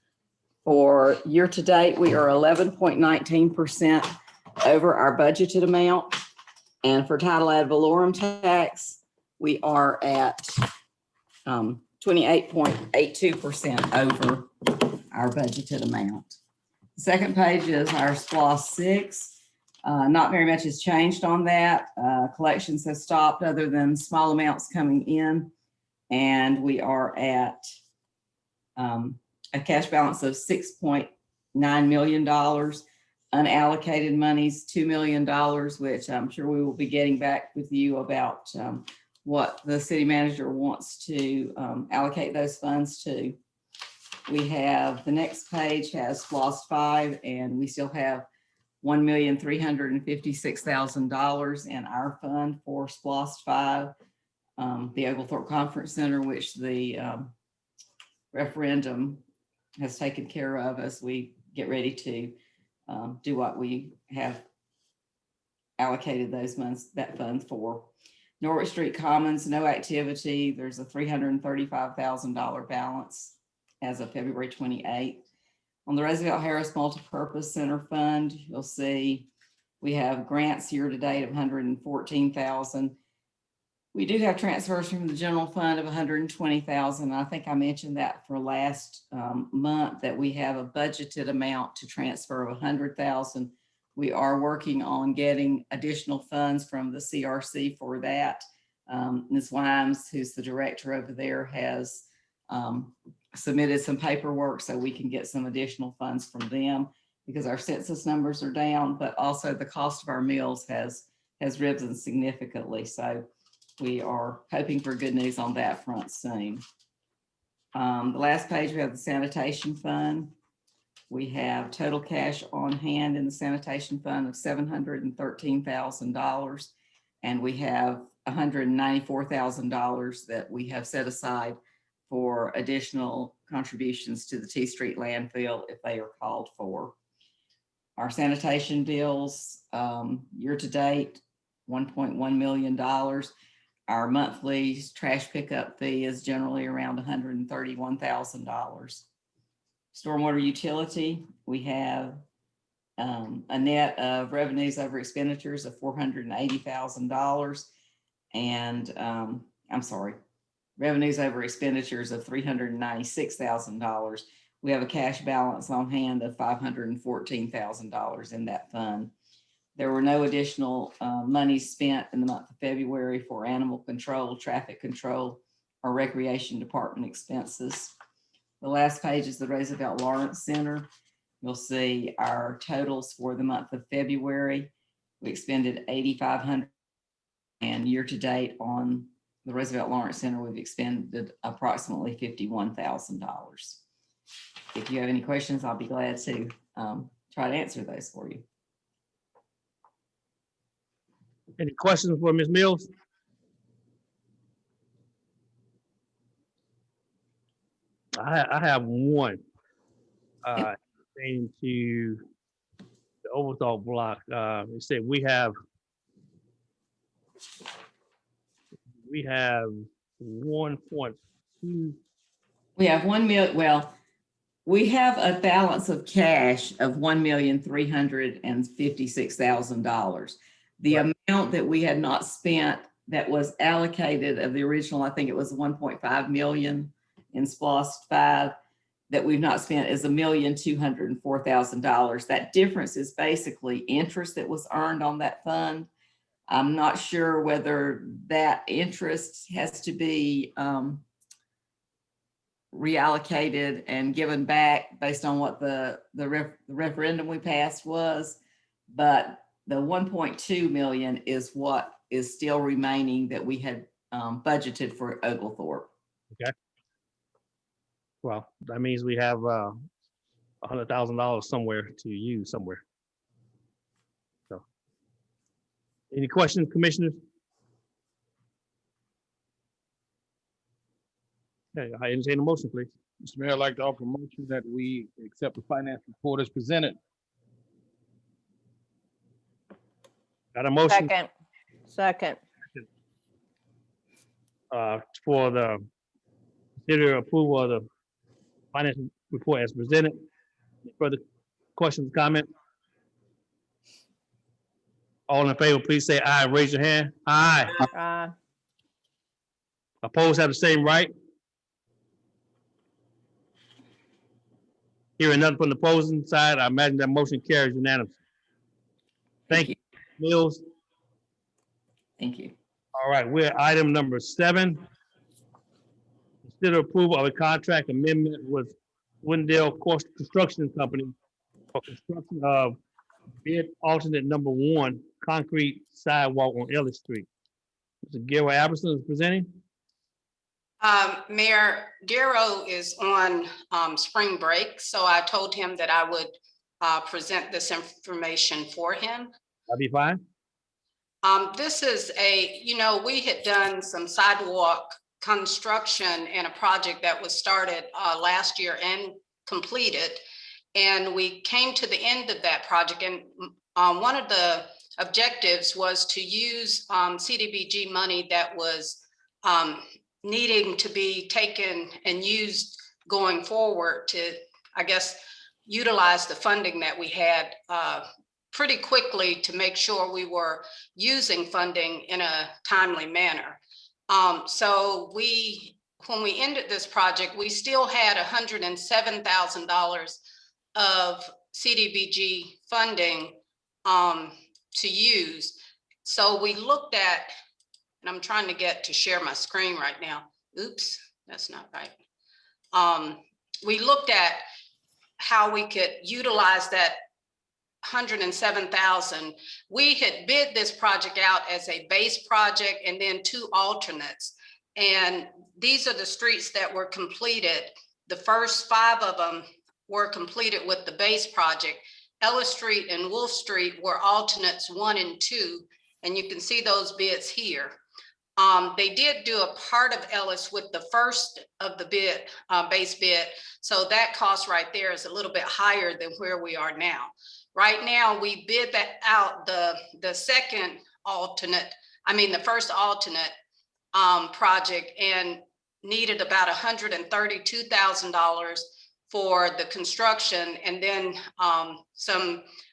for year to date. We are 11.19% over our budgeted amount. And for title ad valorem tax, we are at 28.82% over our budgeted amount. The second page is our SPLOST 6. Not very much has changed on that. Collections have stopped other than small amounts coming in. And we are at a cash balance of $6.9 million. Unallocated monies, $2 million, which I'm sure we will be getting back with you about what the city manager wants to allocate those funds to. We have, the next page has SPLOST 5, and we still have $1,356,000 in our fund for SPLOST 5. The Oglethorpe Conference Center, which the referendum has taken care of as we get ready to do what we have allocated those funds, that fund for. Norwich Street Commons, no activity. There's a $335,000 balance as of February 28th. On the Roosevelt Harris Multipurpose Center Fund, you'll see we have grants year to date of 114,000. We do have transfers from the general fund of 120,000. I think I mentioned that for last month that we have a budgeted amount to transfer of 100,000. We are working on getting additional funds from the CRC for that. Ms. Wimes, who's the director over there, has submitted some paperwork so we can get some additional funds from them because our census numbers are down, but also the cost of our meals has risen significantly. So we are hoping for good news on that front soon. The last page, we have the sanitation fund. We have total cash on hand in the sanitation fund of $713,000. And we have $194,000 that we have set aside for additional contributions to the T Street landfill if they are called for. Our sanitation bills year to date, $1.1 million. Our monthly trash pickup fee is generally around $131,000. Stormwater utility, we have a net of revenues over expenditures of $480,000 and I'm sorry, revenues over expenditures of $396,000. We have a cash balance on hand of $514,000 in that fund. There were no additional money spent in the month of February for animal control, traffic control, or recreation department expenses. The last page is the Roosevelt Lawrence Center. You'll see our totals for the month of February. We expended $8,500 and year to date on the Roosevelt Lawrence Center, we've expended approximately $51,000. If you have any questions, I'll be glad to try to answer those for you. Any questions for Ms. Mills? I have one. Pertaining to the overthought block. It said we have 1.2. We have 1 million. Well, we have a balance of cash of $1,356,000. The amount that we had not spent that was allocated of the original, I think it was 1.5 million in SPLOST 5 that we've not spent is $1,204,000. That difference is basically interest that was earned on that fund. I'm not sure whether that interest has to be reallocated and given back based on what the referendum we passed was, but the 1.2 million is what is still remaining that we had budgeted for Oglethorpe. Okay. Well, that means we have $100,000 somewhere to use somewhere. So, any questions, commissioners? Okay, I entertain a motion, please. Mr. Mayor, I'd like to offer a motion that we accept the finance report as presented. Got a motion? Second. For the consider approval of the finance report as presented. Any further questions, comment? All in favor, please say aye. Raise your hand. Aye. Opposed have the same right. Hearing nothing from the opposing side, I imagine that motion carries unanimously. Thank you, Mills. Thank you. All right, we're at item number 7. Consider approval of a contract amendment with Wendell Construction Company for construction of bid alternate number 1 concrete sidewalk on Ellis Street. Mr. Gary Aberson is presenting. Mayor, Darrow is on spring break, so I told him that I would present this information for him. That'd be fine. This is we had done some sidewalk construction in a project that was started last year and completed. And we came to the end of that project. And one of the objectives was to use CDBG money that was needing to be taken and used going forward to, I guess, utilize the funding that we had pretty quickly to make sure we were using funding in a timely manner. So when we ended this project, we still had $107,000 of CDBG funding to use. So we looked at, and I'm trying to get to share my screen right now. Oops, that's not right. We looked at how we could utilize that 107,000. We had bid this project out as a base project and then 2 alternates. And these are the streets that were completed. The first 5 of them were completed with the base project. Ellis Street and Wolf Street were alternates 1 and 2. And you can see those bids here. They did do a part of Ellis with the first of the bid, base bid. So that cost right there is a little bit higher than where we are now. Right now, we bid that out the second alternate, the first alternate project, and needed about $132,000 for the construction, and then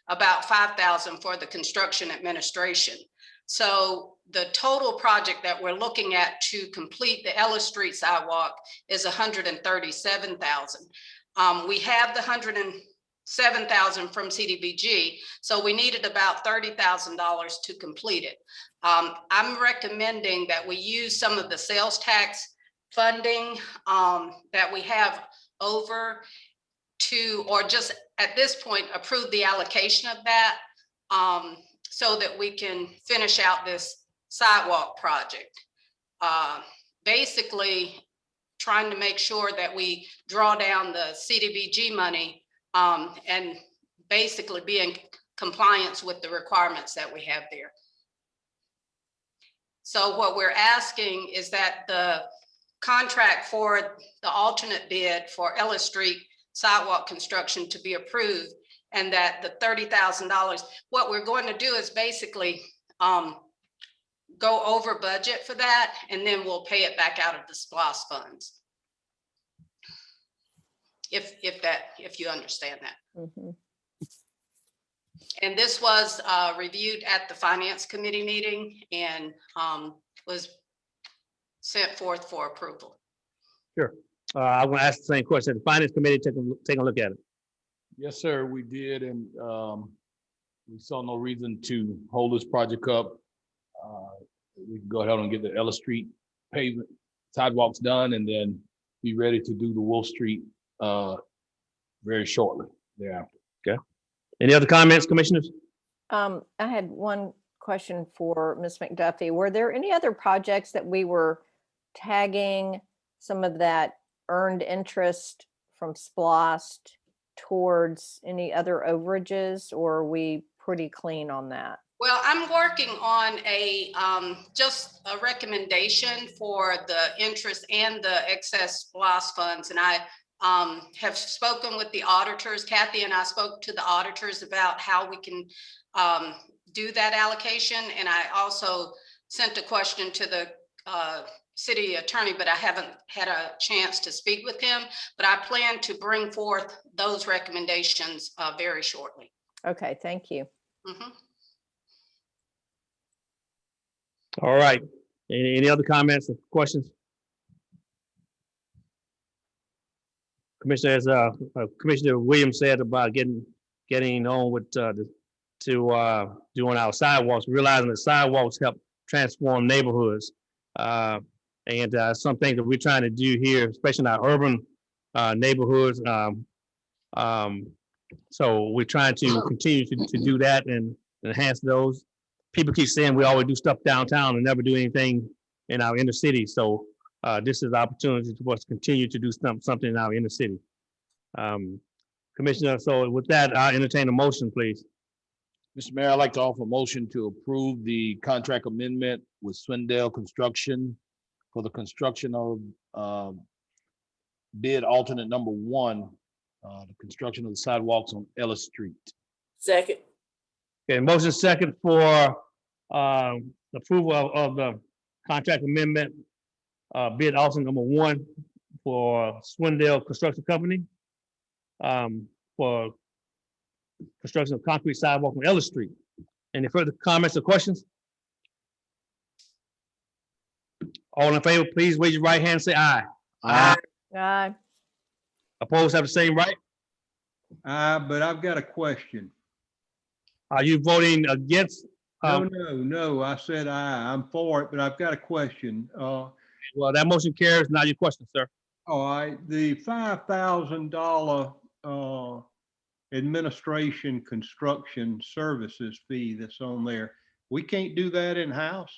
about $5,000 for the construction administration. So the total project that we're looking at to complete the Ellis Street sidewalk is $137,000. We have the $107,000 from CDBG, so we needed about $30,000 to complete it. I'm recommending that we use some of the sales tax funding that we have over to, or just at this point, approve the allocation of that so that we can finish out this sidewalk project. Basically, trying to make sure that we draw down the CDBG money and basically be in compliance with the requirements that we have there. So what we're asking is that the contract for the alternate bid for Ellis Street sidewalk construction to be approved, and that the $30,000, what we're going to do is basically go over budget for that, and then we'll pay it back out of the SPLOST funds. If you understand that. Mm-hmm. And this was reviewed at the Finance Committee meeting and was sent forth for approval. Sure. I want to ask the same question. The Finance Committee take a look at it. Yes, sir, we did, and we saw no reason to hold this project up. We can go ahead and get the Ellis Street pavement sidewalks done, and then be ready to do the Wolf Street very shortly thereafter. Okay. Any other comments, commissioners? I had one question for Ms. McDuffie. Were there any other projects that we were tagging some of that earned interest from SPLOST towards any other overages, or are we pretty clean on that? Well, I'm working on a just a recommendation for the interest and the excess SPLOST funds, and I have spoken with the auditors. Kathy and I spoke to the auditors about how we can do that allocation, and I also sent a question to the city attorney, but I haven't had a chance to speak with him. But I plan to bring forth those recommendations very shortly. Okay, thank you. Mm-hmm. All right. Any other comments or questions? Commissioner, as Commissioner Williams said about getting on with doing our sidewalks, realizing that sidewalks help transform neighborhoods. And some things that we're trying to do here, especially in our urban neighborhoods. So we're trying to continue to do that and enhance those. People keep saying we always do stuff downtown and never do anything in our inner city. So this is the opportunity for us to continue to do something in our inner city. Commissioner, so with that, I'll entertain a motion, please. Mr. Mayor, I'd like to offer a motion to approve the contract amendment with Swindell Construction for the construction of bid alternate number 1, the construction of the sidewalks on Ellis Street. Second. Okay, motion second for approval of the contract amendment, bid alternate number 1 for Swindell Construction Company. for construction of concrete sidewalk on Ellis Street. Any further comments or questions? All in favor, please raise your right hand and say aye. Aye. Opposed, have the same right. But I've got a question. Are you voting against? No, I said aye. I'm for it, but I've got a question. Well, that motion carries. Now your question, sir. All right, the $5,000 administration construction services fee that's on there, we can't do that in-house?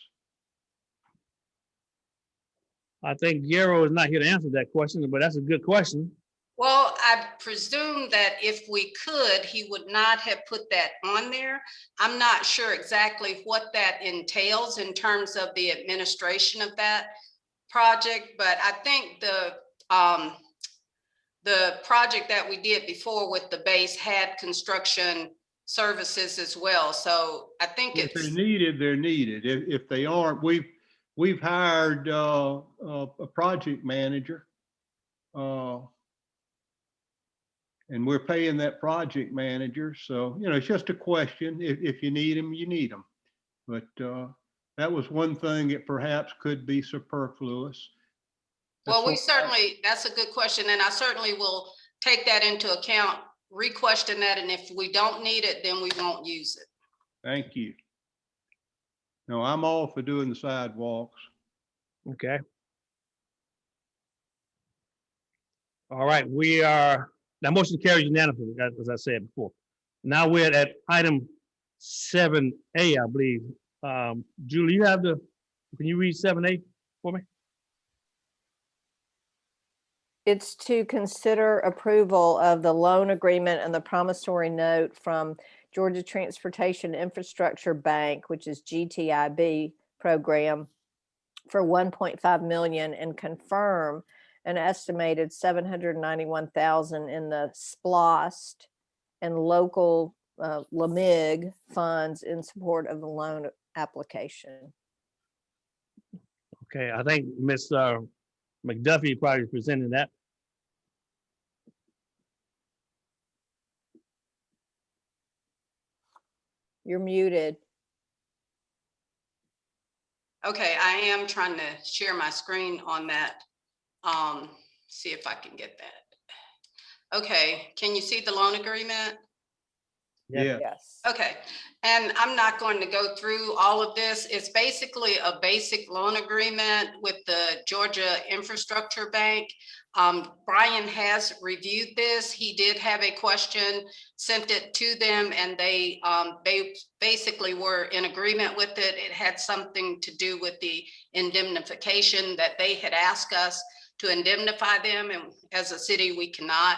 I think Guerrero is not here to answer that question, but that's a good question. Well, I presume that if we could, he would not have put that on there. I'm not sure exactly what that entails in terms of the administration of that project, but I think the project that we did before with the base had construction services as well. So I think If it's they're needed, they're needed. If they aren't, we've hired a project manager. And we're paying that project manager. So, it's just a question. If you need them, you need them. But that was one thing that perhaps could be superfluous. well, that's a good question. And I certainly will take that into account, re-question that. And if we don't need it, then we won't use it. Thank you. No, I'm all for doing the sidewalks. Okay. All right, that motion carries unanimously, as I said before. Now we're at item 7A, I believe. Julie, can you read 7A for me? It's to consider approval of the loan agreement and the promissory note from Georgia Transportation Infrastructure Bank, which is GTIB program, for $1.5 million, and confirm an estimated $791,000 in the SPLOST and local LMIG funds in support of the loan application. Okay, I think Ms. McDuffie probably presented that. You're muted. Okay, I am trying to share my screen on that. See if I can get that. Okay, can you see the loan agreement? Yeah. Yes. Okay, and I'm not going to go through all of this. It's basically a basic loan agreement with the Georgia Infrastructure Bank. Brian has reviewed this. He did have a question, sent it to them, and they basically were in agreement with it. It had something to do with the indemnification that they had asked us to indemnify them, and as a city, we cannot.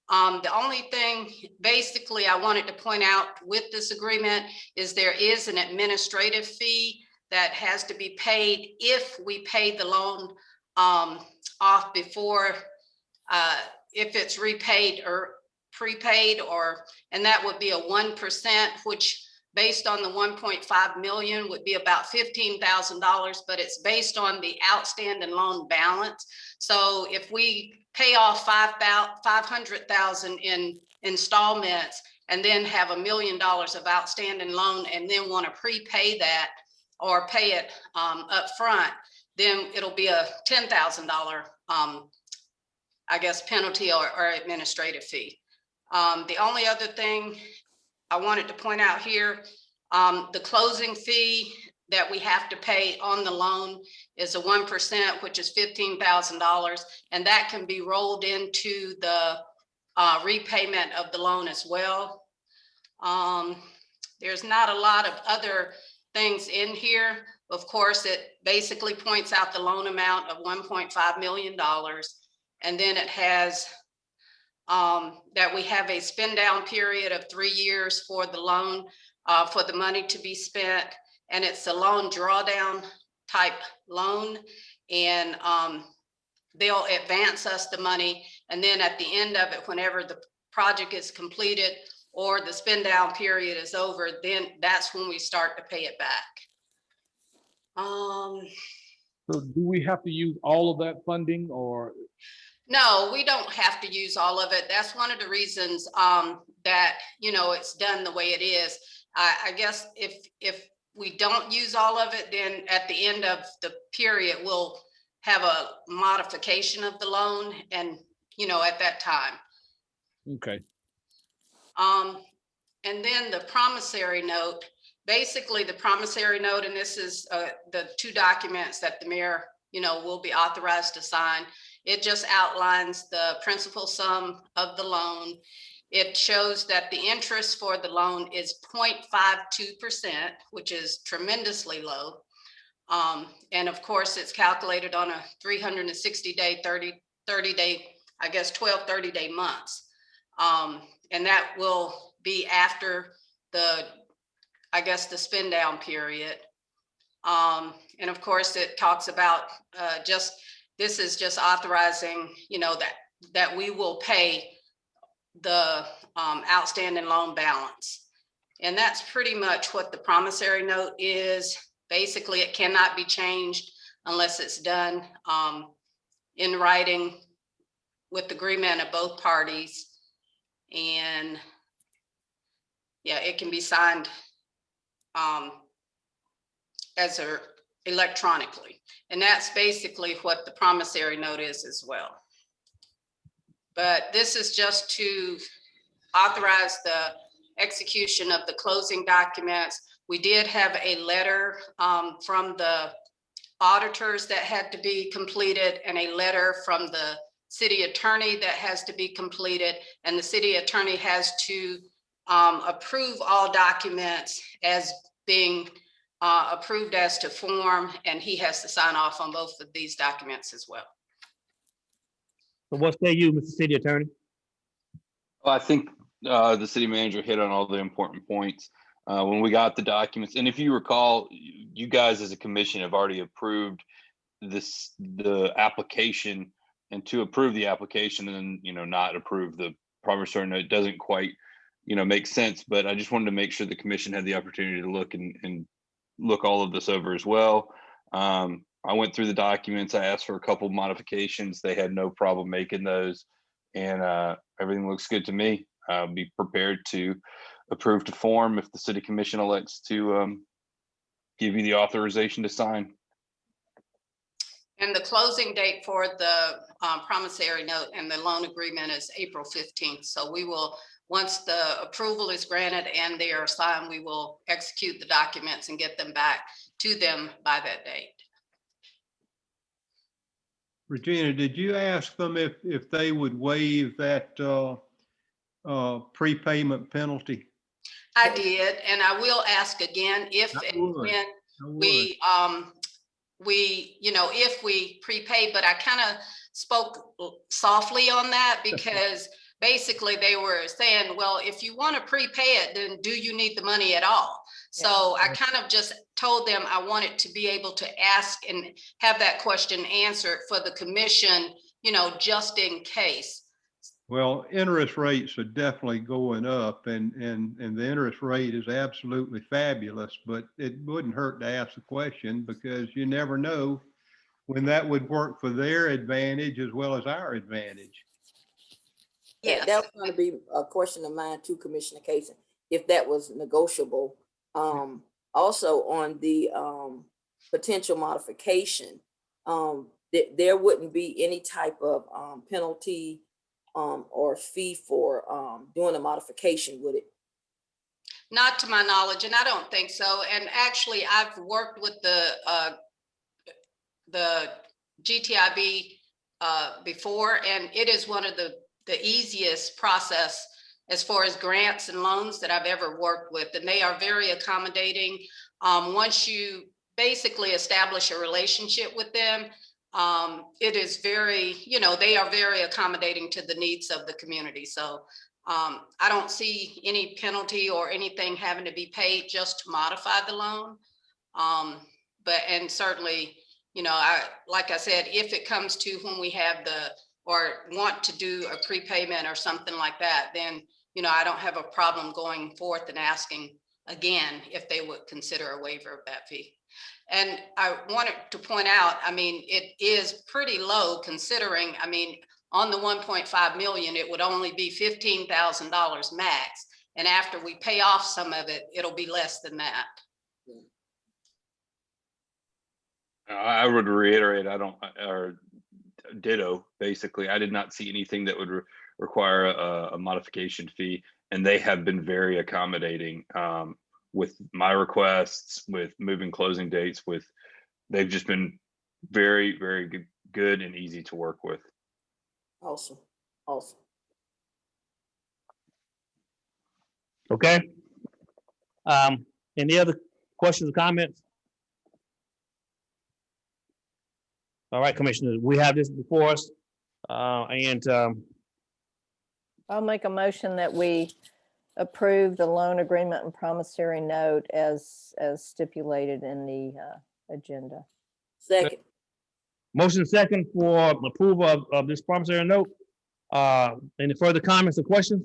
The only thing basically I wanted to point out with this agreement is there is an administrative fee that has to be paid if we pay the loan off before, if it's repaid or prepaid, and that would be a 1%, which based on the 1.5 million would be about $15,000, but it's based on the outstanding loan balance. So if we pay off $500,000 in installments and then have $1 million of outstanding loan and then want to prepay that or pay it up front, then it'll be a $10,000, I guess, penalty or administrative fee. The only other thing I wanted to point out here, the closing fee that we have to pay on the loan is a 1%, which is $15,000, and that can be rolled into the repayment of the loan as well. There's not a lot of other things in here. Of course, it basically points out the loan amount of $1.5 million, and then it has that we have a spend down period of 3 years for the loan, for the money to be spent. And it's a loan drawdown type loan. And they'll advance us the money. And then at the end of it, whenever the project is completed or the spend down period is over, then that's when we start to pay it back. So do we have to use all of that funding, or? No, we don't have to use all of it. That's one of the reasons that, it's done the way it is. I guess if we don't use all of it, then at the end of the period, we'll have a modification of the loan and, at that time. Okay. And then the promissory note, basically the promissory note, and this is the two documents that the mayor, will be authorized to sign. It just outlines the principal sum of the loan. It shows that the interest for the loan is 0.52%, which is tremendously low. And of course, it's calculated on a 360-day, 30-day, I guess 12 30-day months. And that will be after the spin down period. And of course, it talks about this is just authorizing, that we will pay the outstanding loan balance. And that's pretty much what the promissory note is. Basically, it cannot be changed unless it's done in writing with agreement of both parties. And yeah, it can be signed electronically. And that's basically what the promissory note is as well. But this is just to authorize the execution of the closing documents. We did have a letter from the auditors that had to be completed, and a letter from the city attorney that has to be completed. And the city attorney has to approve all documents as being approved as to form, and he has to sign off on both of these documents as well. So what say you, Mr. City Attorney? Well, I think the city manager hit on all the important points. When we got the documents, and if you recall, you guys as a commission have already approved the application, and to approve the application and then, not approve the promissory note doesn't quite, make sense. But I just wanted to make sure the commission had the opportunity to look and look all of this over as well. I went through the documents. I asked for a couple of modifications. They had no problem making those, and everything looks good to me. I'll be prepared to approve to form if the city commission elects to give you the authorization to sign. And the closing date for the promissory note and the loan agreement is April 15th. So we will, once the approval is granted and they are signed, we will execute the documents and get them back to them by that date. Regina, did you ask them if they would waive that prepayment penalty? I did, and I will ask again if and when if we prepay, but I kind of spoke softly on that because basically they were saying, well, if you want to prepay it, then do you need the money at all? So I kind of just told them I wanted to be able to ask and have that question answered for the commission, just in case. Well, interest rates are definitely going up, and the interest rate is absolutely fabulous, but it wouldn't hurt to ask the question because you never know when that would work for their advantage as well as our advantage. Yeah, that was going to be a question of mine too, Commissioner Kaysen, if that was negotiable. Also on the potential modification, there wouldn't be any type of penalty or fee for doing a modification, would it? Not to my knowledge, and I don't think so. And actually, I've worked with the GTIB before, and it is one of the easiest process as far as grants and loans that I've ever worked with, and they are very accommodating. Once you basically establish a relationship with them, it is very, they are very accommodating to the needs of the community. So I don't see any penalty or anything having to be paid just to modify the loan. And certainly, like I said, if it comes to when we have or want to do a prepayment or something like that, then, I don't have a problem going forth and asking again if they would consider a waiver of that fee. And I wanted to point out, it is pretty low considering, on the 1.5 million, it would only be $15,000 max. And after we pay off some of it, it'll be less than that. I would reiterate, or ditto, basically. I did not see anything that would require a modification fee, and they have been very accommodating with my requests, with moving closing dates, they've just been very, very good and easy to work with. Awesome, awesome. Okay. Any other questions or comments? All right, Commissioners, we have this before us, and I'll make a motion that we approve the loan agreement and promissory note as stipulated in the agenda. Second. motion second for approval of this promissory note. Any further comments or questions?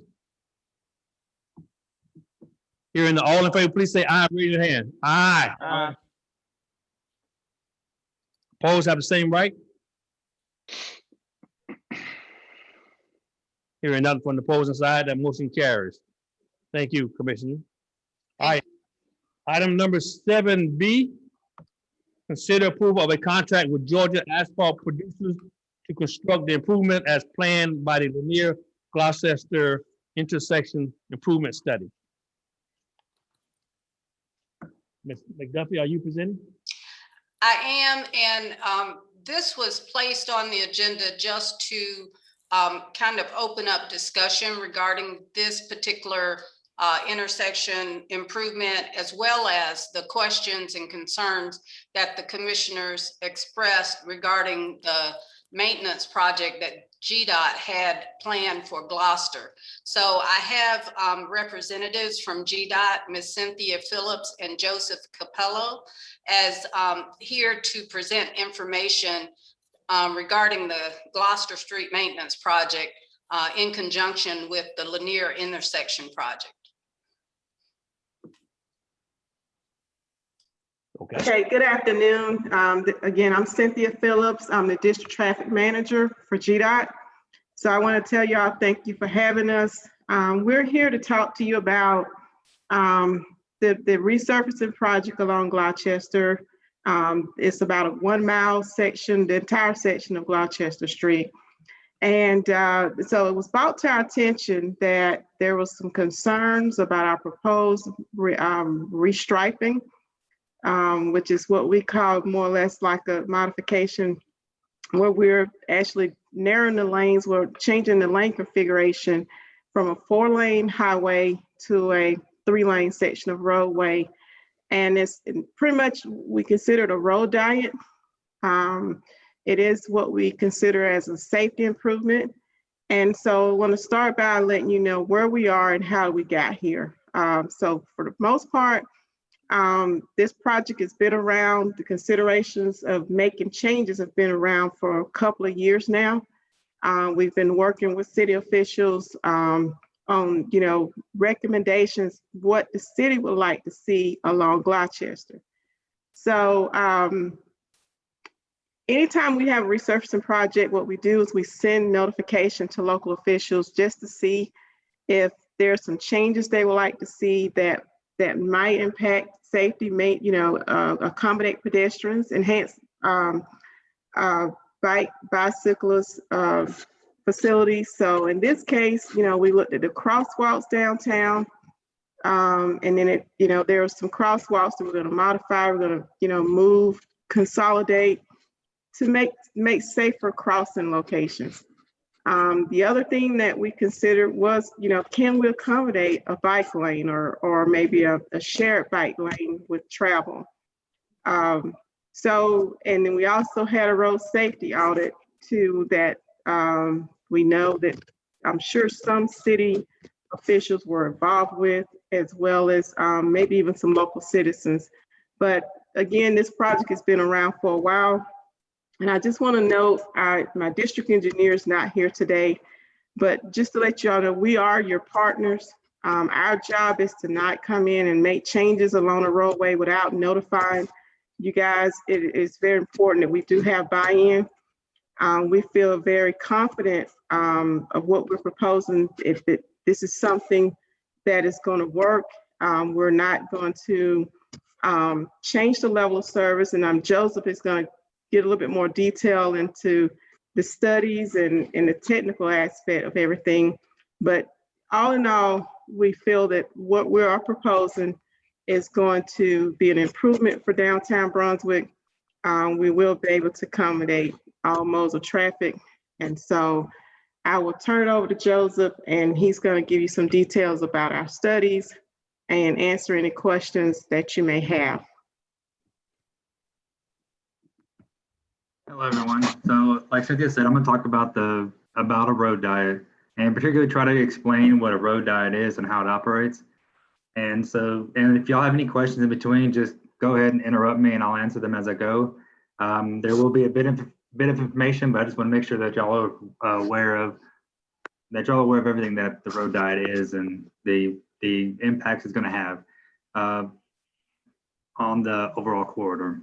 Hearing the all in favor, please say aye. Raise your hand. Aye. Aye. Opposed have the same right. Hearing nothing from the opposing side, that motion carries. Thank you, Commissioner. All right. Item number 7B, consider approval of a contract with Georgia Asphalt Producers to construct the improvement as planned by the Lanier-Gloucester intersection improvement study. Ms. McDuffie, are you presenting? I am, and this was placed on the agenda just to kind of open up discussion regarding this particular intersection improvement, as well as the questions and concerns that the commissioners expressed regarding the maintenance project that GDOT had planned for Gloucester. So I have representatives from GDOT, Ms. Cynthia Phillips and Joseph Capello, as here to present information regarding the Gloucester Street Maintenance Project in conjunction with the Lanier intersection project. Okay, good afternoon. Again, I'm Cynthia Phillips. I'm the District Traffic Manager for GDOT. So I want to tell y'all thank you for having us. We're here to talk to you about the resurfacing project along Gloucester. It's about a 1 mile section, the entire section of Gloucester Street. And so it was brought to our attention that there was some concerns about our proposed restriping, which is what we call more or less like a modification, where we're actually narrowing the lanes, we're changing the lane configuration from a 4-lane highway to a 3-lane section of roadway. And it's pretty much, we consider it a road diet. It is what we consider as a safety improvement. And so I want to start by letting you know where we are and how we got here. So for the most part, this project has been around. The considerations of making changes have been around for a couple of years now. We've been working with city officials on, recommendations, what the city would like to see along Gloucester. So anytime we have a resurfacing project, what we do is we send notification to local officials just to see if there's some changes they would like to see that might impact safety, may accommodate pedestrians, enhance bicyclist facilities. So in this case, we looked at the crosswalks downtown, and then there are some crosswalks that we're going to modify. We're going to move, consolidate to make safer crossing locations. The other thing that we considered was, can we accommodate a bike lane or maybe a shared bike lane with travel? And then we also had a road safety audit too that we know that I'm sure some city officials were involved with, as well as maybe even some local citizens. But again, this project has been around for a while. And I just want to note, my district engineer is not here today, but just to let you all know, we are your partners. Our job is to not come in and make changes along the roadway without notifying you guys. It is very important that we do have buy-in. We feel very confident of what we're proposing. If this is something that is going to work, we're not going to change the level of service. And Joseph is going to get a little bit more detail into the studies and the technical aspect of everything. But all in all, we feel that what we are proposing is going to be an improvement for downtown Brunswick. We will be able to accommodate all modes of traffic. And so I will turn it over to Joseph, and he's going to give you some details about our studies and answer any questions that you may have. Hello, everyone. So like Cynthia said, I'm going to talk about a road diet, and particularly try to explain what a road diet is and how it operates. And if y'all have any questions in between, just go ahead and interrupt me and I'll answer them as I go. There will be a bit of information, but I just want to make sure that y'all are aware of everything that the road diet is and the impacts it's going to have on the overall corridor.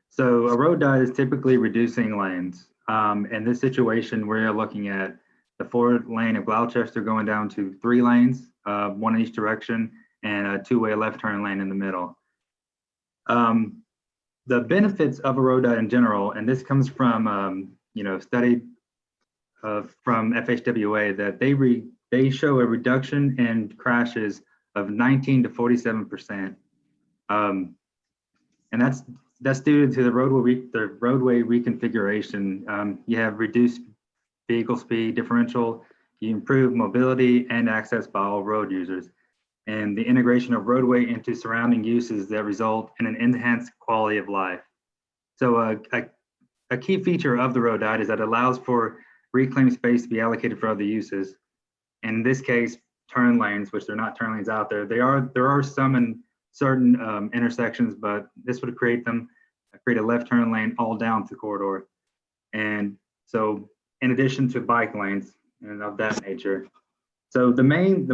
So a road diet is typically reducing lanes. In this situation, we're looking at the 4-lane of Gloucester going down to 3 lanes, 1 in each direction, and a 2-way left turn lane in the middle. The benefits of a road diet in general, and this comes from study from FHWA, that they show a reduction in crashes of 19 to 47%, and that's due to the roadway reconfiguration. You have reduced vehicle speed differential, you improve mobility and access by all road users, and the integration of roadway into surrounding uses that result in an enhanced quality of life. So a key feature of the road diet is that it allows for reclaimed space to be allocated for other uses. In this case, turn lanes, which they're not turn lanes out there. There are some in certain intersections, but this would create a left turn lane all down the corridor. And so in addition to bike lanes and of that nature. So the main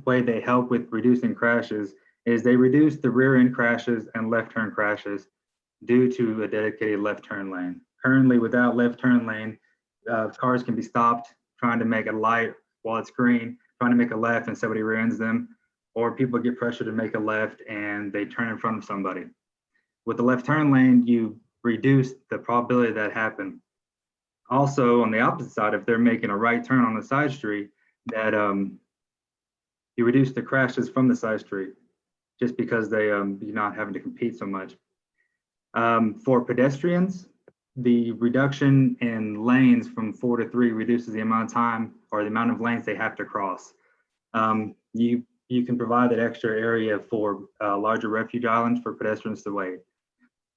way they help with reducing crashes is they reduce the rear end crashes and left turn crashes due to a dedicated left turn lane. Currently, without left turn lane, cars can be stopped trying to make a light while it's green, trying to make a left and somebody rear ends them, or people get pressured to make a left and they turn in front of somebody. With the left turn lane, you reduce the probability that happen. Also, on the opposite side, if they're making a right turn on the side street, that you reduce the crashes from the side street, just because you're not having to compete so much. For pedestrians, the reduction in lanes from 4 to 3 reduces the amount of time or the amount of lanes they have to cross. You can provide that extra area for larger refuge islands for pedestrians to wait.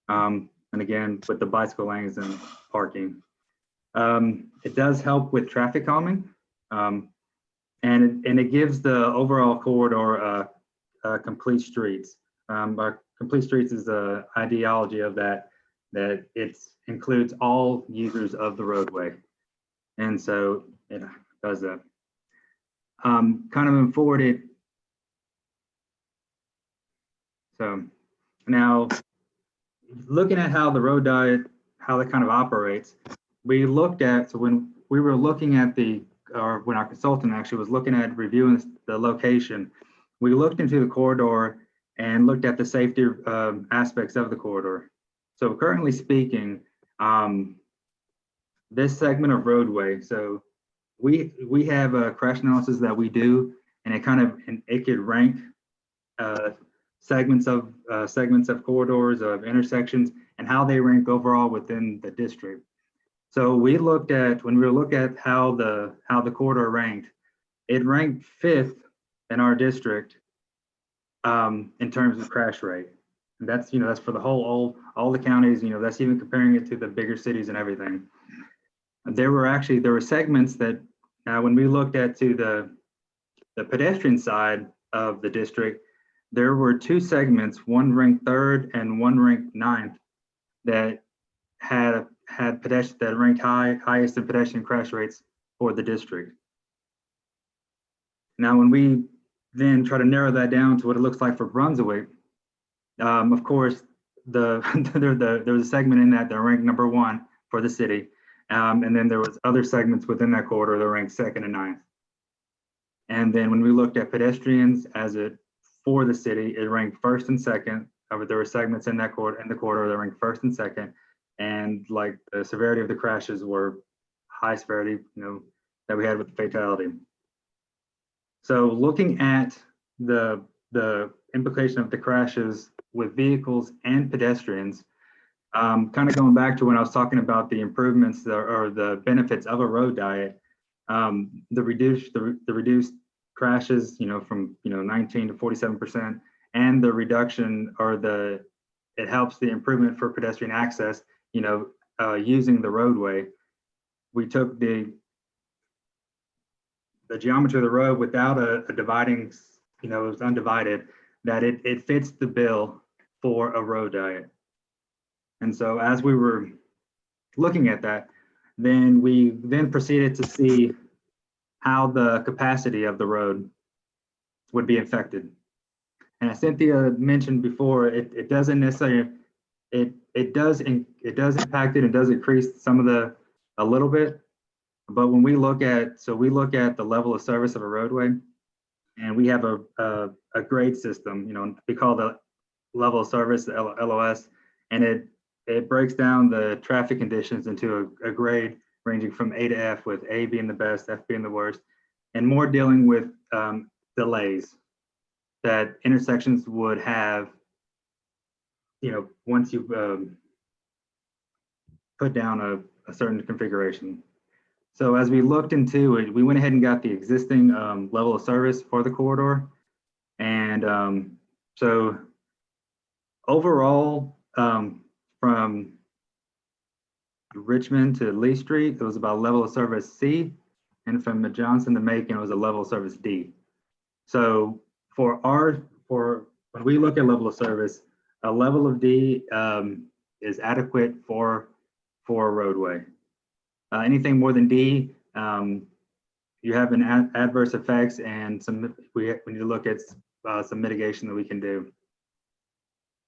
And again, with the bicycle lanes and parking. It does help with traffic calming, and it gives the overall corridor complete streets. Complete streets is the ideology of that it includes all users of the roadway, and so it does that. Kind of moving forward, so now looking at how the road diet, how it kind of operates. We looked at, so when we were looking at when our consultant actually was looking at reviewing the location, we looked into the corridor and looked at the safety aspects of the corridor. So currently speaking, this segment of roadway, so we have a crash analysis that we do, and it could rank segments of corridors, of intersections, and how they rank overall within the district. So when we looked at how the corridor ranked, it ranked 5th in our district in terms of crash rate. And that's for the whole, all the counties, that's even comparing it to the bigger cities and everything. There were segments that when we looked at to the pedestrian side of the district, there were 2 segments, one ranked 3rd and one ranked 9th, that had pedestrian that ranked highest in pedestrian crash rates for the district. Now, when we then try to narrow that down to what it looks like for Brunswick, of course, there was a segment in that ranked number 1 for the city. And then there was other segments within that corridor that ranked second and ninth. And then when we looked at pedestrians for the city, it ranked first and second. There were segments in the corridor that ranked first and second. And like the severity of the crashes were high severity, that we had with the fatality. So looking at the implication of the crashes with vehicles and pedestrians, kind of going back to when I was talking about the improvements or the benefits of a road diet, the reduced crashes, from 19 to 47%, and the reduction it helps the improvement for pedestrian access, using the roadway. We took the geometry of the road without a dividing, it was undivided, that it fits the bill for a road diet. And so as we were looking at that, then we proceeded to see how the capacity of the road would be affected. And as Cynthia mentioned before, it doesn't necessarily, it does impact it and does increase some of a little bit. But when we look at the level of service of a roadway, and we have a grade system, we call the level of service, the LOS, and it breaks down the traffic conditions into a grade ranging from A to F, with A being the best, F being the worst, and more dealing with delays that intersections would have, once you put down a certain configuration. So as we looked into it, we went ahead and got the existing level of service for the corridor. And so overall, from Richmond to Lee Street, it was about level of service C, and from Johnson to Macon, it was a level of service D. So for when we look at level of service, a level of D is adequate for a roadway. Anything more than D, you have an adverse effects, and we need to look at some mitigation that we can do.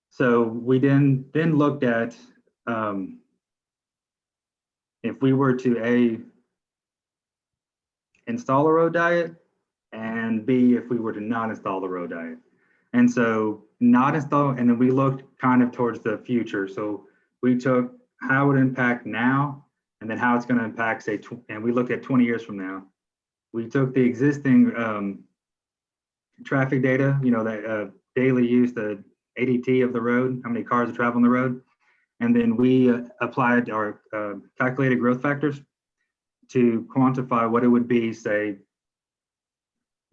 So we then looked at if we were to install a road diet, and B, if we were to not install the road diet. And so not install, and then we looked kind of towards the future. So we took how it would impact now, and then how it's going to impact, and we looked at 20 years from now. We took the existing traffic data, that daily use, the ADT of the road, how many cars are traveling the road, and then we applied our calculated growth factors to quantify what it would be, say,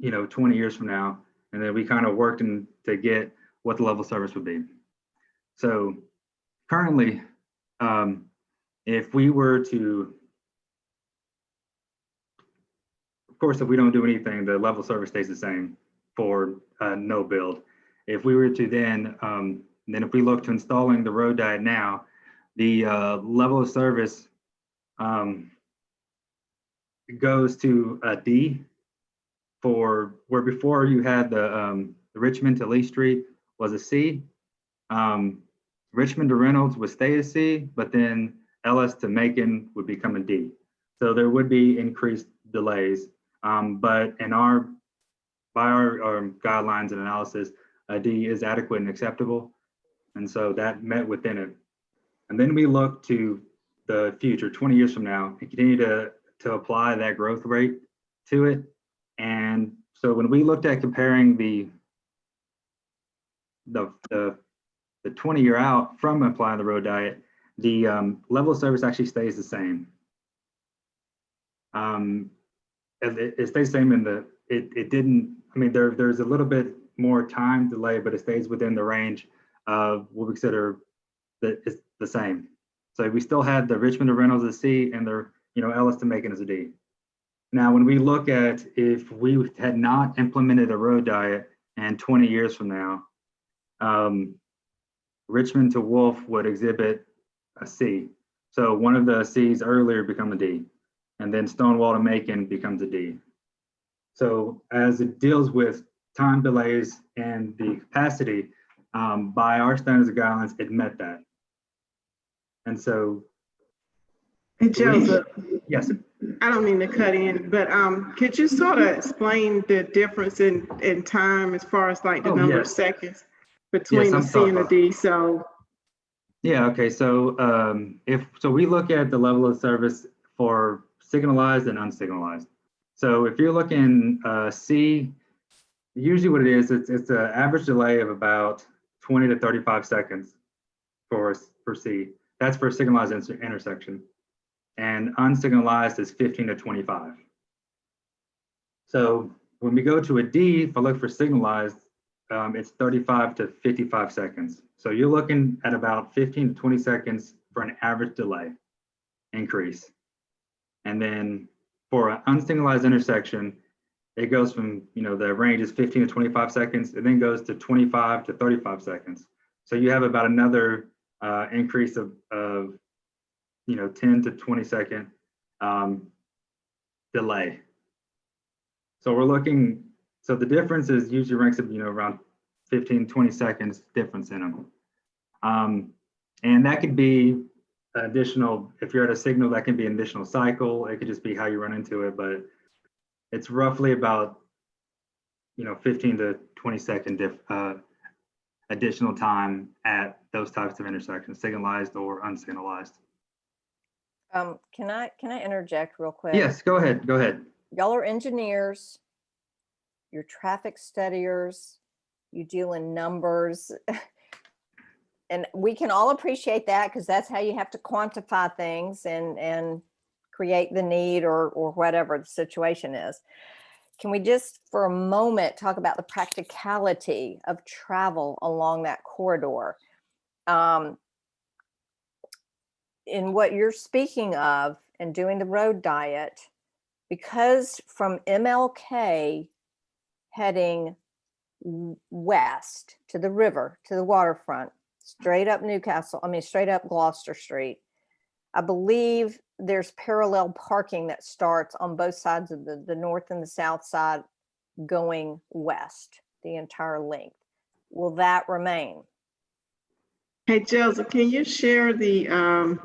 20 years from now, and then we kind of worked to get what the level of service would be. So currently, if we were to, of course, if we don't do anything, the level of service stays the same for no build. If we were to then if we look to installing the road diet now, the level of service goes to a D, for where before you had the Richmond to Lee Street was a C. Richmond to Reynolds would stay a C, but then Ellis to Macon would become a D. So there would be increased delays, but by our guidelines and analysis, a D is adequate and acceptable. And so that met within it. And then we look to the future, 20 years from now, and continue to apply that growth rate to it. And so when we looked at comparing the 20-year out from applying the road diet, the level of service actually stays the same. It stays the same it didn't, there's a little bit more time delay, but it stays within the range of what we consider that is the same. So we still had the Richmond to Reynolds as a C, and the Ellis to Macon as a D. Now, when we look at if we had not implemented a road diet, and 20 years from now, Richmond to Wolf would exhibit a C. So one of the C's earlier become a D, and then Stonewall to Macon becomes a D. So as it deals with time delays and the capacity, by our standards and guidelines, it met that. And so And Joseph, Yes. I don't mean to cut in, but could you sort of explain the difference in time as far as like the number of Yes. seconds between Yes, the I'm C and the sorry. D? So Yeah, okay, so we look at the level of service for signalized and unsignalized. So if you're looking C, usually what it is, it's an average delay of about 20 to 35 seconds for C. That's for signalized intersection. And unsignalized is 15 to 25. So when we go to a D, if I look for signalized, it's 35 to 55 seconds. So you're looking at about 15 to 20 seconds for an average delay increase. And then for an unsignalized intersection, it goes from, the range is 15 to 25 seconds, and then goes to 25 to 35 seconds. So you have about another increase of 10 to 20 second delay. So we're looking, so the difference is usually ranks of, around 15, 20 seconds difference in them. And that could be additional, if you're at a signal, that can be an additional cycle. It could just be how you run into it, but it's roughly about, 15 to 20 second additional time at those types of intersections, signalized or unsignalized. Can I interject real quick? Yes, go ahead. Y'all are engineers, you're traffic studiers, you deal in numbers. And we can all appreciate that because that's how you have to quantify things and create the need or whatever the situation is. Can we just for a moment talk about the practicality of travel along that corridor? In what you're speaking of and doing the road diet, because from MLK heading west to the river, to the waterfront, straight up straight up Gloucester Street, I believe there's parallel parking that starts on both sides of the north and the south side going west, the entire length. Will that remain? hey, Joseph, can you share the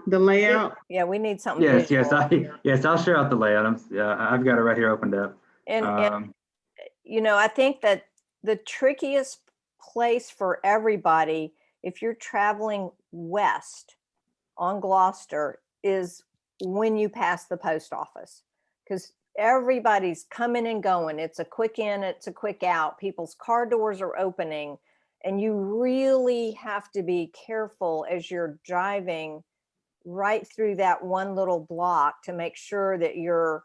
layout? Yeah, we need something. Yes, visual. yes, I'll share out the layout. I've got it right here opened up. And I think that the trickiest place for everybody, if you're traveling west on Gloucester, is when you pass the post office, because everybody's coming and going. It's a quick in, it's a quick out. People's car doors are opening, and you really have to be careful as you're driving right through that one little block to make sure that you're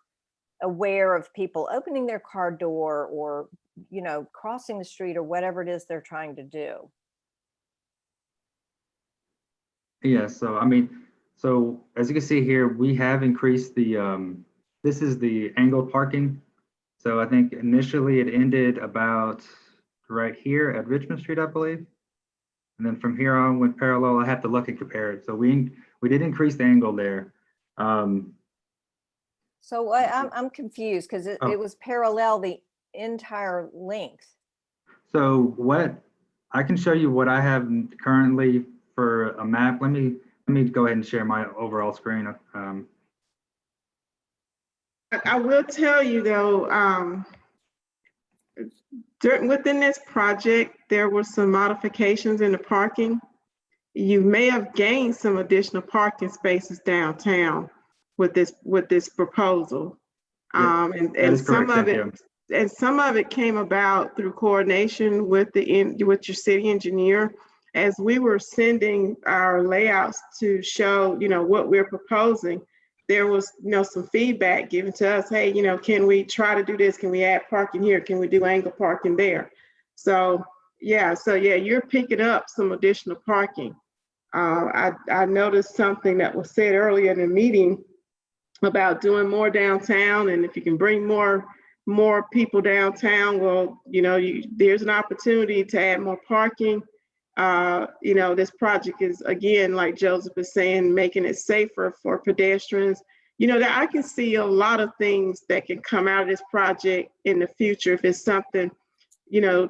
aware of people opening their car door or, crossing the street or whatever it is they're trying to do. Yeah, so as you can see here, we have increased the, this is the angled parking. So I think initially it ended about right here at Richmond Street, I believe. And then from here on went parallel. I have to look and compare it. So we did increase the angle there. So I'm confused because it was parallel the entire length. So what I can show you what I have currently for a map. Let me go ahead and share my overall screen. I will tell you though, within this project, there were some modifications in the parking. You may have gained some additional parking spaces downtown with this proposal. And some of it, and some of it came about through coordination with your city engineer. As we were sending our layouts to show, what we're proposing, there was, some feedback given to us. Hey, can we try to do this? Can we add parking here? Can we do angle parking there? So yeah, you're picking up some additional parking. I noticed something that was said earlier in the meeting about doing more downtown, and if you can bring more people downtown, well, there's an opportunity to add more parking. This project is, again, like Joseph is saying, making it safer for pedestrians. That I can see a lot of things that can come out of this project in the future if it's something, you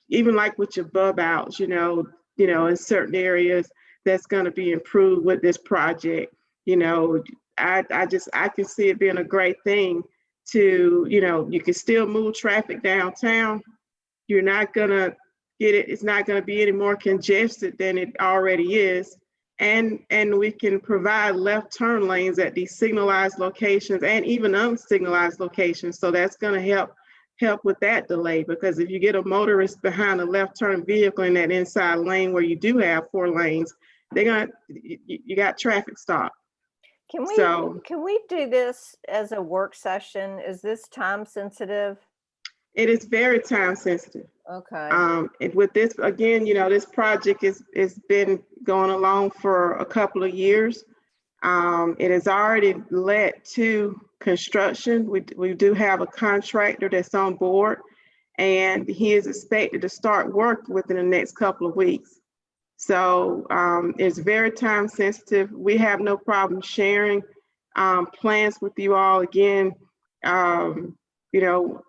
even like with your bub outs, in certain areas that's going to be improved with this project. You know, I can see it being a great thing to, you know, you can still move traffic downtown. You're not gonna get it, it's not gonna be any more congested than it already is. And we can provide left turn lanes at these signalized locations and even unsignalized locations. So that's gonna help with that delay, because if you get a motorist behind a left turn vehicle in that inside lane where you do have 4 lanes, you got traffic stop. Can we do this as a work session? Is this time sensitive? It is very time sensitive. Okay. And with this, again, you know, this project is been going along for a couple of years. It has already led to construction. We do have a contractor that's on board, and he is expected to start work within the next couple of weeks. So it's very time sensitive. We have no problem sharing plans with you all. Again, you know,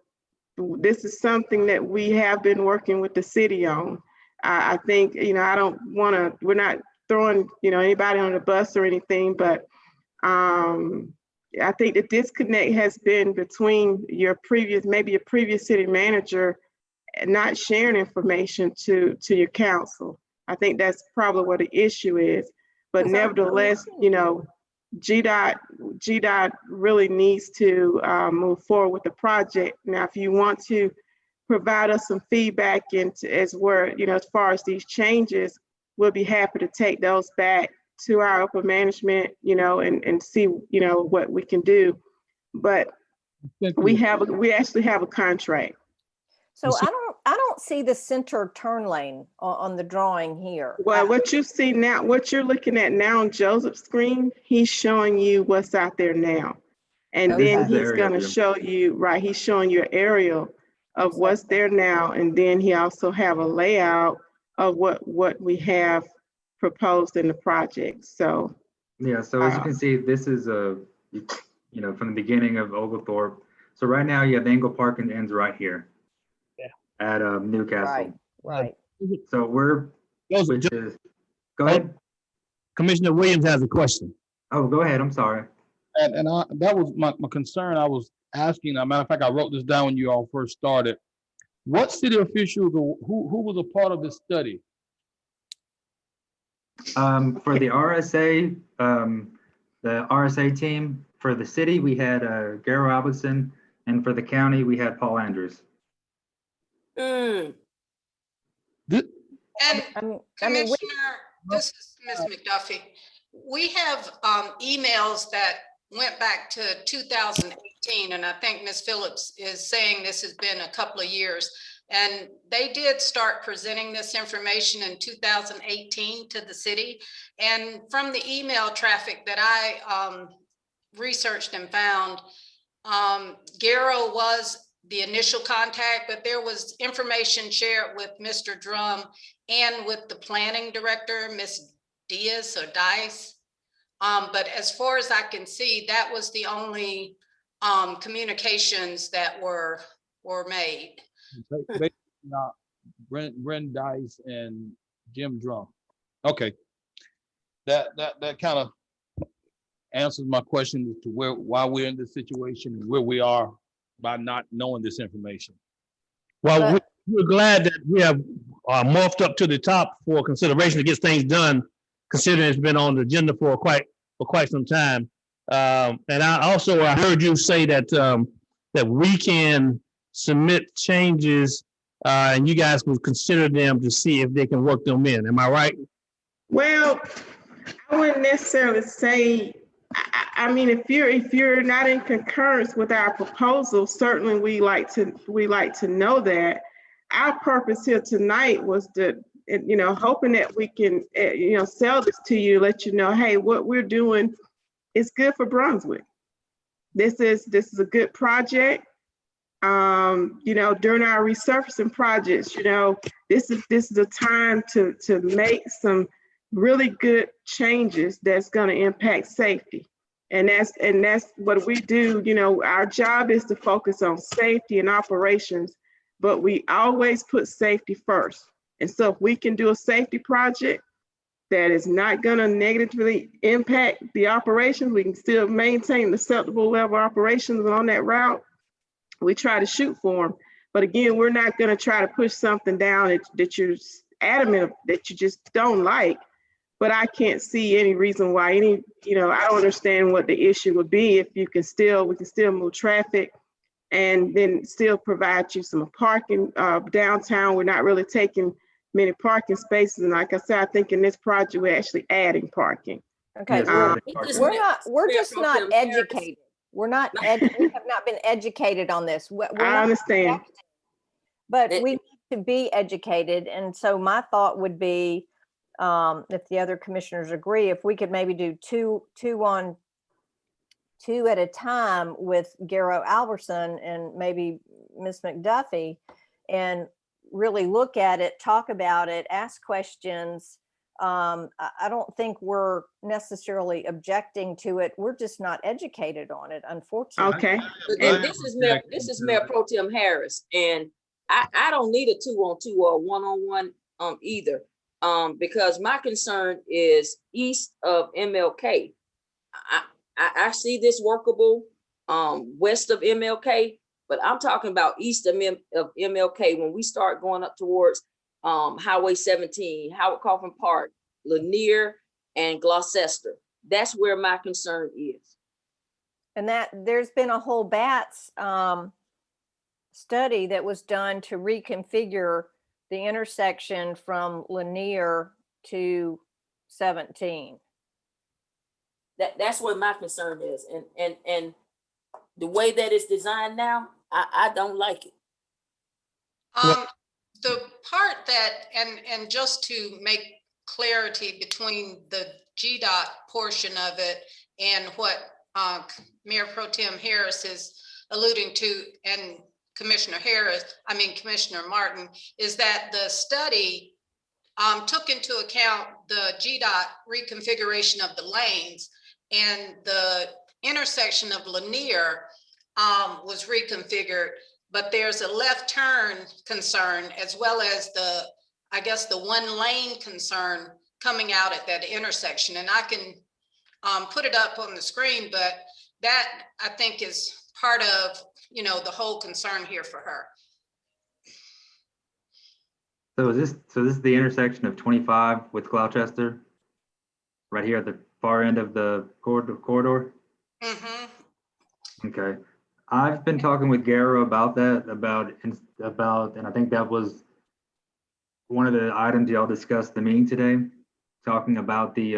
this is something that we have been working with the city on. I think, you know, we're not throwing, you know, anybody on the bus or anything, but I think the disconnect has been between maybe your previous city manager not sharing information to your council. I think that's probably what the issue is. But nevertheless, you know, GDOT really needs to move forward with the project. Now, if you want to provide us some feedback as far as these changes, we'll be happy to take those back to our upper management, you know, and see, you know, what we can do. But we actually have a contract. So I don't see the center turn lane on the drawing here. Well, what you see now, what you're looking at now on Joseph's screen, he's showing you what's out there now. And then he's gonna show you, right, he's showing you an aerial of what's there now. And then he also have a layout of what we have proposed in the project. So. Yeah, so as you can see, this is you know, from the beginning of Oglethorpe. So right now you have Angle Park and ends right here. At Newcastle. Right. So go ahead. Commissioner Williams has a question. Oh, go ahead. I'm sorry. And that was my concern. I was asking, as a matter of fact, I wrote this down when you all first started. What city officials, who was a part of this study? For the RSA team, for the city, we had Gary Robinson, and for the county, we had Paul Andrews. And Commissioner, this is Ms. McDuffie. We have emails that went back to 2018, and I think Ms. Phillips is saying this has been a couple of years. And they did start presenting this information in 2018 to the city. And from the email traffic that I researched and found, Garrow was the initial contact, but there was information shared with Mr. Drum and with the planning director, Ms. Diaz or Dice. But as far as I can see, that was the only communications that were made. Brent Dice and Jim Drum. Okay, that kind of answers my question as to why we're in this situation and where we are by not knowing this information. Well, we're glad that we have morphed up to the top for consideration to get things done, considering it's been on the agenda for quite some time. And I heard you say that that we can submit changes and you guys will consider them to see if they can work them in. Am I right? Well, I wouldn't necessarily say. I mean, if you're not in concurrence with our proposal, certainly we like to know that. Our purpose here tonight was to, you know, hoping that we can, you know, sell this to you, let you know, hey, what we're doing is good for Brunswick. This is a good project. You know, during our resurfacing projects, you know, this is a time to make some really good changes that's going to impact safety. And that's what we do. You know, our job is to focus on safety and operations, but we always put safety first. And so if we can do a safety project, that is not gonna negatively impact the operations. We can still maintain an acceptable level of operations on that route. We try to shoot for them. But again, we're not gonna try to push something down that you're adamant that you just don't like. But I can't see any reason why I don't understand what the issue would be if we can still move traffic and then still provide you some parking downtown. We're not really taking many parking spaces. And like I said, I think in this project, we're actually adding parking. Okay, we're just not educated. We have not been educated on this. I understand. But we need to be educated. And so my thought would be, if the other commissioners agree, if we could maybe do two at a time with Garrow Alberson and maybe Ms. McDuffie, and really look at it, talk about it, ask questions. I don't think we're necessarily objecting to it. We're just not educated on it, unfortunately. Okay. And this is Mayor Pro Tem Harris, and I don't need a 2-on-2 or a 1-on-1 either, because my concern is east of MLK. I see this workable west of MLK, but I'm talking about east of MLK. When we start going up towards Highway 17, Howard Coffin Park, Lanier, and Gloucester, that's where my concern is. And that there's been a whole BATS study that was done to reconfigure the intersection from Lanier to 17. That's what my concern is, and the way that it's designed now, I don't like it. The part that, and just to make clarity between the GDOT portion of it and what Mayor Pro Tem Harris is alluding to, and Commissioner Martin, is that the study took into account the GDOT reconfiguration of the lanes, and the intersection of Lanier was reconfigured, but there's a left turn concern as well as the one lane concern coming out at that intersection. And I can put it up on the screen, but that I think is part of, the whole concern here for her. So is this the intersection of 25 with Gloucester? Right here at the far end of the corridor? Mm-hmm. Okay. I've been talking with Garrow about that, and I think that was one of the items y'all discussed the meeting today, talking about the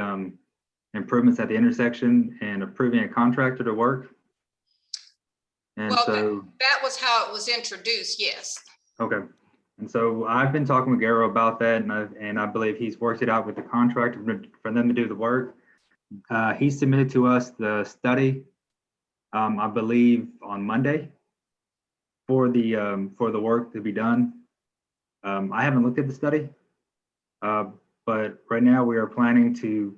improvements at the intersection and approving a contractor to work. And well, so that was how it was introduced, yes. Okay. And so I've been talking with Garrow about that, and I believe he's worked it out with the contractor for them to do the work. He submitted to us the study, I believe on Monday, for the work to be done. I haven't looked at the study, but right now we are planning to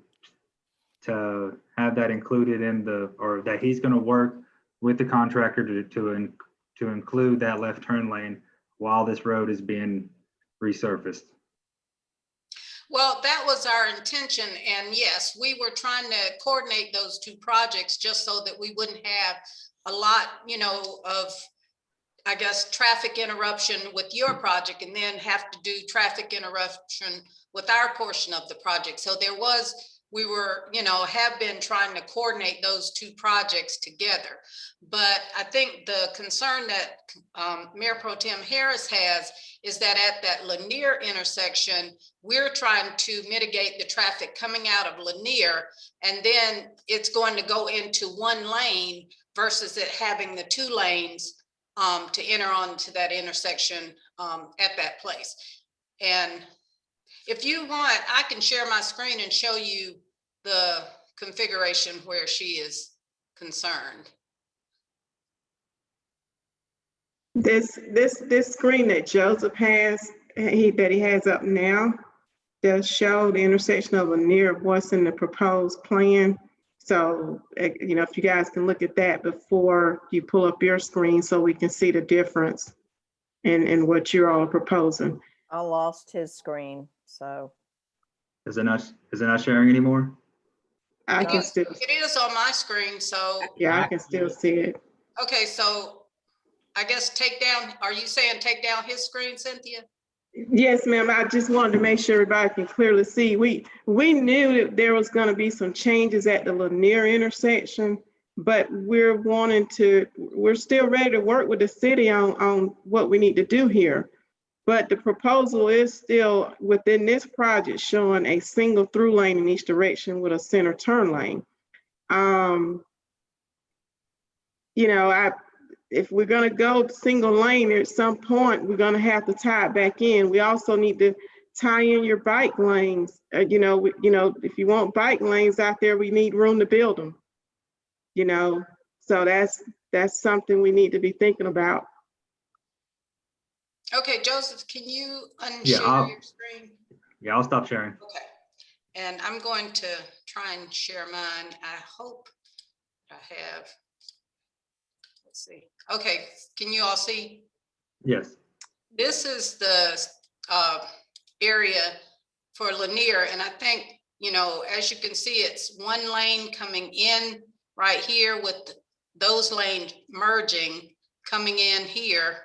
have that included or that he's going to work with the contractor to include that left turn lane while this road is being resurfaced. Well, that was our intention. And yes, we were trying to coordinate those two projects just so that we wouldn't have a lot, of, I guess, traffic interruption with your project and then have to do traffic interruption with our portion of the project. So we have been trying to coordinate those two projects together. But I think the concern that Mayor Pro Tem Harris has is that at that Lanier intersection, we're trying to mitigate the traffic coming out of Lanier, and then it's going to go into one lane versus it having the two lanes to enter onto that intersection at that place. And if you want, I can share my screen and show you the configuration where she is concerned. This screen that Joseph has, that he has up now, does show the intersection of Lanier of what's in the proposed plan. So, if you guys can look at that before you pull up your screen so we can see the difference in what you're all proposing. I lost his screen, so. Is it not sharing anymore? I can still, It is on my screen, so, yeah, I can still see it. okay, so I guess take down, are you saying take down his screen, Cynthia? Yes, ma'am. I just wanted to make sure everybody can clearly see. We knew that there was going to be some changes at the Lanier intersection, but we're still ready to work with the city on what we need to do here. But the proposal is still within this project showing a single through lane in each direction with a center turn lane. If we're gonna go single lane at some point, we're gonna have to tie it back in. We also need to tie in your bike lanes. If you want bike lanes out there, we need room to build them. So that's something we need to be thinking about. Okay, Joseph, can you Yeah, unshare your screen? Yeah, I'll stop sharing. Okay, and I'm going to try and share mine. I hope I have. Let's see. Okay, can you all see? Yes. This is the area for Lanier, and I think, as you can see, it's one lane coming in right here with those lanes merging, coming in here,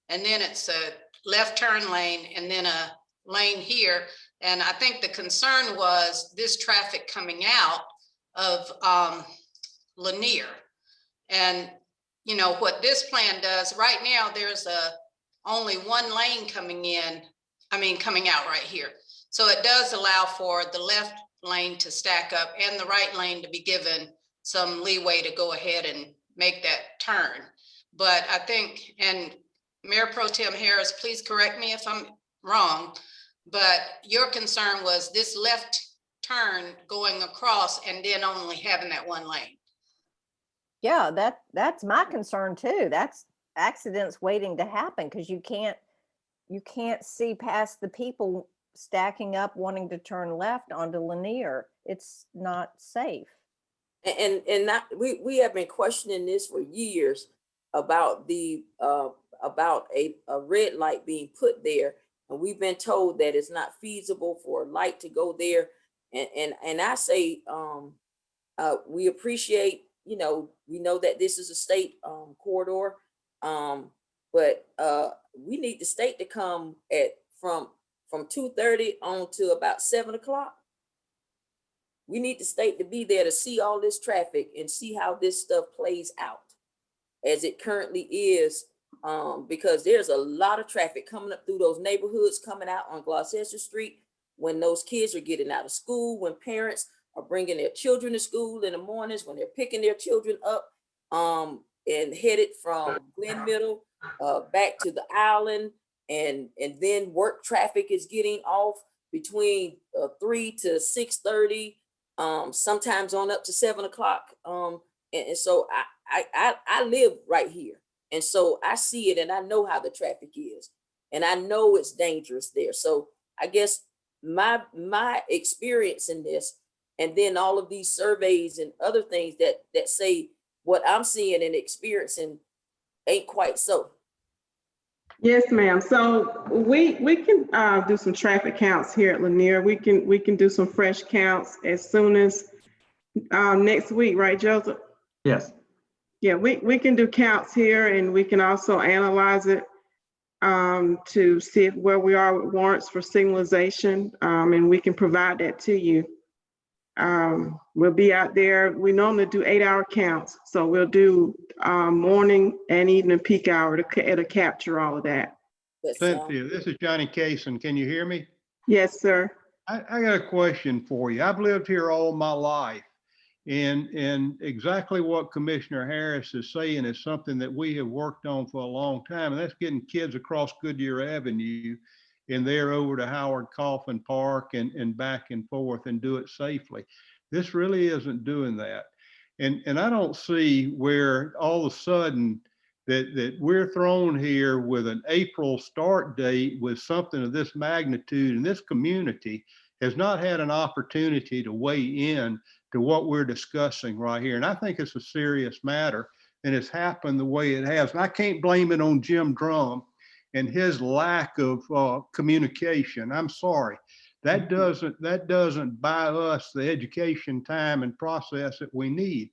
and then it's a left turn lane and then a lane here. And I think the concern was this traffic coming out of Lanier. And what this plan does right now, there's only one lane coming out right here. So it does allow for the left lane to stack up and the right lane to be given some leeway to go ahead and make that turn. But I think, and Mayor Pro Tem Harris, please correct me if I'm wrong, but your concern was this left turn going across and then only having that one lane. Yeah, that's my concern too. That's accidents waiting to happen because you can't see past the people stacking up wanting to turn left onto Lanier. It's not safe. And we have been questioning this for years about about a red light being put there, and we've been told that it's not feasible for a light to go there. And I say we appreciate, we know that this is a state corridor, but we need the state to come from 2:30 on to about 7 o'clock. We need the state to be there to see all this traffic and see how this stuff plays out as it currently is, because there's a lot of traffic coming up through those neighborhoods, coming out on Gloucester Street when those kids are getting out of school, when parents are bringing their children to school in the mornings, when they're picking their children up and headed from Glen Middle back to the island, and then work traffic is getting off between 3 to 6:30, sometimes on up to 7 o'clock. And so I live right here. And so I see it and I know how the traffic is. And I know it's dangerous there. So I guess my experience in this, and then all of these surveys and other things that say what I'm seeing and experiencing ain't quite so. Yes, ma'am. So we can do some traffic counts here at Lanier. We can do some fresh counts as soon as next week, right, Joseph? Yes. Yeah, we can do counts here, and we can also analyze it to see where we are with warrants for signalization, and we can provide that to you. We'll be out there. We normally do 8-hour counts, so we'll do morning and evening peak hour to capture all of that. Cynthia, this is Johnny Cason. Can you hear me? Yes, sir. I got a question for you. I've lived here all my life, and exactly what Commissioner Harris is saying is something that we have worked on for a long time, and that's getting kids across Goodyear Avenue and there over to Howard Coffin Park and back and forth and do it safely. This really isn't doing that. And I don't see where all of a sudden that we're thrown here with an April start date with something of this magnitude, and this community has not had an opportunity to weigh in to what we're discussing right here. And I think it's a serious matter, and it's happened the way it has. And I can't blame it on Jim Drum and his lack of communication. I'm sorry. That doesn't buy us the education time and process that we need.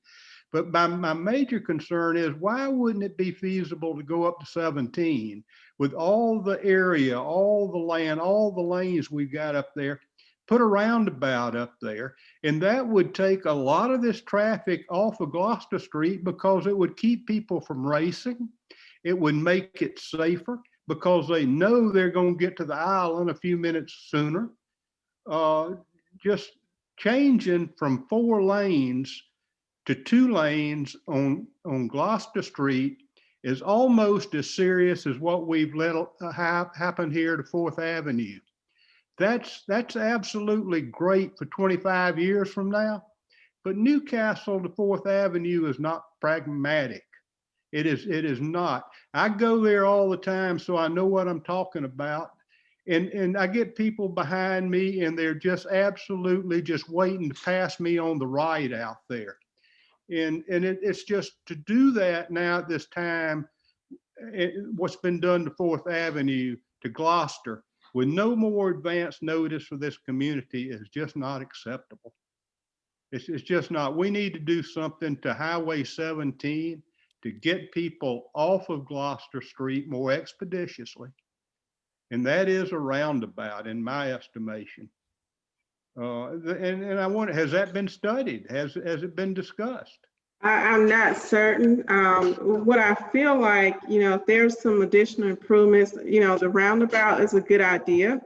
But my major concern is, why wouldn't it be feasible to go up to 17 with all the area, all the land, all the lanes we've got up there, put a roundabout up there, and that would take a lot of this traffic off of Gloucester Street, because it would keep people from racing. It would make it safer because they know they're going to get to the island a few minutes sooner. Just changing from 4 lanes to 2 lanes on Gloucester Street is almost as serious as what we've let happen here to 4th Avenue. That's absolutely great for 25 years from now, but Newcastle to 4th Avenue is not pragmatic. It is not. I go there all the time, so I know what I'm talking about. And I get people behind me, and they're just absolutely just waiting to pass me on the right out there. And it's just to do that now at this time, what's been done to 4th Avenue to Gloucester with no more advance notice for this community is just not acceptable. It's just not. We need to do something to Highway 17 to get people off of Gloucester Street more expeditiously. And that is a roundabout in my estimation. And I wonder, has that been studied? Has it been discussed? I'm not certain. What I feel like, if there's some additional improvements, the roundabout is a good idea.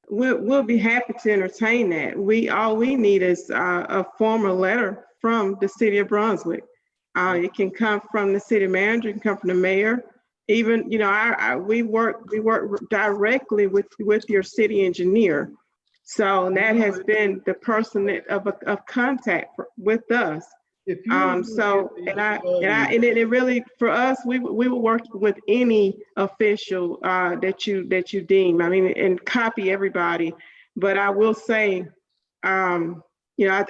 We'll be happy to entertain that. All we need is a formal letter from the city of Brunswick. It can come from the city manager, it can come from the mayor. Even, we work directly with your city engineer. So that has been the person of contact with us. And it really, for us, we will work with any official that you deem. I mean, and copy everybody. But I will say, I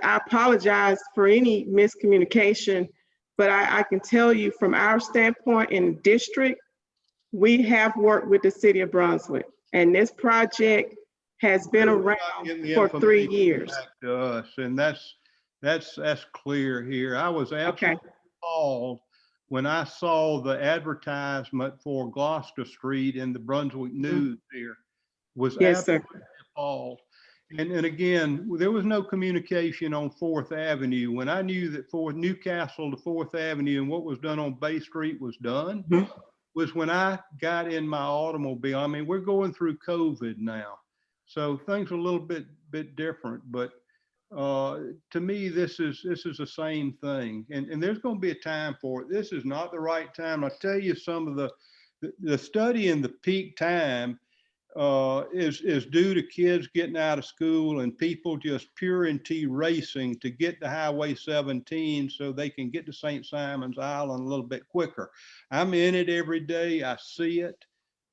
apologize for any miscommunication. But I can tell you from our standpoint in the district, we have worked with the city of Brunswick, and this project has been around for 3 years. To us, and that's clear here. I was absolutely appalled when I saw the advertisement for Gloucester Street in the Brunswick News here. Was absolutely appalled. And again, there was no communication on 4th Avenue. When I knew that Newcastle to 4th Avenue and what was done on Bay Street was done, was when I got in my automobile. I mean, we're going through COVID now, so things are a little bit different. But to me, this is the same thing, and there's going to be a time for it. This is not the right time. I'll tell you, some of the study in the peak time is due to kids getting out of school and people just pure and T racing to get to Highway 17 so they can get to St. Simon's Island a little bit quicker. I'm in it every day. I see it.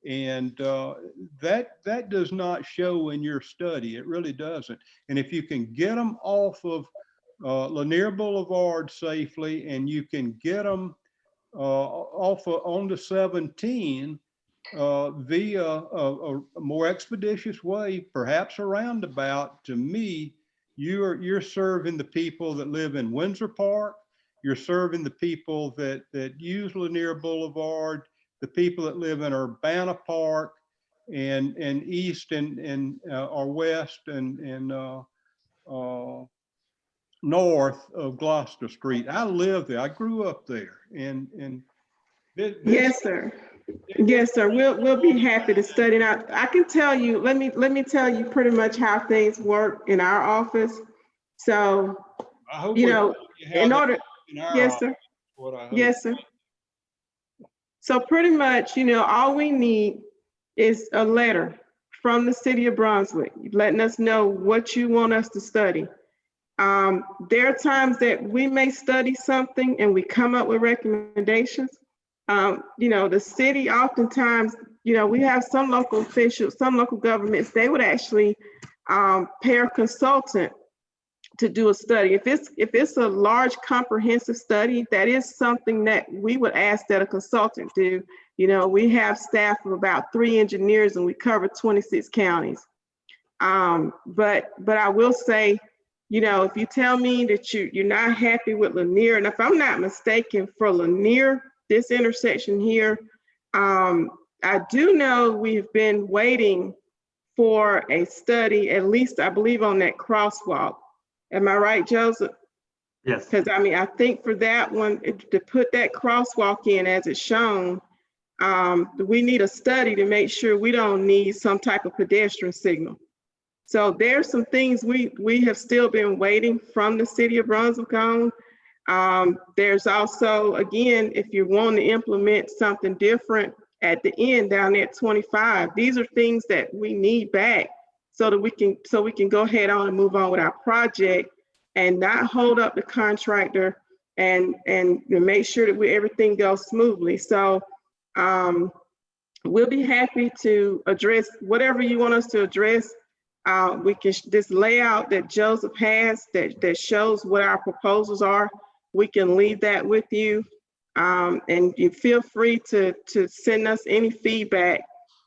And that does not show in your study. It really doesn't. And if you can get them off of Lanier Boulevard safely, and you can get them onto 17 via a more expeditious way, perhaps a roundabout, to me, you're serving the people that live in Windsor Park. You're serving the people that use Lanier Boulevard, the people that live in Urbana Park and east and or west and north of Gloucester Street. I live there. I grew up there. And yes, sir. Yes, sir. We'll be happy to study it out. I can tell you. Let me tell you pretty much how things work in our office. So, in order. Yes, sir. Yes, sir. So pretty much, all we need is a letter from the city of Brunswick, letting us know what you want us to study. There are times that we may study something and we come up with recommendations. The city oftentimes, we have some local officials, some local governments, they would actually pay a consultant to do a study. If it's a large comprehensive study, that is something that we would ask that a consultant do. We have staff of about 3 engineers and we cover 26 counties. But I will say, you know, if you tell me that you're not happy with Lanier, and if I'm not mistaken, for Lanier, this intersection here, I do know we've been waiting for a study, at least I believe on that crosswalk. Am I right, Joseph? Yes. Because I mean, I think for that one, to put that crosswalk in as it's shown, we need a study to make sure we don't need some type of pedestrian signal. So there's some things we have still been waiting from the city of Brunswick on. There's also, again, if you want to implement something different at the end down at 25, these are things that we need back so that we can go ahead on and move on with our project and not hold up the contractor and make sure that everything goes smoothly. So we'll be happy to address whatever you want us to address. We can, this layout that Joseph has that shows what our proposals are, we can leave that with you. And you feel free to send us any feedback.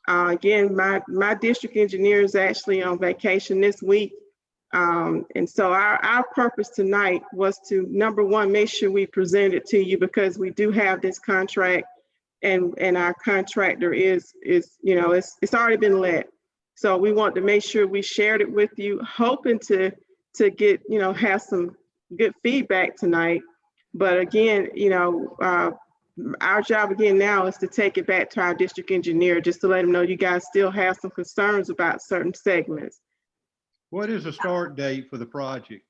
Again, my district engineer is actually on vacation this week. And so our purpose tonight was to, number one, make sure we present it to you because we do have this contract and our contractor is you know, it's already been let. So we want to make sure we shared it with you, hoping to get, you know, have some good feedback tonight. But again, you know, our job again now is to take it back to our district engineer just to let him know you guys still have some concerns about certain segments. What is the start date for the project?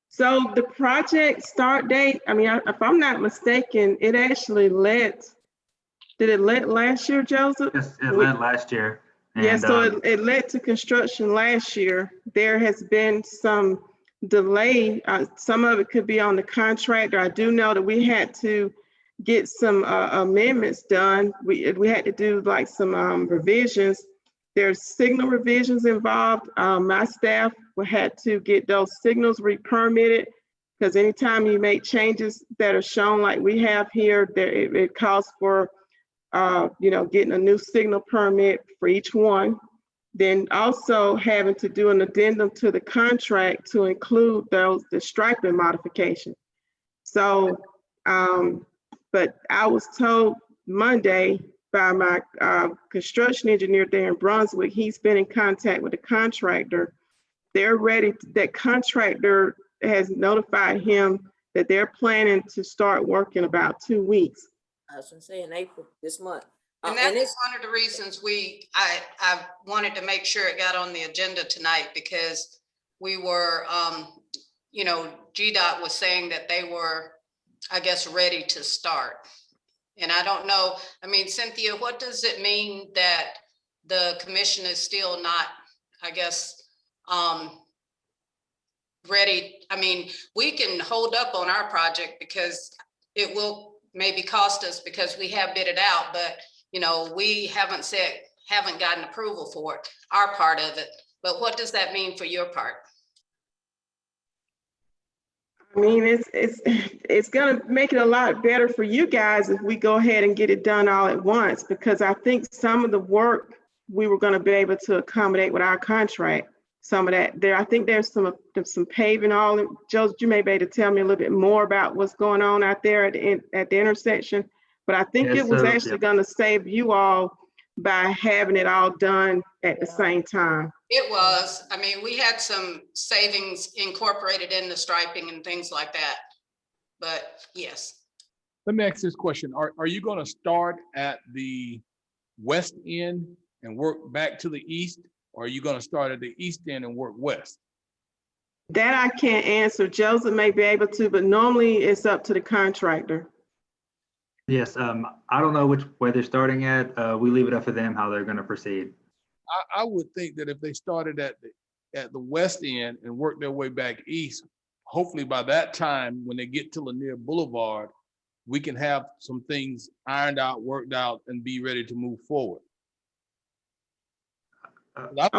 So the project start date, I mean, if I'm not mistaken, it actually did it let last year, Joseph? Yes, it led last year. Yeah, And, so it led to construction last year. There has been some delay. Some of it could be on the contractor. I do know that we had to get some amendments done. We had to do like some revisions. There's signal revisions involved. My staff had to get those signals re-permitted because anytime you make changes that are shown like we have here, it calls for you know, getting a new signal permit for each one. Then also having to do an addendum to the contract to include the striping modification. So, but I was told Monday by my construction engineer there in Brunswick, he's been in contact with the contractor. They're ready, that contractor has notified him that they're planning to start work in about 2 weeks. I was gonna say in April, this month. And that's one of the reasons I wanted to make sure it got on the agenda tonight because we were, you know, GDOT was saying that they were, I guess, ready to start. And I don't know, I mean, Cynthia, what does it mean that the commission is still not, I guess, ready? I mean, we can hold up on our project because it will maybe cost us because we have bid it out, but you know, we haven't gotten approval for it, our part of it. But what does that mean for your part? I mean, it's gonna make it a lot better for you guys if we go ahead and get it done all at once, because I think some of the work we were gonna be able to accommodate with our contract. Some of that there, I think there's some paving all. Joseph, you may be able to tell me a little bit more about what's going on out there at the intersection. But I think it was actually going to save you all by having it all done at the same time. It was. I mean, we had some savings incorporated in the striping and things like that. But yes. Let me ask this question. Are you going to start at the west end and work back to the east? Or are you going to start at the east end and work west? That I can't answer. Joseph may be able to, but normally it's up to the contractor. yes, I don't know which way they're starting at. We leave it up to them how they're going to proceed. I would think that if they started at the west end and worked their way back east, hopefully by that time, when they get to Lanier Boulevard, we can have some things ironed out, worked out, and be ready to move forward. I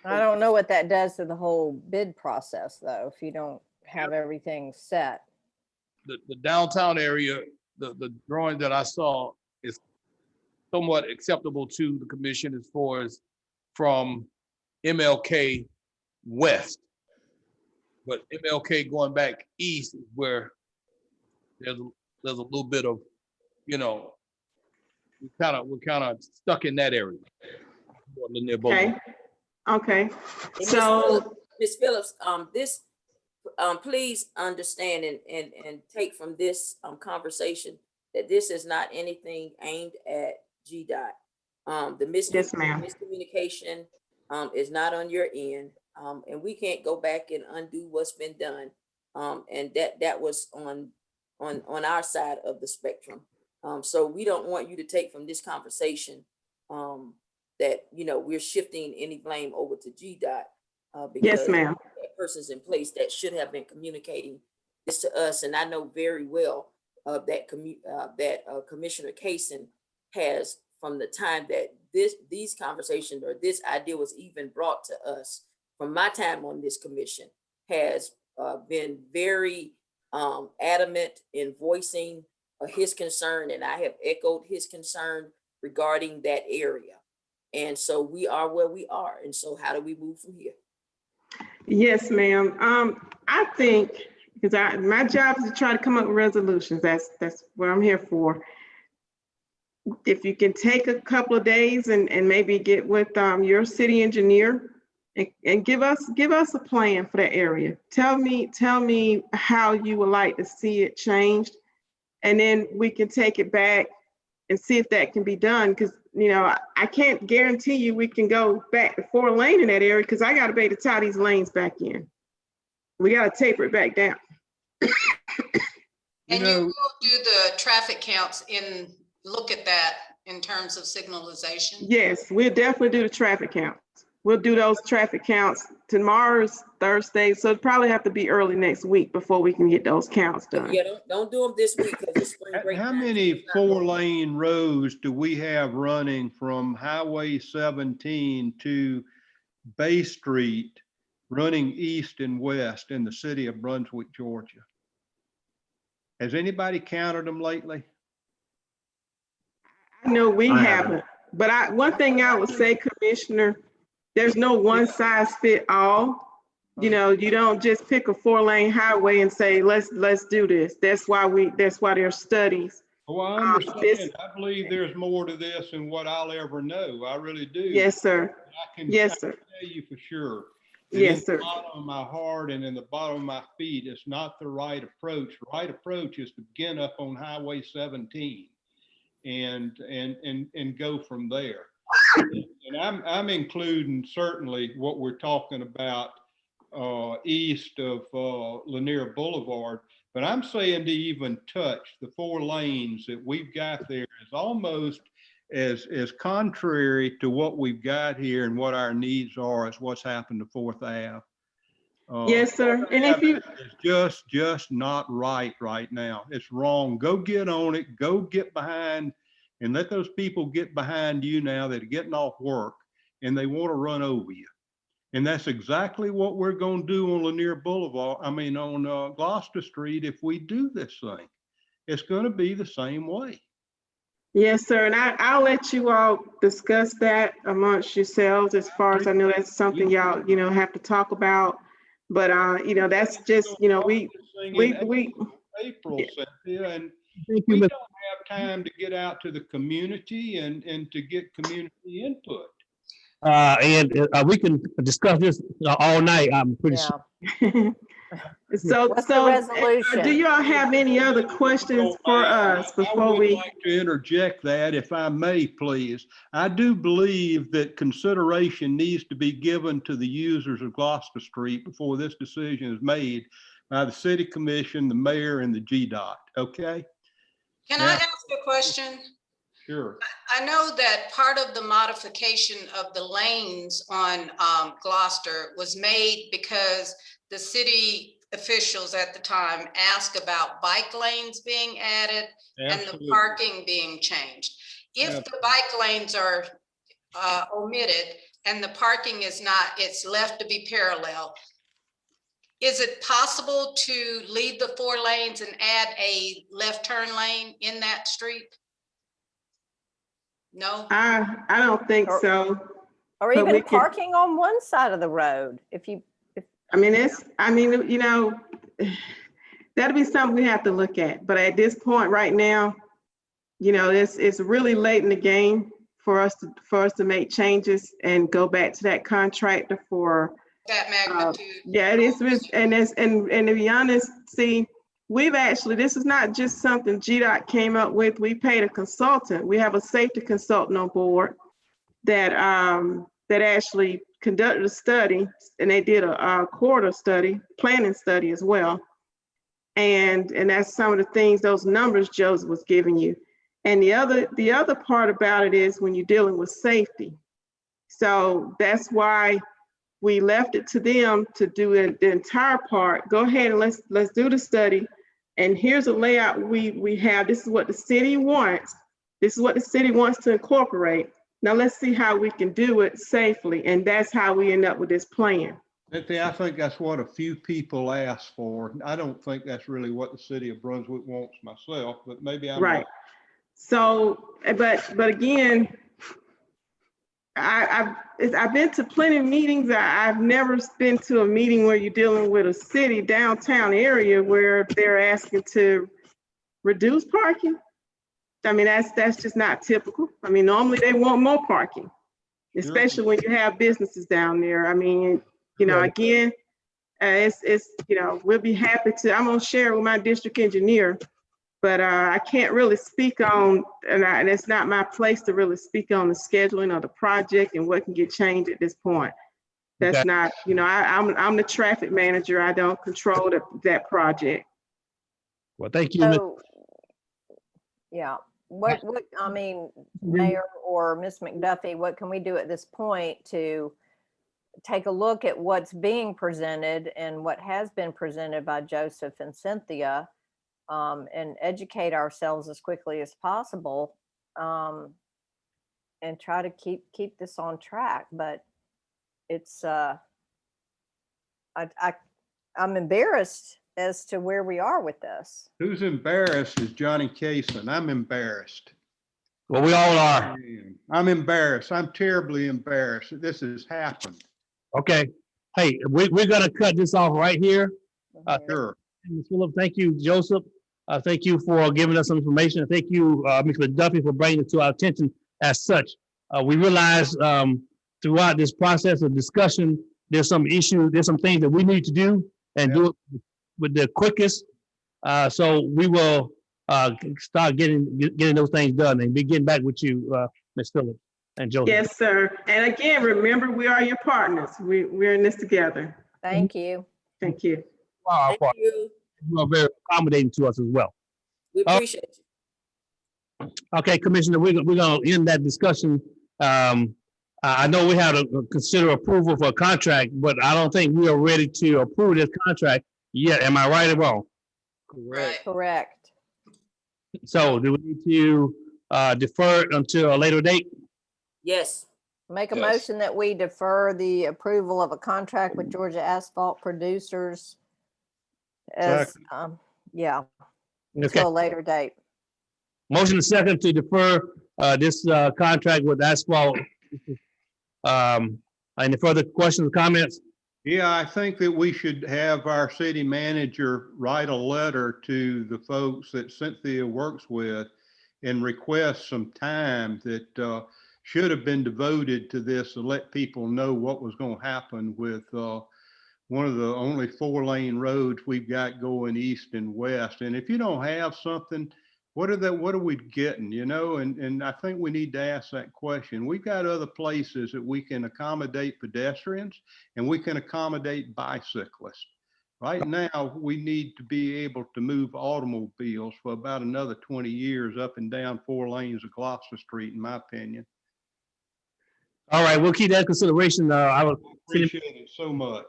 don't know what that does to the whole bid process, though, if you don't have everything set. The downtown area, the drawing that I saw is somewhat acceptable to the commission as far as from MLK west. But MLK going back east is where there's a little bit of, you know, we're kind of stuck in that area. Okay. Okay. And So, Ms. Phillips, please understand and take from this Yes, conversation that this is not anything aimed at GDOT. The ma'am. miscommunication is not on your end, and we can't go back and undo what's been done. And that was on our side of the spectrum. So we don't want you to take from this conversation that, you know, we're shifting any blame over to GDOT. Yes, Because ma'am. that person's in place that should have been communicating this to us. And I know very well that Commissioner Kaysen has, from the time that these conversations or this idea was even brought to us, from my time on this commission, has been very adamant in voicing his concern, and I have echoed his concern regarding that area. And so we are where we are. And so how do we move from here? Yes, ma'am. I think, because my job is to try to come up with resolutions. That's what I'm here for. If you can take a couple of days and maybe get with your city engineer and give us a plan for that area. Tell me how you would like to see it changed, and then we can take it back and see if that can be done. Because, you know, I can't guarantee you we can go back to 4-lane in that area, because I got to be able to tie these lanes back in. We got to taper it back down. And you will do the traffic counts look at that in terms of signalization? Yes, we'll definitely do the traffic counts. We'll do those traffic counts. Tomorrow's Thursday, so it'll probably have to be early next week before we can get those counts done. Yeah, don't do them this week because it's spring break. How many 4-lane roads do we have running from Highway 17 to Bay Street, running east and west in the city of Brunswick, Georgia? Has anybody counted them lately? I know we haven't, but one thing I would say, Commissioner, there's no one size fit all. You know, you don't just pick a 4-lane highway and say, let's do this. That's why there's studies. Oh, I understand. I believe there's more to this than what I'll ever know. I really do. Yes, sir. I can tell you for sure. Yes, sir. In the bottom of my heart and in the bottom of my feet, it's not the right approach. The right approach is to begin up on Highway 17 and go from there. And I'm including certainly what we're talking about east of Lanier Boulevard, but I'm saying to even touch the 4 lanes that we've got there is almost as contrary to what we've got here and what our needs are as what's happened to 4th Ave. Yes, sir. And if you, it's just not right now. It's wrong. Go get on it. Go get behind and let those people get behind you now that are getting off work and they want to run over you. And that's exactly what we're going to do on Lanier Boulevard. I mean, on Gloucester Street. If we do this thing, it's going to be the same way. yes, sir. And I'll let you all discuss that amongst yourselves. As far as I know, that's something y'all, you know, have to talk about. But you know, that's just, you know, we April, Cynthia, and we don't have time to get out to the community and to get community input. And we can discuss this all night. I'm pretty sure. So, What's the resolution? do y'all have any other questions for us before I would we? like to interject that, if I may, please. I do believe that consideration needs to be given to the users of Gloucester Street before this decision is made by the city commission, the mayor, and the GDOT. Okay? Can I ask a question? Sure. I know that part of the modification of the lanes on Gloucester was made because the city officials at the time asked about bike lanes being added and the parking being changed. If the bike lanes are omitted and the parking is not, it's left to be parallel, is it possible to leave the 4 lanes and add a left turn lane in that street? No? I don't think so. Or But we even can- parking on one side of the road, if you, that'll be something we have to look at. But at this point right now, it's really late in the game for us to make changes and go back to that contractor for That magnitude. yeah, it is. And to be honest, see, this is not just something GDOT came up with. We paid a consultant. We have a safety consultant on board that actually conducted a study, and they did a quarter study, planning study as well. And that's some of the things, those numbers Joseph was giving you. And the other part about it is when you're dealing with safety. So that's why we left it to them to do the entire part. Go ahead and let's do the study. And here's a layout we have. This is what the city wants. This is what the city wants to incorporate. Now let's see how we can do it safely. And that's how we end up with this plan. I think that's what a few people ask for. I don't think that's really what the city of Brunswick wants myself, but maybe I'm right. So, but again, I've been to plenty of meetings. I've never been to a meeting where you're dealing with a city downtown area where they're asking to reduce parking. I mean, that's just not typical. I mean, normally they want more parking, especially when you have businesses down there. I mean, again, it's we'll be happy to. I'm gonna share with my district engineer, but I can't really speak on, and it's not my place to really speak on the scheduling of the project and what can get changed at this point. That's not, I'm the traffic manager. I don't control that project. Well, thank you. so, yeah, what, Mayor or Ms. McDuffie, what can we do at this point to take a look at what's being presented and what has been presented by Joseph and Cynthia, and educate ourselves as quickly as possible, and try to keep this on track. But it's I'm embarrassed as to where we are with this. Who's embarrassed is Johnny Cason. I'm embarrassed. Well, we all are. I'm embarrassed. I'm terribly embarrassed that this has happened. Okay. Hey, we're going to cut this off right here. Sure. Ms. Phillips, thank you, Joseph. Thank you for giving us some information. Thank you, Ms. McDuffie, for bringing it to our attention as such. We realize throughout this process of discussion, there's some issues, there's some things that we need to do and do it with the quickest. So we will start getting those things done and be getting back with you, Ms. Phillips and Joseph. Yes, sir. And again, remember, we are your partners. We're in this together. Thank you. Thank you. Thank you. You are very accommodating to us as well. We appreciate you. Okay, Commissioner, we're going to end that discussion. I know we have to consider approval for a contract, but I don't think we are ready to approve this contract yet. Am I right or wrong? Correct. So do we need to defer it until a later date? Yes. Make a motion that we defer the approval of a contract with Georgia Asphalt Producers as, Okay. until a later date. Motion and second to defer this contract with Asphalt. Any further questions or comments? Yeah, I think that we should have our city manager write a letter to the folks that Cynthia works with and request some time that should have been devoted to this to let people know what was going to happen with one of the only 4-lane roads we've got going east and west. And if you don't have something, what are we getting, And I think we need to ask that question. We've got other places that we can accommodate pedestrians and we can accommodate bicyclists. Right now, we need to be able to move automobiles for about another 20 years up and down 4 lanes of Gloucester Street, in my opinion. All right, we'll keep that in consideration. I would appreciate it so much.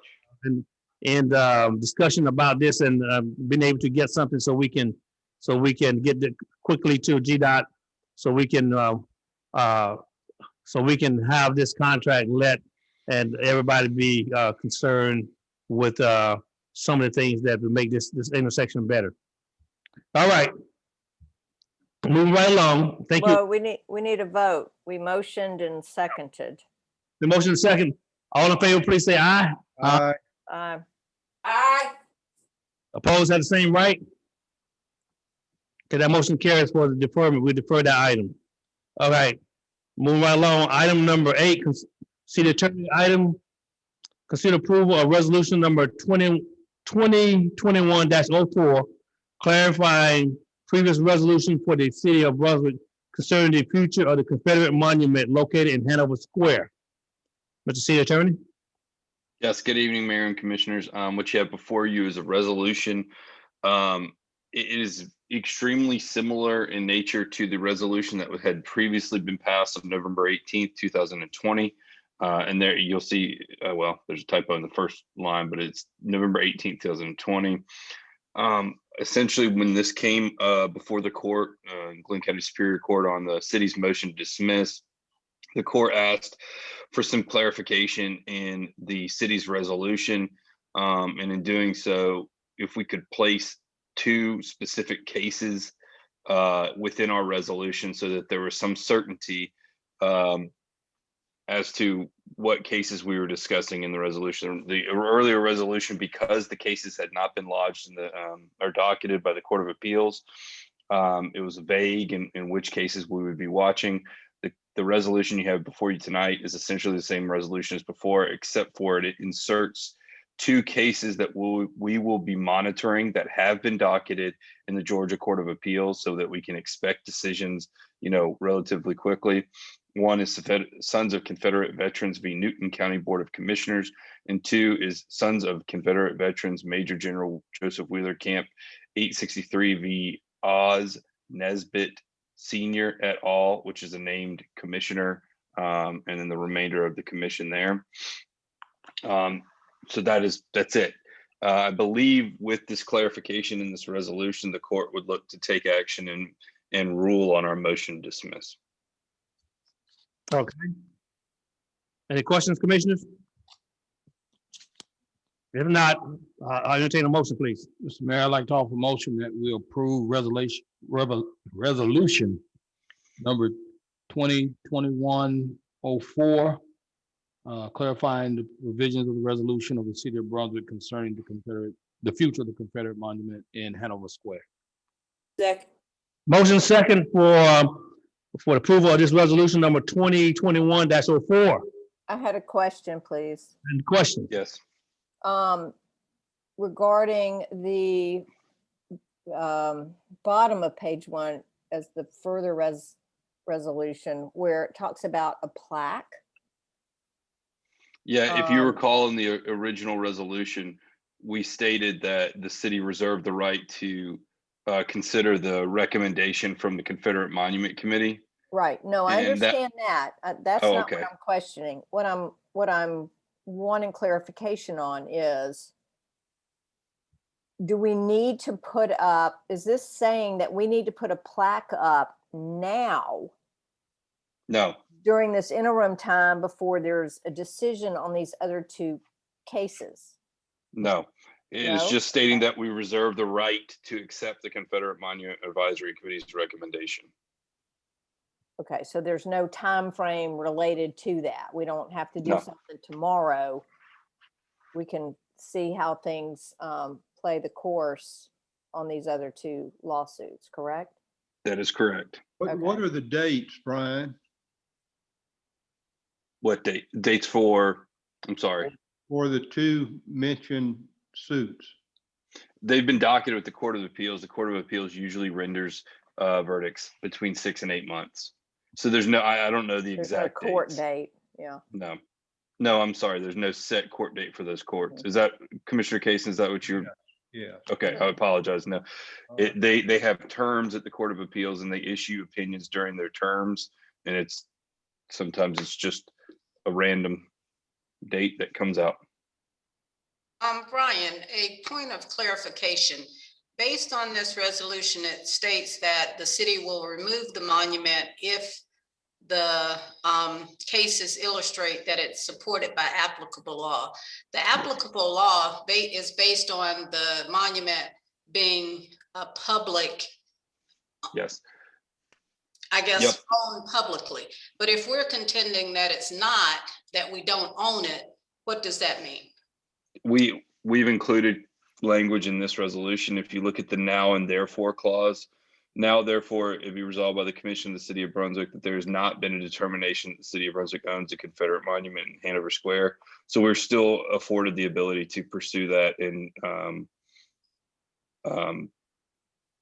And discussion about this and being able to get something so we can get it quickly to GDOT, so we can have this contract let and everybody be concerned with some of the things that would make this intersection better. All right, moving right along. Thank you. Well, we need a vote. We motioned and seconded. The motion is second. All in favor, please say aye. Aye. Aye. Opposed have the same right? Okay, that motion carries for the deferment. We defer that item. All right, moving right along. Item number 8, city attorney item. Consider approval of resolution number 2021-04, clarifying previous resolution for the city of Brunswick concerning the future of the Confederate monument located in Hanover Square. Mr. City Attorney? Yes, good evening, Mayor and Commissioners. What you have before you is a resolution. It is extremely similar in nature to the resolution that had previously been passed on November 18th, 2020. And there you'll see, well, there's a typo in the first line, but it's November 18th, 2020. Essentially, when this came before the court, Glenn County Superior Court, on the city's motion to dismiss, the court asked for some clarification in the city's resolution. And in doing so, if we could place 2 specific cases within our resolution so that there was some certainty as to what cases we were discussing in the resolution. The earlier resolution, because the cases had not been lodged in the or docketed by the Court of Appeals, it was vague in which cases we would be watching. The resolution you have before you tonight is essentially the same resolution as before, except for it inserts 2 cases that we will be monitoring that have been docketed in the Georgia Court of Appeals, so that we can expect decisions, relatively quickly. One is Sons of Confederate Veterans v. Newton County Board of Commissioners, and 2 is Sons of Confederate Veterans Major General Joseph Wheeler Camp 863 v. Oz Nesbitt Senior et al., which is a named commissioner, and then the remainder of the commission there. So that's it. I believe with this clarification in this resolution, the court would look to take action and rule on our motion to dismiss. Okay. Any questions, commissioners? If not, I'll entertain a motion, please. Mr. Mayor, I'd like to offer a motion that we approve resolution number 2021-04, clarifying the provisions of the resolution of the city of Brunswick concerning the future of the Confederate monument in Hanover Square. Second. Motion second for approval of this resolution number 2021-04. I had a question, please. Any questions? Yes. Regarding the bottom of page 1 as the further resolution where it talks about a plaque. Yeah, if you recall in the original resolution, we stated that the city reserved the right to consider the recommendation from the Confederate Monument Committee. Right. No, I understand that. That's not okay. what I'm questioning. What I'm wanting clarification on is, do we need to put up, is this saying that we need to put a plaque up now? No. During this interim time before there's a decision on these other 2 cases? No. It is just stating that we reserve the right to accept the Confederate Monument Advisory Committee's recommendation. Okay, so there's no time frame related to that. We don't have to do No. something tomorrow. We can see how things play the course on these other 2 lawsuits, correct? That is correct. What are the dates, Brian? What date? Dates for, I'm sorry. For the 2 mentioned suits? They've been docketed with the Court of Appeals. The Court of Appeals usually renders verdicts between 6 and 8 months. So there's no, I don't know the There's exact no court dates. date. Yeah. No, I'm sorry. There's no set court date for those courts. Is that, Commissioner Case, is that what you're? Yeah. Okay, I apologize. No, they have terms at the Court of Appeals and they issue opinions during their terms. And sometimes it's just a random date that comes out. Brian, a point of clarification. Based on this resolution, it states that the city will remove the monument if the cases illustrate that it's supported by applicable law. The applicable law is based on the monument being a public Yes. I guess, Yep. owned publicly. But if we're contending that it's not, that we don't own it, what does that mean? We've included language in this resolution. If you look at the now and therefore clause, now therefore it be resolved by the Commission of the City of Brunswick that there has not been a determination that the City of Brunswick owns a Confederate monument in Hanover Square. So we're still afforded the ability to pursue that and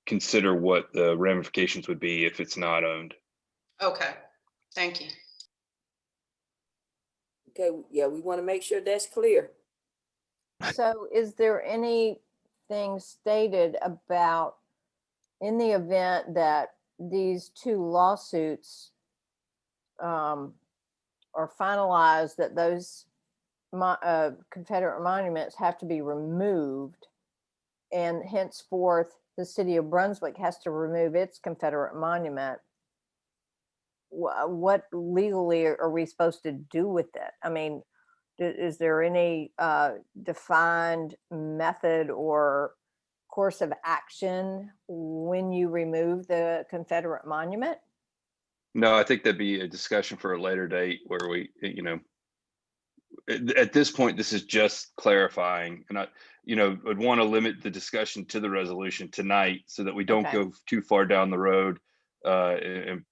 consider what the ramifications would be if it's not owned. Okay, thank you. Okay, yeah, we want to make sure that's clear. So is there anything stated about, in the event that these two lawsuits are finalized, that those Confederate monuments have to be removed, and henceforth the city of Brunswick has to remove its Confederate monument? What legally are we supposed to do with it? I mean, is there any defined method or course of action when you remove the Confederate monument? No, I think that'd be a discussion for a later date where we, at this point, this is just clarifying, and I'd want to limit the discussion to the resolution tonight so that we don't Okay. go too far down the road and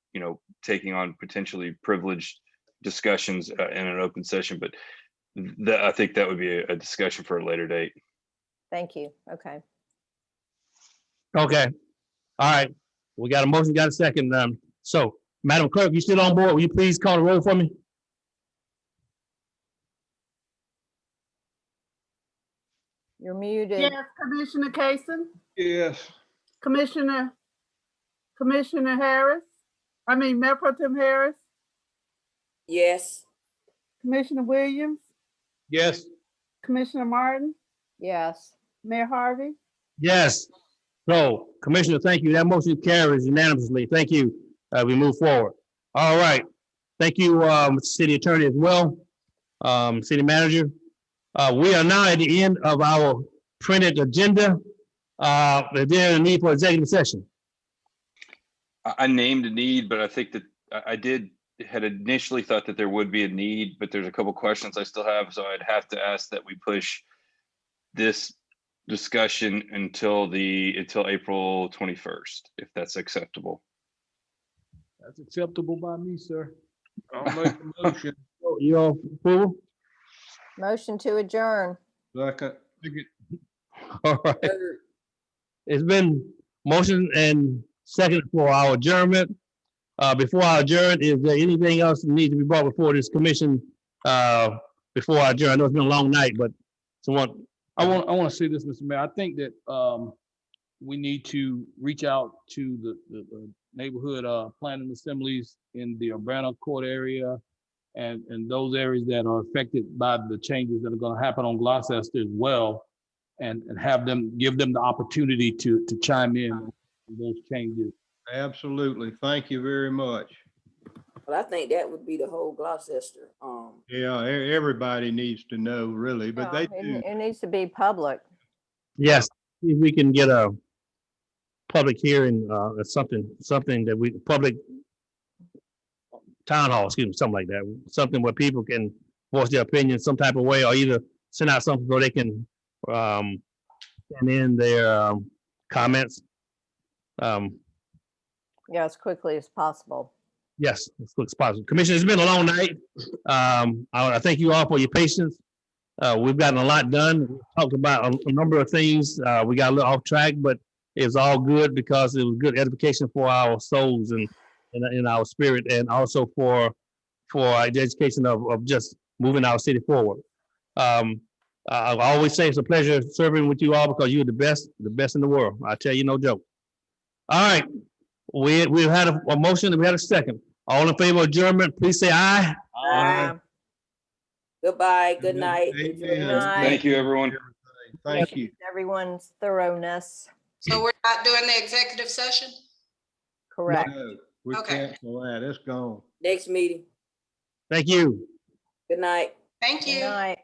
taking on potentially privileged discussions in an open session. But I think that would be a discussion for a later date. Thank you. Okay. Okay. All right. We got a motion, got a second. So, Madam Clerk, you still on board? Will you please call the roll for me? You're muted. Yes, Commissioner Kason, Yes. Commissioner Harris, Mayor Pro Tem Harris, Yes. Commissioner Williams, Yes. Commissioner Martin, Yes. Mayor Harvey. Yes. So, Commissioner, thank you. That motion carries unanimously. Thank you. We move forward. All right. Thank you, City Attorney as well, City Manager. We are now at the end of our printed agenda. Is there a need for executive session? I named a need, but I think that had initially thought that there would be a need, but there's a couple questions I still have. So I'd have to ask that we push this discussion until April 21st, if that's acceptable. That's acceptable by me, sir. I'll make a motion. You all approval? Motion to adjourn. Second. All right. It's been motion and second for our adjournment. Before I adjourn, is there anything else that needs to be brought before this commission before I adjourn? I know it's been a long night, but someone. I want to say this, Mr. Mayor. I think that we need to reach out to the neighborhood planning assemblies in the Urbana Court area and those areas that are affected by the changes that are going to happen on Gloucester as well, and give them the opportunity to chime in on those changes. Absolutely. Thank you very much. Well, I think that would be the whole Gloucester. Yeah, everybody needs to know, really, but they do. It needs to be public. Yes, if we can get a public hearing, something that public town hall, something like that, something where people can voice their opinion some type of way, or either send out something so they can send in their comments. Yeah, as quickly as possible. Yes, as quick as possible. Commissioner, it's been a long night. I thank you all for your patience. We've gotten a lot done. We talked about a number of things. We got a little off track, but it was all good because it was good edification for our souls and in our spirit, and also for the education of just moving our city forward. I always say it's a pleasure serving with you all because you're the best in the world. I tell you, no joke. All right. We've had a motion and we had a second. All in favor of adjournment, please say aye. Aye. Goodbye. Good night. Good night. Thank you, everyone. Thank you. Everyone's thoroughness. So we're not doing the executive session? Correct. No, we Okay. cancel that. It's gone. Next meeting. Thank you. Good night. Thank you. Good night.